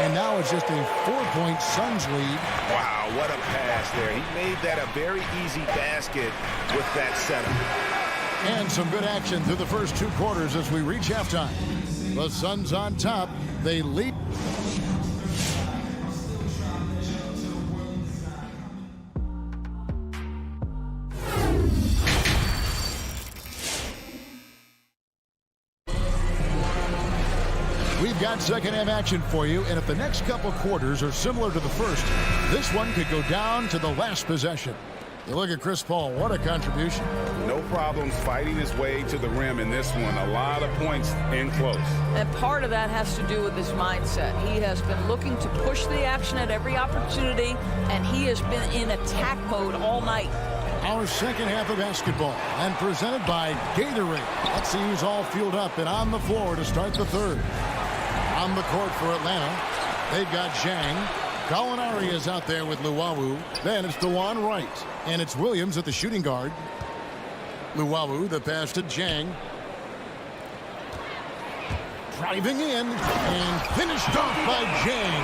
And now it's just a 4-point Suns lead. Wow, what a pass there. He made that a very easy basket with that setup. And some good action through the first 2 quarters as we reach halftime. The Suns on top. They lead. We've got second half action for you, and if the next couple quarters are similar to the first, this one could go down to the last possession. You look at Chris Paul, what a contribution. No problems fighting his way to the rim in this one. A lot of points in close. And part of that has to do with his mindset. He has been looking to push the action at every opportunity, and he has been in attack mode all night. Our second half of basketball, and presented by Gatorade. Let's see who's all fueled up and on the floor to start the third. On the court for Atlanta, they've got Zhang. Gallinari is out there with Luwawu. Then it's DeLon Wright. And it's Williams at the shooting guard. Luwawu, the pass to Zhang. Driving in and finished off by Zhang.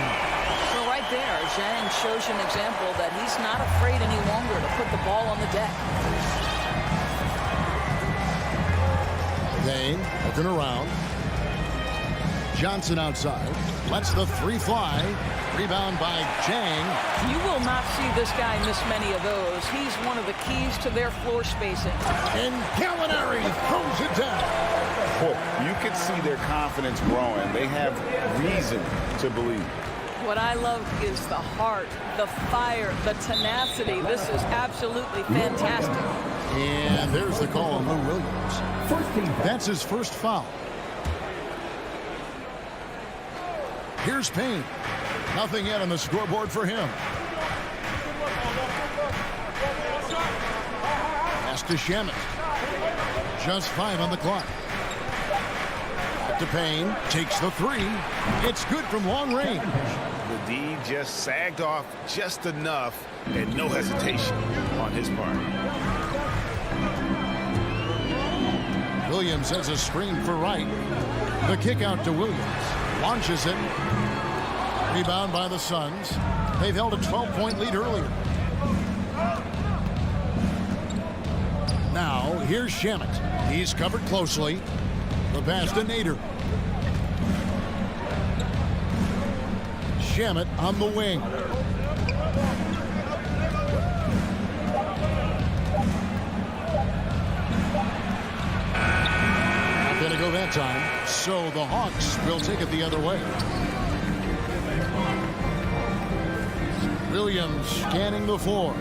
So right there, Zhang shows you an example that he's not afraid any longer to put the ball on the deck. Dane looking around. Johnson outside. Lets the 3 fly. Rebound by Zhang. You will not see this guy miss many of those. He's one of the keys to their floor spacing. And Gallinari throws it down. Oh, you can see their confidence growing. They have reason to believe. What I love is the heart, the fire, the tenacity. This is absolutely fantastic. And there's the call on Lou Williams. That's his first foul. Here's Payne. Nothing yet on the scoreboard for him. Pass to Shamet. Just 5 on the clock. Back to Payne. Takes the 3. It's good from long range. The D just sagged off just enough and no hesitation on his part. Williams has a screen for Wright. The kick out to Williams. Launches it. Rebound by the Suns. They've held a 12-point lead earlier. Now, here's Shamet. He's covered closely. The pass to Nader. Shamet on the wing. Not going to go that time. So the Hawks will take it the other way. Williams scanning the floor.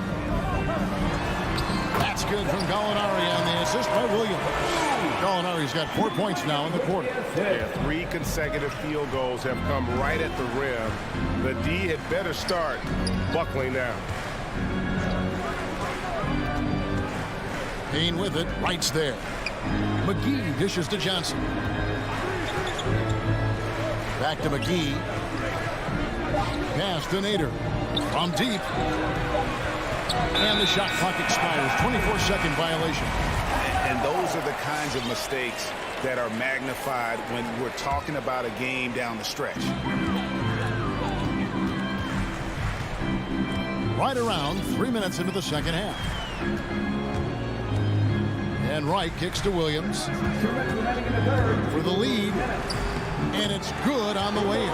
That's good from Gallinari on the assist by Williams. Gallinari's got 4 points now in the quarter. Yeah, 3 consecutive field goals have come right at the rim. The D had better start buckling down. Payne with it. Wright's there. McGee dishes to Johnson. Back to McGee. Pass to Nader. From deep. And the shot clock expires. 24-second violation. And those are the kinds of mistakes that are magnified when we're talking about a game down the stretch. Right around 3 minutes into the second half. And Wright kicks to Williams for the lead. And it's good on the way in.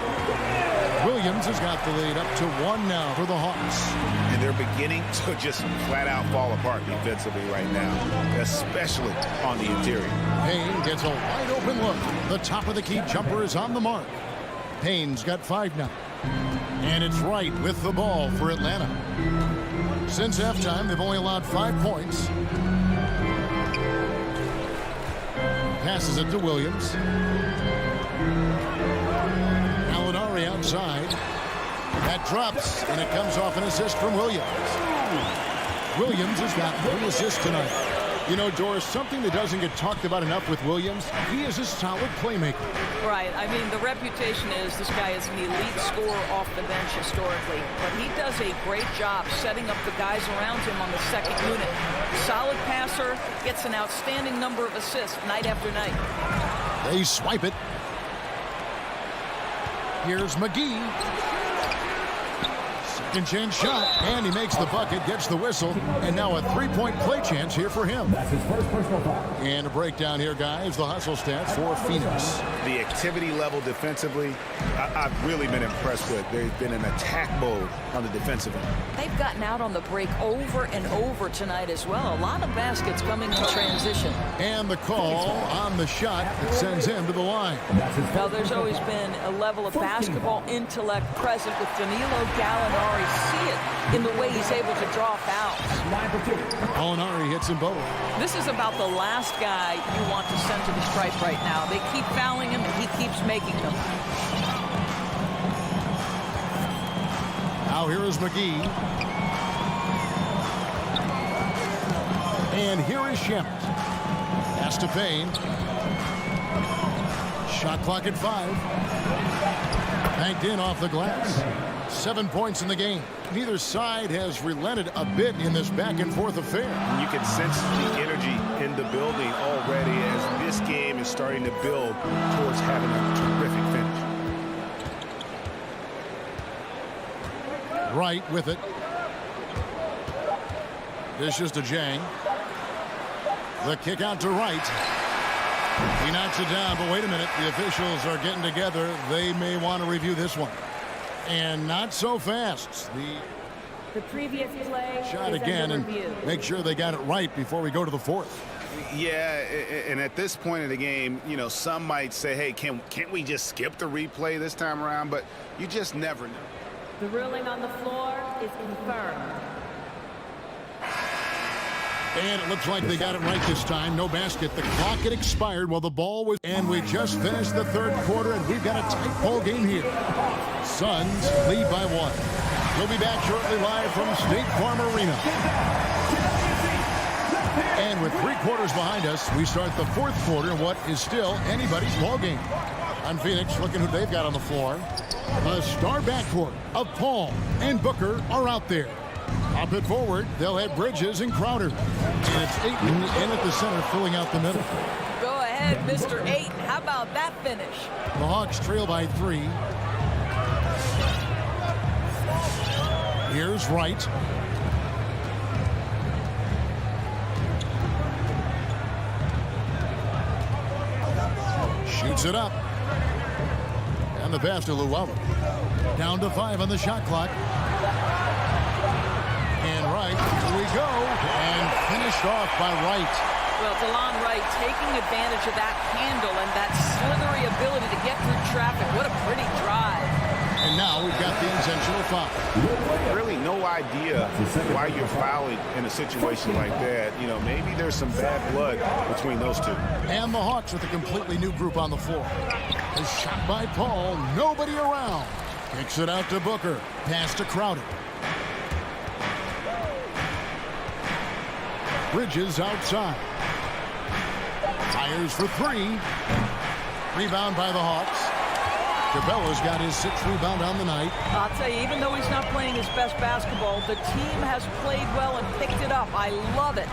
Williams has got the lead up to 1 now for the Hawks. And they're beginning to just flat out fall apart defensively right now, especially on the interior. Payne gets a wide open look. The top of the key jumper is on the mark. Payne's got 5 now. And it's Wright with the ball for Atlanta. Since halftime, they've only allowed 5 points. Passes it to Williams. Gallinari outside. That drops, and it comes off an assist from Williams. Williams has got 3 assists tonight. You know, Doris, something that doesn't get talked about enough with Williams, he is a solid playmaker. Right. I mean, the reputation is this guy is an elite scorer off the bench historically, but he does a great job setting up the guys around him on the second unit. Solid passer, gets an outstanding number of assists night after night. They swipe it. Here's McGee. Second chance shot, and he makes the bucket, gets the whistle, and now a 3-point play chance here for him. That's his first personal foul. And a breakdown here, guys. The hustle stats for Phoenix. The activity level defensively, I've really been impressed with. They've been in attack mode on the defensive end. They've gotten out on the break over and over tonight as well. A lot of baskets coming in transition. And the call on the shot that sends him to the line. Now, there's always been a level of basketball intellect present with Danilo Gallinari. See it in the way he's able to draw fouls. Gallinari hits them both. This is about the last guy you want to send to the stripe right now. They keep fouling him, and he keeps making them. Now here is McGee. And here is Shamet. Pass to Payne. Shot clock at 5. Banked in off the glass. 7 points in the game. Neither side has relented a bit in this back-and-forth affair. You can sense the energy in the building already as this game is starting to build towards having a terrific finish. Wright with it. Dishes to Jang. The kick out to Wright. He knocks it down, but wait a minute. The officials are getting together. They may want to review this one. And not so fast. The previous play shot again and make sure they got it right before we go to the fourth. Yeah, and at this point in the game, you know, some might say, hey, can't we just skip the replay this time around? But you just never know. The ruling on the floor is confirmed. And it looks like they got it right this time. No basket. The clock had expired while the ball was... And we just finished the third quarter, and we've got a tight ball game here. Suns lead by 1. We'll be back shortly live from State Farm Arena. And with 3 quarters behind us, we start the fourth quarter in what is still anybody's ball game. On Phoenix, looking who they've got on the floor. The star backcourt of Paul and Booker are out there. Up it forward, they'll have Bridges and Crowder. And it's Ayton in at the center, filling out the middle. Go ahead, Mr. Ayton. How about that finish? The Hawks trail by 3. Here's Wright. Shoots it up. And the pass to Llewellyn. Down to 5 on the shot clock. And Wright, here we go. And finished off by Wright. Well, DeLon Wright taking advantage of that handle and that slithery ability to get through traffic. What a pretty drive. And now we've got the intentional foul. Really no idea why you're fouling in a situation like that. You know, maybe there's some bad blood between those two. And the Hawks with a completely new group on the floor. A shot by Paul. Nobody around. Kicks it out to Booker. Pass to Crowder. Bridges outside. Fires for 3. Rebound by the Hawks. Capella's got his 6th rebound on the night. I'll tell you, even though he's not playing his best basketball, the team has played well and picked it up. I love it.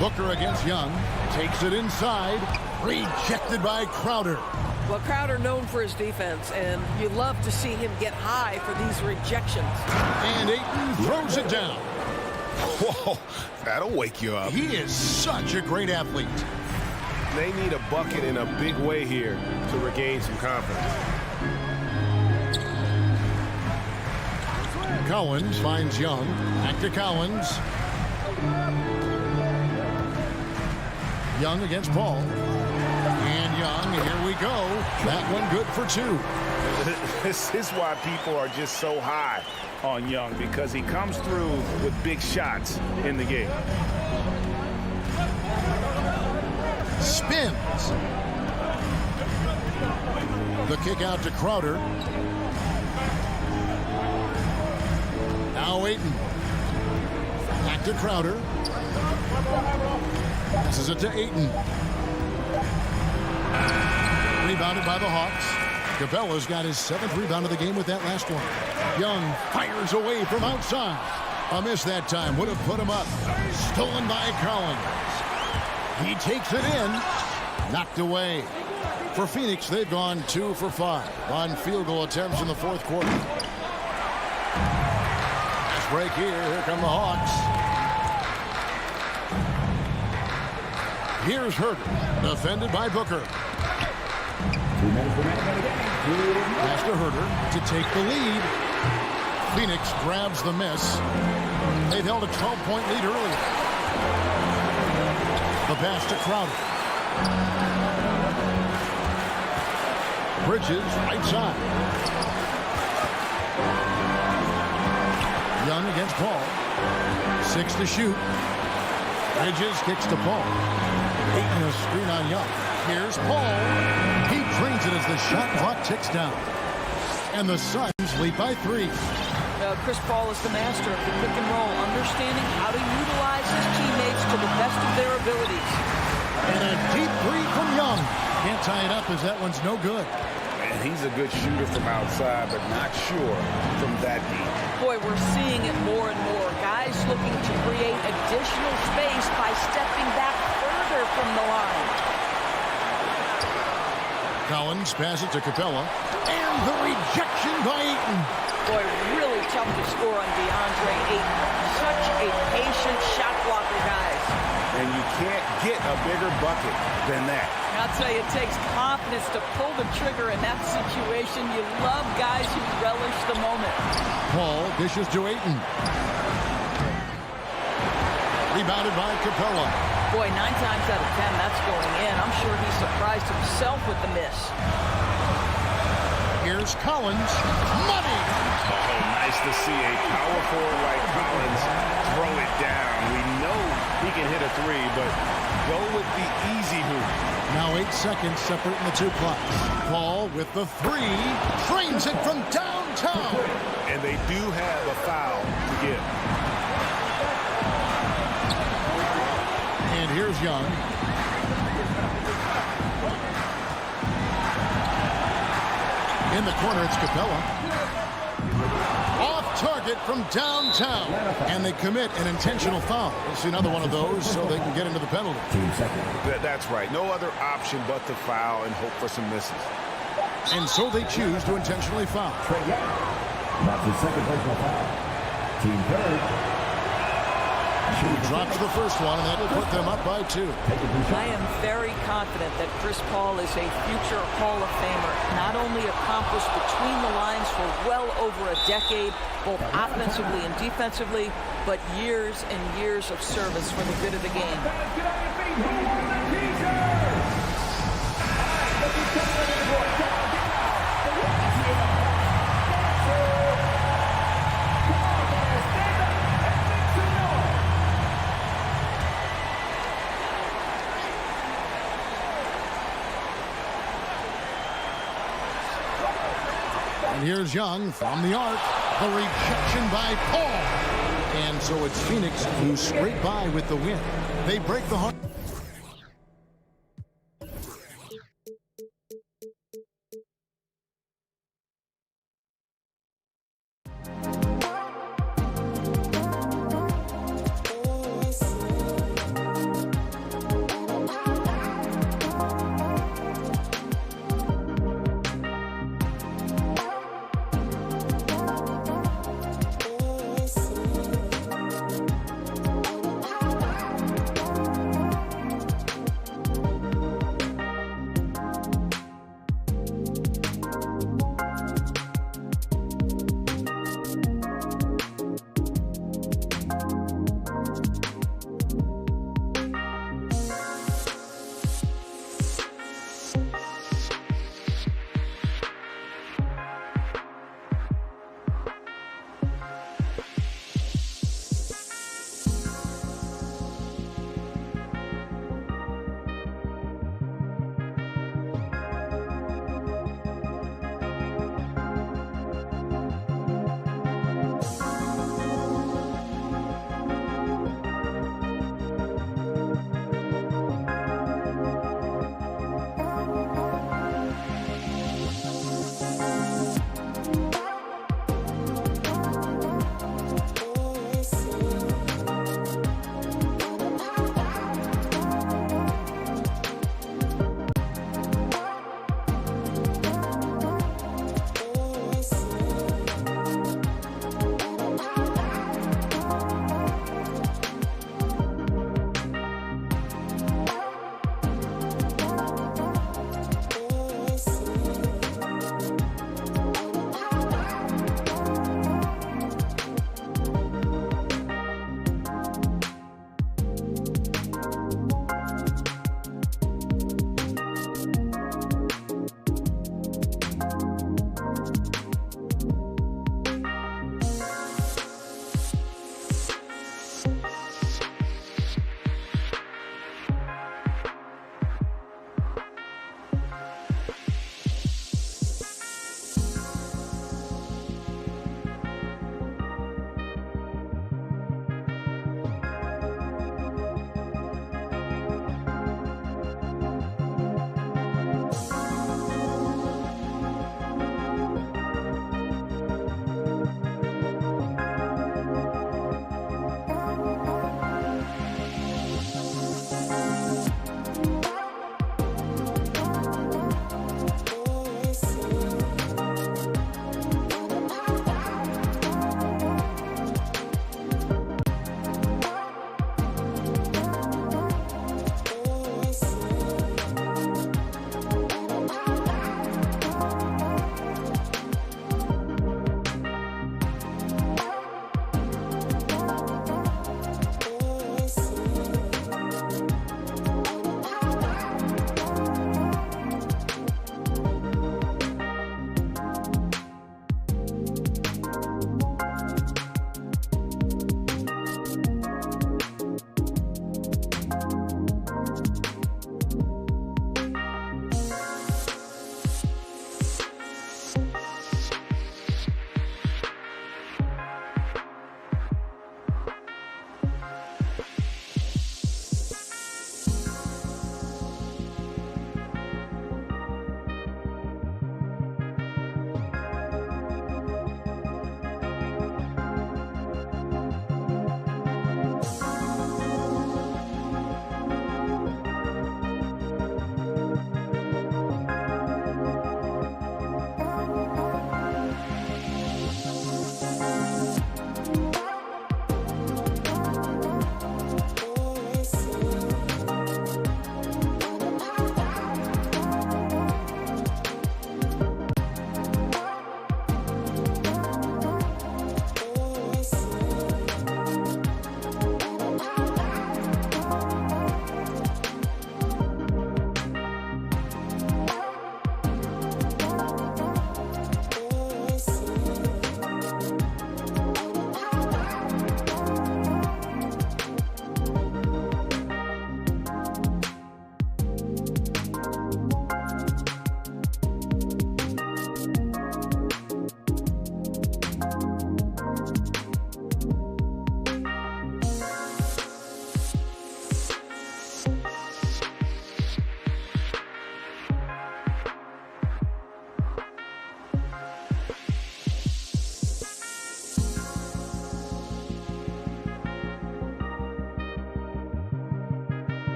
Booker against Young. Takes it inside. Rejected by Crowder. Well, Crowder known for his defense, and you love to see him get high for these rejections. And Ayton throws it down. Whoa, that'll wake you up. He is such a great athlete. They need a bucket in a big way here to regain some confidence. Collins finds Young. Back to Collins. Young against Paul. And Young, here we go. That one good for 2. This is why people are just so high on Young, because he comes through with big shots in the game. Spins. The kick out to Crowder. Now Ayton. Back to Crowder. Passes it to Ayton. Rebounded by the Hawks. Capella's got his 7th rebound of the game with that last one. Young fires away from outside. A miss that time would have put him up. Stolen by Collins. He takes it in. Knocked away. For Phoenix, they've gone 2 for 5 on field goal attempts in the 4th quarter. Fast break here. Here come the Hawks. Here's Herter. Defended by Booker. Pass to Herter to take the lead. Phoenix grabs the miss. They've held a 12-point lead earlier. The pass to Crowder. Bridges right side. Young against Paul. 6 to shoot. Bridges kicks to Paul. Ayton a screen on Young. Here's Paul. He drains it as the shot clock ticks down. And the Suns lead by 3. Chris Paul is the master of the pick and roll, understanding how to utilize his teammates to the best of their abilities. And a deep 3 from Young. Can't tie it up as that one's no good. And he's a good shooter from outside, but not sure from that deep. Boy, we're seeing it more and more. Guys looking to create additional space by stepping back further from the line. Collins passes to Capella. And the rejection by Ayton. Boy, really tough to score on DeAndre Ayton. Such a patient shot blocker, guys. And you can't get a bigger bucket than that. I'll tell you, it takes confidence to pull the trigger in that situation. You love guys who relish the moment. Paul dishes to Ayton. Rebounded by Capella. Boy, 9 times out of 10, that's going in. I'm sure he surprised himself with the miss. Here's Collins. Money! Oh, nice to see a power forward like Collins throw it down. We know he can hit a 3, but go with the easy hoop. Now 8 seconds separating the 2 clocks. Paul with the 3. Trains it from downtown. And they do have a foul to give. And here's Young. In the corner, it's Capella. Off target from downtown. And they commit an intentional foul. We'll see another one of those so they can get into the penalty. That's right. No other option but to foul and hope for some misses. And so they choose to intentionally foul. That's his second personal foul. Team third. He drops the first one, and that will put them up by 2. I am very confident that Chris Paul is a future Hall of Famer. Not only accomplished between the lines for well over a decade, both offensively and defensively, but years and years of service for the good of the game. And here's Young from the arc. The rejection by Paul. And so it's Phoenix who scrape by with the win. They break the heart.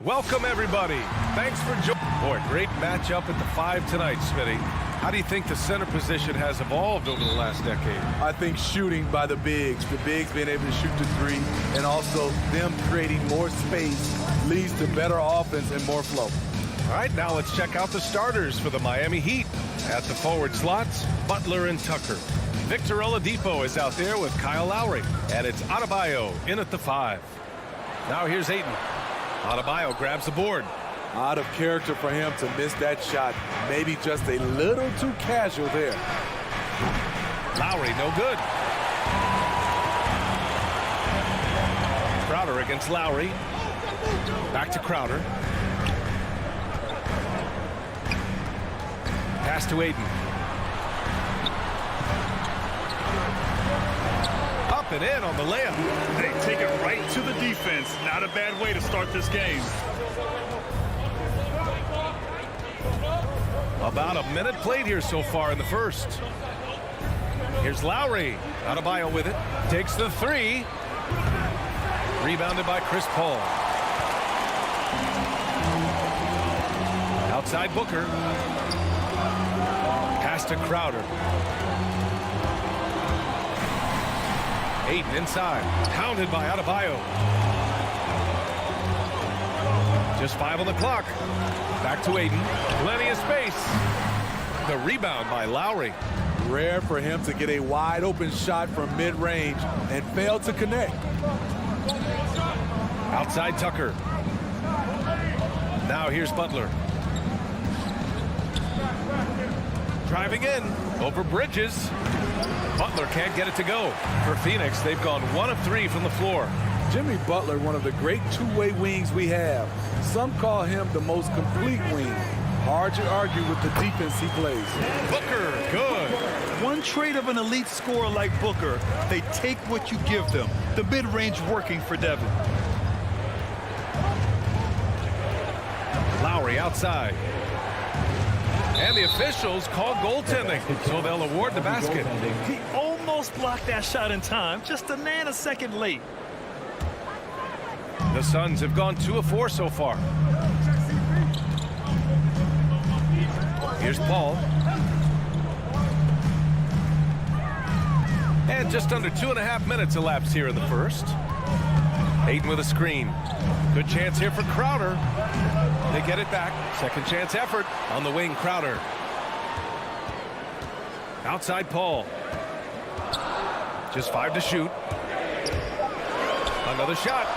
Welcome, everybody. Thanks for joining. Boy, great matchup at the 5 tonight, Smitty. How do you think the center position has evolved over the last decade? I think shooting by the bigs being able to shoot the three, and also them creating more space leads to better offense and more flow. All right, now let's check out the starters for the Miami Heat. At the forward slots, Butler and Tucker. Victor Oladipo is out there with Kyle Lowry, and it's Adebayo in at the 5. Now here's Ayton. Adebayo grabs the board. Out of character for him to miss that shot. Maybe just a little too casual there. Lowry, no good. Crowder against Lowry. Back to Crowder. Pass to Ayton. Up and in on the layup. They take it right to the defense. Not a bad way to start this game. About a minute played here so far in the first. Here's Lowry. Adebayo with it. Takes the 3. Rebounded by Chris Paul. Outside Booker. Pass to Crowder. Ayton inside. Pounded by Adebayo. Just 5 on the clock. Back to Ayton. Plenty of space. The rebound by Lowry. Rare for him to get a wide open shot from mid-range and fail to connect. Outside Tucker. Now here's Butler. Driving in over Bridges. Butler can't get it to go. For Phoenix, they've gone 1 of 3 from the floor. Jimmy Butler, one of the great two-way wings we have. Some call him the most complete wing. Hard to argue with the defense he plays. Booker, good. One trait of an elite scorer like Booker, they take what you give them. The mid-range working for Devin. Lowry outside. And the officials call goaltending, so they'll award the basket. He almost blocked that shot in time, just a nanosecond late. The Suns have gone 2 of 4 so far. Here's Paul. And just under 2.5 minutes elapsed here in the first. Ayton with a screen. Good chance here for Crowder. They get it back. Second chance effort on the wing, Crowder. Outside Paul. Just 5 to shoot. Another shot.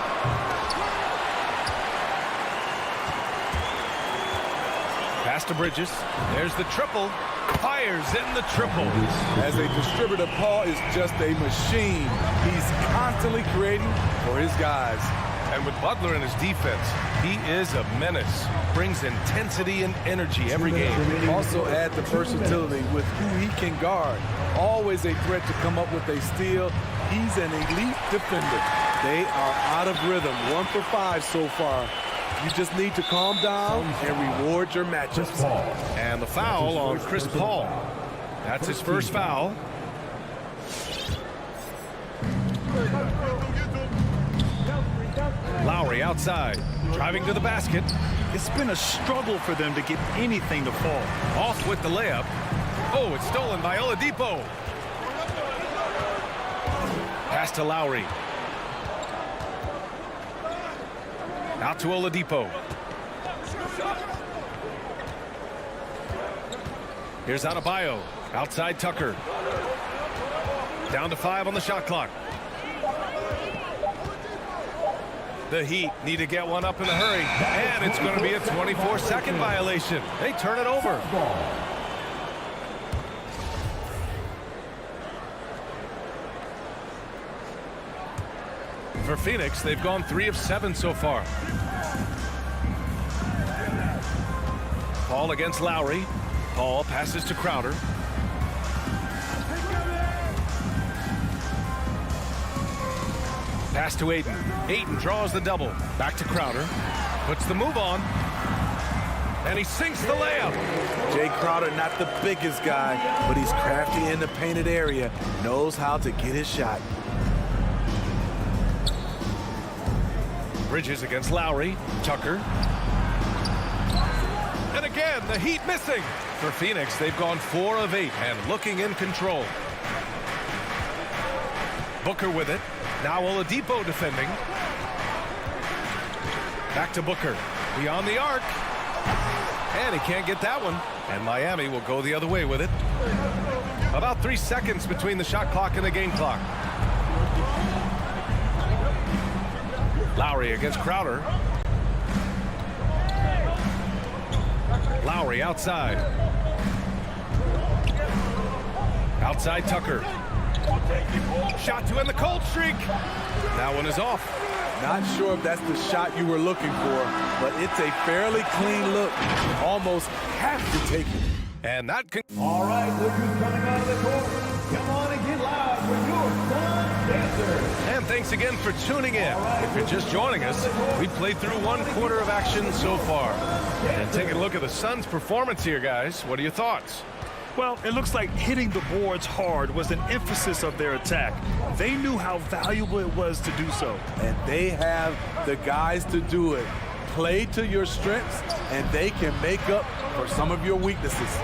Pass to Bridges. There's the triple. Fires in the triple. As a distributor, Paul is just a machine. He's constantly creating for his guys. And with Butler in his defense, he is a menace. Brings intensity and energy every game. Also add the versatility with who he can guard. Always a threat to come up with a steal. He's an elite defender. They are out of rhythm. 1 for 5 so far. You just need to calm down and reward your matchups. And the foul on Chris Paul. That's his first foul. Lowry outside, driving to the basket. It's been a struggle for them to get anything to fall. Off with the layup. Oh, it's stolen by Oladipo. Pass to Lowry. Out to Oladipo. Here's Adebayo. Outside Tucker. Down to 5 on the shot clock. The Heat need to get one up in a hurry. And it's going to be a 24-second violation. They turn it over. For Phoenix, they've gone 3 of 7 so far. Paul against Lowry. Paul passes to Crowder. Pass to Ayton. Ayton draws the double. Back to Crowder. Puts the move on. And he sinks the layup. Jay Crowder, not the biggest guy, but he's crafty in the painted area. Knows how to get his shot. Bridges against Lowry. Tucker. And again, the Heat missing. For Phoenix, they've gone 4 of 8 and looking in control. Booker with it. Now Oladipo defending. Back to Booker. Beyond the arc. And he can't get that one. And Miami will go the other way with it. About 3 seconds between the shot clock and the game clock. Lowry against Crowder. Lowry outside. Outside Tucker. Shot to end the cold streak. That one is off. Not sure if that's the shot you were looking for, but it's a fairly clean look. Almost have to take it. And that can... All right, look who's coming out of the court. Come on and get loud for your Sun Dancers. And thanks again for tuning in. If you're just joining us, we played through 1 quarter of action so far. And taking a look at the Suns' performance here, guys. What are your thoughts? Well, it looks like hitting the boards hard was an emphasis of their attack. They knew how valuable it was to do so. And they have the guys to do it. Play to your strengths, and they can make up for some of your weaknesses.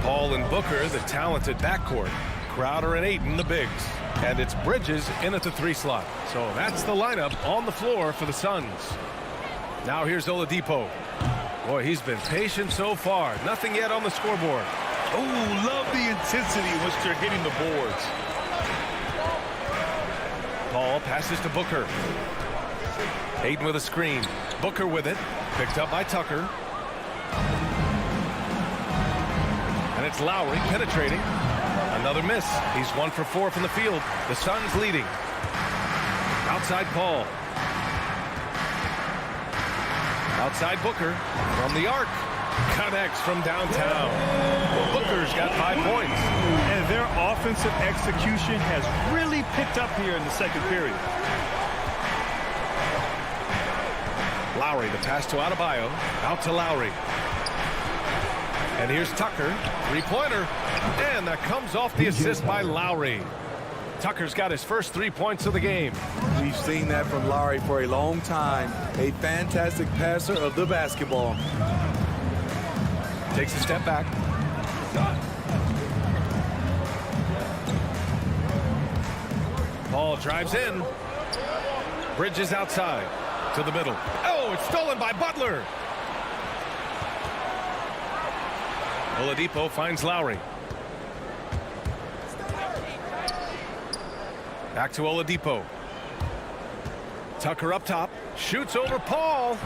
Paul and Booker, the talented backcourt. Crowder and Ayton, the bigs. And it's Bridges in at the 3 slot. So that's the lineup on the floor for the Suns. Now here's Oladipo. Boy, he's been patient so far. Nothing yet on the scoreboard. Oh, love the intensity in which they're hitting the boards. Paul passes to Booker. Ayton with a screen. Booker with it. Picked up by Tucker. And it's Lowry penetrating. Another miss. He's 1 for 4 from the field. The Suns leading. Outside Paul. Outside Booker. From the arc. Connects from downtown. Booker's got 5 points. And their offensive execution has really picked up here in the second period. Lowry, the pass to Adebayo. Out to Lowry. And here's Tucker. 3-pointer. And that comes off the assist by Lowry. Tucker's got his first 3 points of the game. We've seen that from Lowry for a long time. A fantastic passer of the basketball. Takes a step back. Paul drives in. Bridges outside to the middle. Oh, it's stolen by Butler. Oladipo finds Lowry. Back to Oladipo. Tucker up top. Shoots over Paul.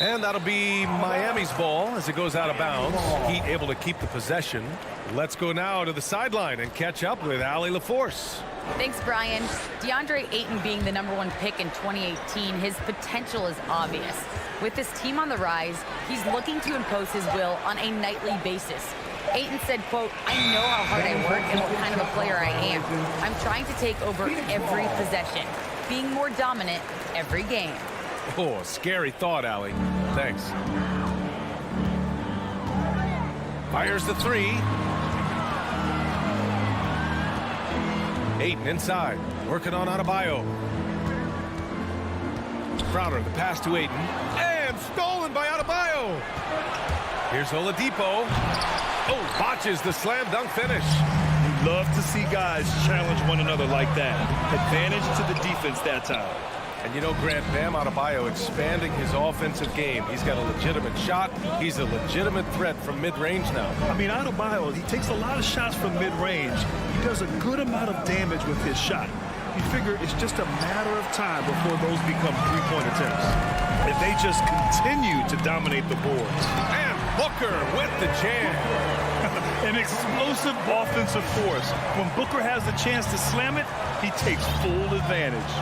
And that'll be Miami's ball as it goes out of bounds. Heat able to keep the possession. Let's go now to the sideline and catch up with Allie LaForce. Thanks, Brian. DeAndre Ayton being the #1 pick in 2018, his potential is obvious. With his team on the rise, he's looking to impose his will on a nightly basis. Ayton said, quote, "I know how hard I work and what kind of a player I am. I'm trying to take over every possession, being more dominant every game." Oh, a scary thought, Allie. Thanks. Fires the 3. Ayton inside, working on Adebayo. Crowder, the pass to Ayton. And stolen by Adebayo. Here's Oladipo. Oh, botches the slam dunk finish. You love to see guys challenge one another like that. Advantage to the defense that time. And you know, Grant, Bam Adebayo expanding his offensive game. He's got a legitimate shot. He's a legitimate threat from mid-range now. I mean, Adebayo, he takes a lot of shots from mid-range. He does a good amount of damage with his shot. You figure it's just a matter of time before those become three-point attempts. If they just continue to dominate the boards. And Booker with the jam. An explosive offensive force. When Booker has the chance to slam it, he takes full advantage.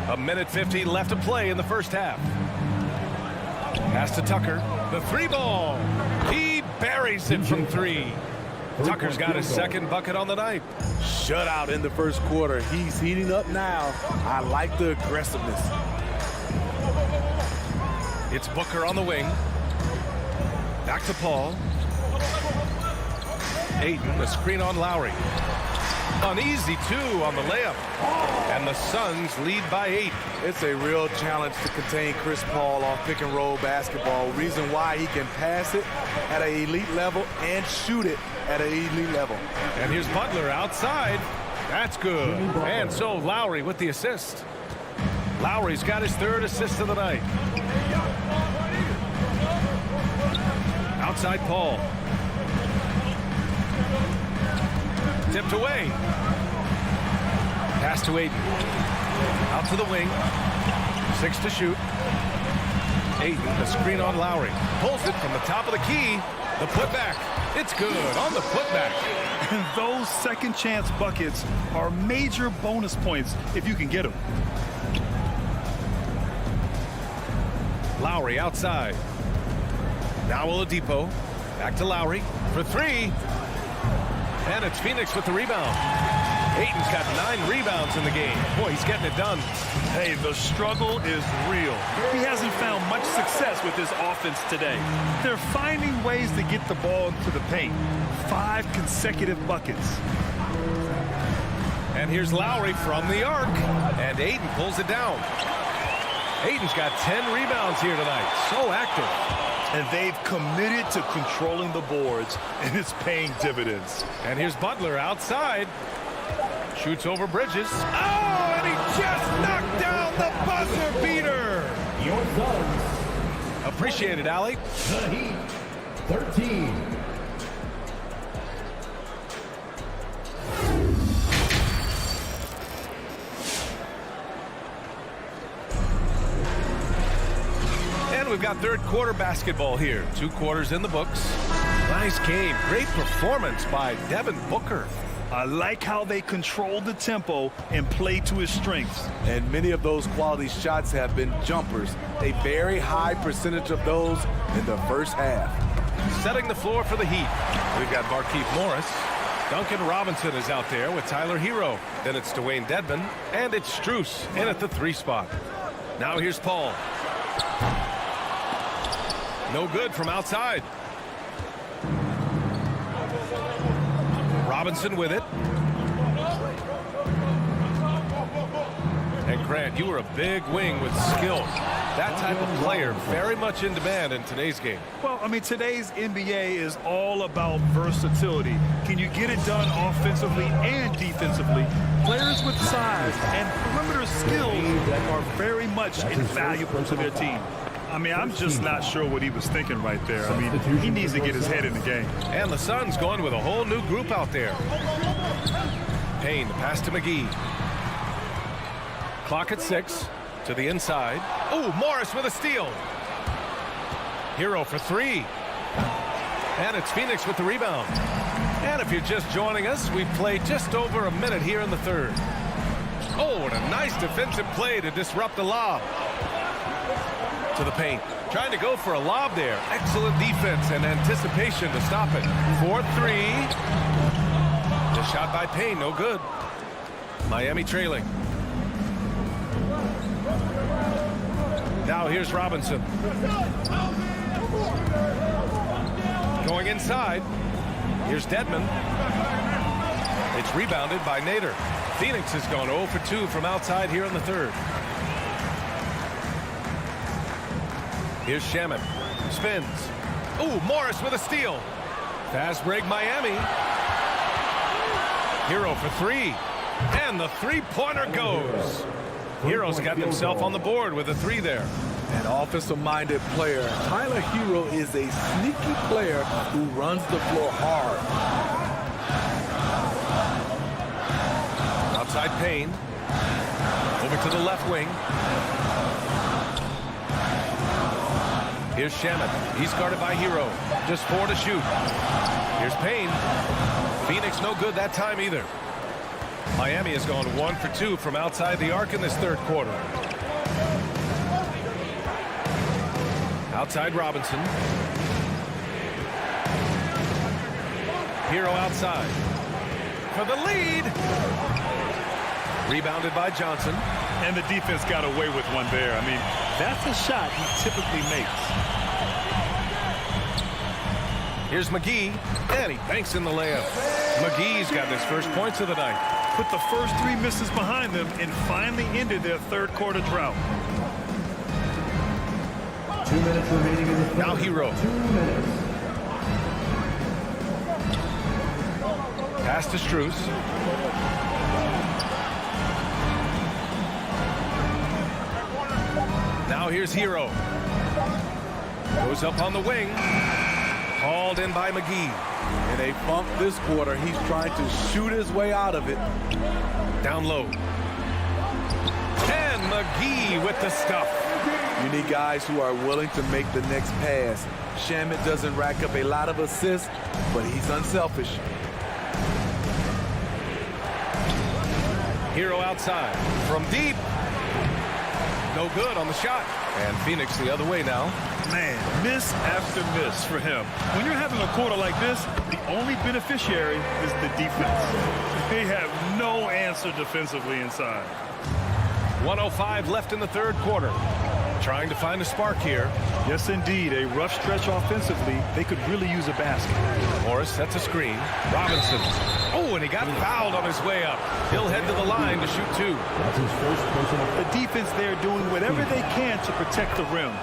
A minute 50 left to play in the first half. Pass to Tucker. The 3 ball. He buries it from 3. Tucker's got his second bucket on the night. Shutout in the first quarter. He's heating up now. I like the aggressiveness. It's Booker on the wing. Back to Paul. Ayton, the screen on Lowry. An easy 2 on the layup. And the Suns lead by 8. It's a real challenge to contain Chris Paul off pick and roll basketball. Reason why he can pass it at an elite level and shoot it at an elite level. And here's Butler outside. That's good. And so Lowry with the assist. Lowry's got his 3rd assist of the night. Outside Paul. Tipped away. Pass to Ayton. Out to the wing. 6 to shoot. Ayton, the screen on Lowry. Pulls it from the top of the key. The putback. It's good on the putback. And those second chance buckets are major bonus points if you can get them. Lowry outside. Now Oladipo. Back to Lowry for 3. And it's Phoenix with the rebound. Ayton's got 9 rebounds in the game. Boy, he's getting it done. Hey, the struggle is real. He hasn't found much success with his offense today. They're finding ways to get the ball into the paint. 5 consecutive buckets. And here's Lowry from the arc. And Ayton pulls it down. Ayton's got 10 rebounds here tonight. So active. And they've committed to controlling the boards, and it's paying dividends. And here's Butler outside. Shoots over Bridges. Oh, and he just knocked down the buzzer beater. Your Suns. Appreciate it, Allie. The Heat, 13. We've got third quarter basketball here. 2 quarters in the books. Nice game. Great performance by Devin Booker. I like how they control the tempo and play to his strengths. And many of those quality shots have been jumpers. A very high percentage of those in the first half. Setting the floor for the Heat. We've got Markieff Morris. Duncan Robinson is out there with Tyler Hero. Then it's Dwayne Dedmon. And it's Strus in at the 3 spot. Now here's Paul. No good from outside. Robinson with it. And Grant, you were a big wing with skill. That type of player very much in demand in today's game. Well, I mean, today's NBA is all about versatility. Can you get it done offensively and defensively? Players with size and perimeter skills are very much invaluable to their team. I mean, I'm just not sure what he was thinking right there. I mean, he needs to get his head in the game. And the Suns going with a whole new group out there. Payne, the pass to McGee. Clock at 6 to the inside. Oh, Morris with a steal. Hero for 3. And it's Phoenix with the rebound. And if you're just joining us, we've played just over a minute here in the third. Oh, and a nice defensive play to disrupt the lob. To the paint. Trying to go for a lob there. Excellent defense and anticipation to stop it. 4-3. The shot by Payne, no good. Miami trailing. Now here's Robinson. Going inside. Here's Dedmon. It's rebounded by Nader. Phoenix has gone 0 for 2 from outside here in the third. Here's Shaman. Spins. Ooh, Morris with a steal. Fast break Miami. Hero for 3. And the 3-pointer goes. Hero's got himself on the board with a 3 there. An offensive-minded player. Tyler Hero is a sneaky player who runs the floor hard. Outside Payne. Over to the left wing. Here's Shaman. He's guarded by Hero. Just 4 to shoot. Here's Payne. Phoenix no good that time either. Miami has gone 1 for 2 from outside the arc in this third quarter. Outside Robinson. Hero outside. For the lead. Rebounded by Johnson. And the defense got away with one there. I mean, that's a shot he typically makes. Here's McGee, and he banks in the layup. McGee's got his first points of the night. Put the first 3 misses behind them and finally ended their third quarter drought. 2 minutes remaining in the third. Now Hero. 2 minutes. Pass to Strus. Now here's Hero. Goes up on the wing. Hauled in by McGee. In a funk this quarter, he's trying to shoot his way out of it. Down low. And McGee with the stuff. You need guys who are willing to make the next pass. Shamet doesn't rack up a lot of assists, but he's unselfish. Hero outside. From deep. No good on the shot. And Phoenix the other way now. Man, miss after miss for him. When you're having a quarter like this, the only beneficiary is the defense. They have no answer defensively inside. 1:05 left in the third quarter. Trying to find a spark here. Yes, indeed. A rough stretch offensively. They could really use a basket. Morris sets a screen. Robinson. Oh, and he got fouled on his way up. He'll head to the line to shoot 2. That's his first personal. The defense there doing whatever they can to protect the rim.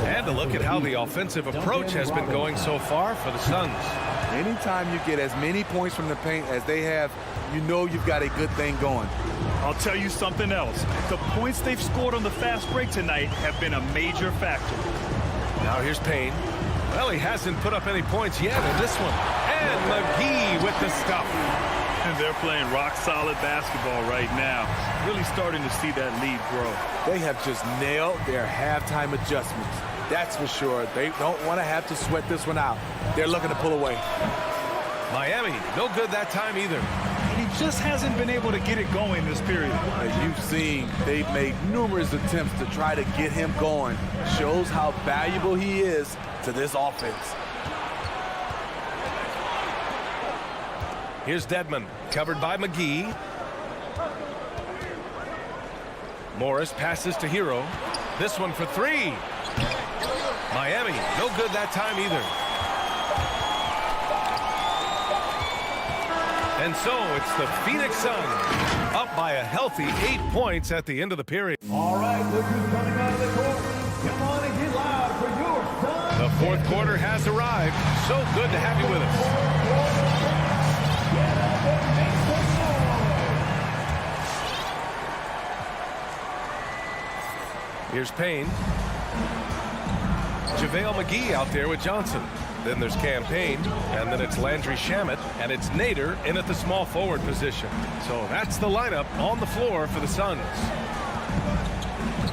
And to look at how the offensive approach has been going so far for the Suns. Anytime you get as many points from the paint as they have, you know you've got a good thing going. I'll tell you something else. The points they've scored on the fast break tonight have been a major factor. Now here's Payne. Well, he hasn't put up any points yet in this one. And McGee with the stuff. And they're playing rock-solid basketball right now. Really starting to see that lead grow. They have just nailed their halftime adjustments. That's for sure. They don't want to have to sweat this one out. They're looking to pull away. Miami, no good that time either. He just hasn't been able to get it going this period. As you've seen, they've made numerous attempts to try to get him going. Shows how valuable he is to this offense. Here's Dedmon, covered by McGee. Morris passes to Hero. This one for 3. Miami, no good that time either. And so it's the Phoenix Suns up by a healthy 8 points at the end of the period. All right, look who's coming out of the court. Come on and get loud for your Suns. The fourth quarter has arrived. So good to have you with us. Get up and make some noise. Here's Payne. JaVale McGee out there with Johnson. Then there's Campaign, and then it's Landry Shamet, and it's Nader in at the small forward position. So that's the lineup on the floor for the Suns.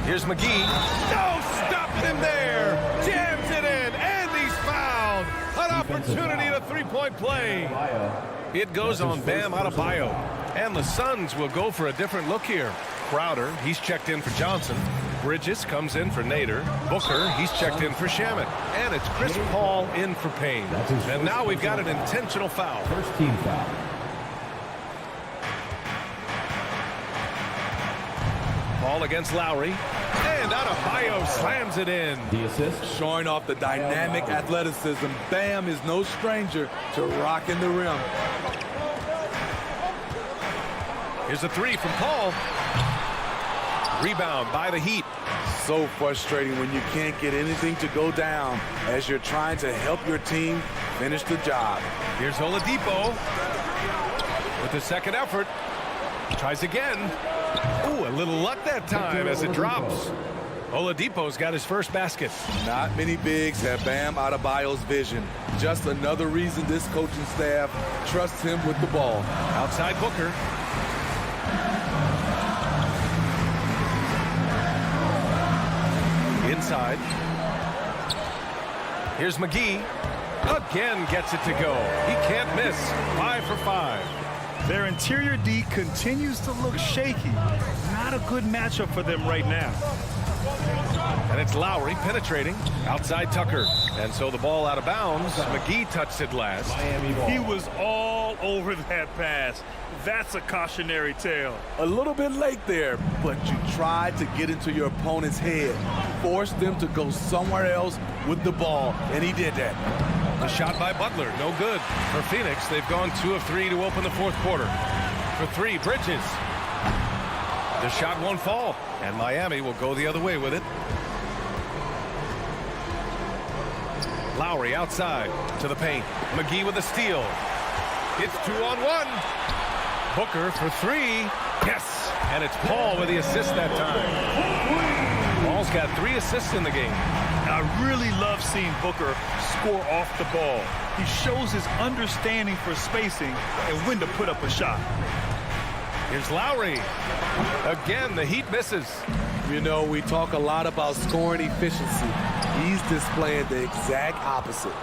Here's McGee. No, stopping him there. Jams it in, and he's fouled. An opportunity to 3-point play. It goes on Bam Adebayo. And the Suns will go for a different look here. Crowder, he's checked in for Johnson. Bridges comes in for Nader. Booker, he's checked in for Shamet. And it's Chris Paul in for Payne. And now we've got an intentional foul. First team foul. Paul against Lowry. And Adebayo slams it in. The assist. Showing off the dynamic athleticism. Bam is no stranger to rocking the rim. Here's a 3 from Paul. Rebound by the Heat. So frustrating when you can't get anything to go down as you're trying to help your team finish the job. Here's Oladipo with the second effort. Tries again. Ooh, a little luck that time as it drops. Oladipo's got his first basket. Not many bigs have Bam Adebayo's vision. Just another reason this coaching staff trusts him with the ball. Outside Booker. Inside. Here's McGee. Again gets it to go. He can't miss. 5 for 5. Their interior D continues to look shaky. Not a good matchup for them right now. And it's Lowry penetrating outside Tucker. And so the ball out of bounds. McGee touched it last. He was all over that pass. That's a cautionary tale. A little bit late there, but you tried to get into your opponent's head. Force them to go somewhere else with the ball, and he did that. The shot by Butler, no good. For Phoenix, they've gone 2 of 3 to open the fourth quarter. For 3, Bridges. The shot won't fall, and Miami will go the other way with it. Lowry outside to the paint. McGee with a steal. It's 2-on-1. Booker for 3. Yes! And it's Paul with the assist that time. Paul's got 3 assists in the game. I really love seeing Booker score off the ball. He shows his understanding for spacing and when to put up a shot. Here's Lowry. Again, the Heat misses. You know, we talk a lot about scoring efficiency. He's displaying the exact opposite.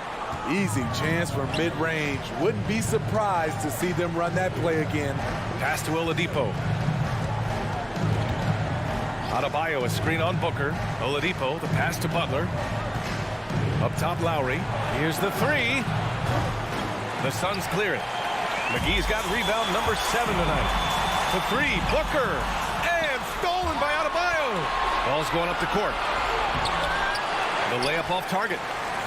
Easy chance for mid-range. Wouldn't be surprised to see them run that play again. Pass to Oladipo. Adebayo, a screen on Booker. Oladipo, the pass to Butler. Up top, Lowry. Here's the 3. The Suns clear it. McGee's got rebound number 7 tonight. The 3, Booker. And stolen by Adebayo. Ball's going up the court. The layup off target.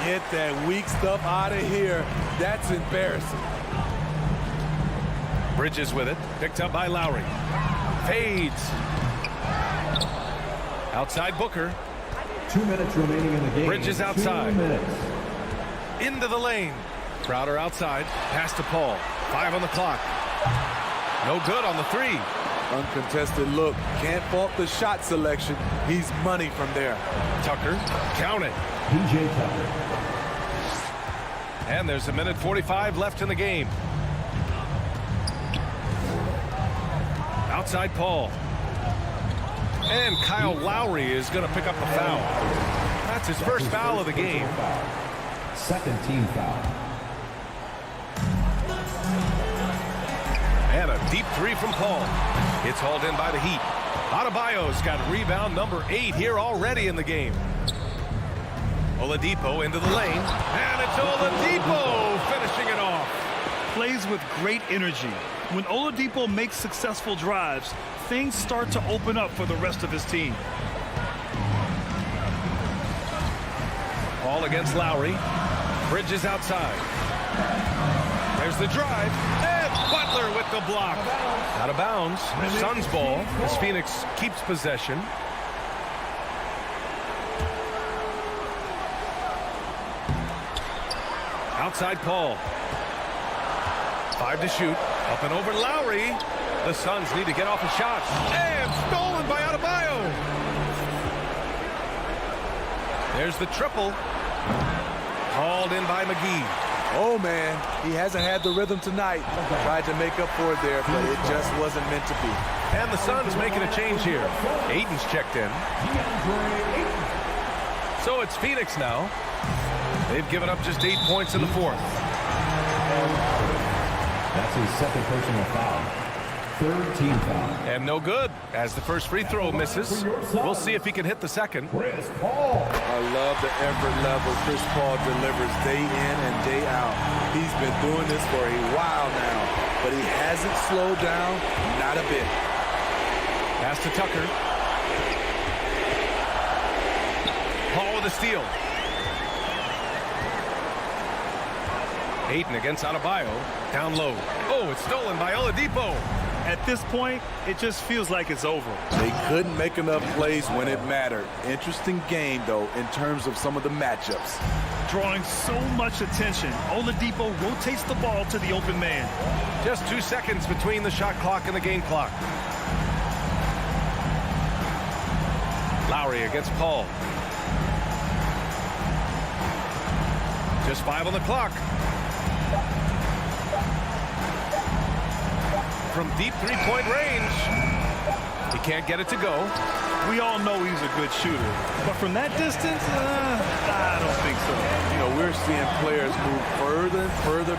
Get that weak stuff out of here. That's embarrassing. Bridges with it. Picked up by Lowry. Fades. Outside Booker. 2 minutes remaining in the game. Bridges outside. 2 minutes. Into the lane. Crowder outside. Pass to Paul. 5 on the clock. No good on the 3. Uncontested look. Can't fault the shot selection. He's money from there. Tucker. Count it. PJ Tucker. And there's 1:45 left in the game. Outside Paul. And Kyle Lowry is going to pick up the foul. That's his first foul of the game. Second team foul. And a deep 3 from Paul. It's hauled in by the Heat. Adebayo's got rebound number 8 here already in the game. Oladipo into the lane. And it's Oladipo finishing it off. Plays with great energy. When Oladipo makes successful drives, things start to open up for the rest of his team. Paul against Lowry. Bridges outside. There's the drive. And Butler with the block. Out of bounds. Suns ball as Phoenix keeps possession. Outside Paul. 5 to shoot. Up and over Lowry. The Suns need to get off a shot. And stolen by Adebayo. There's the triple. Hauled in by McGee. Oh, man. He hasn't had the rhythm tonight. Tried to make up for it there, but it just wasn't meant to be. And the Suns making a change here. Ayton's checked in. So it's Phoenix now. They've given up just 8 points in the fourth. That's his second personal foul. Third team foul. And no good as the first free throw misses. We'll see if he can hit the second. Chris Paul. I love the effort level Chris Paul delivers day in and day out. He's been doing this for a while now, but he hasn't slowed down, not a bit. Pass to Tucker. Paul with a steal. Ayton against Adebayo. Down low. Oh, it's stolen by Oladipo. At this point, it just feels like it's over. They couldn't make enough plays when it mattered. Interesting game, though, in terms of some of the matchups. Drawing so much attention, Oladipo rotates the ball to the open man. Just 2 seconds between the shot clock and the game clock. Lowry against Paul. Just 5 on the clock. From deep three-point range. He can't get it to go. We all know he's a good shooter, but from that distance, I don't think so. You know, we're seeing players move further and further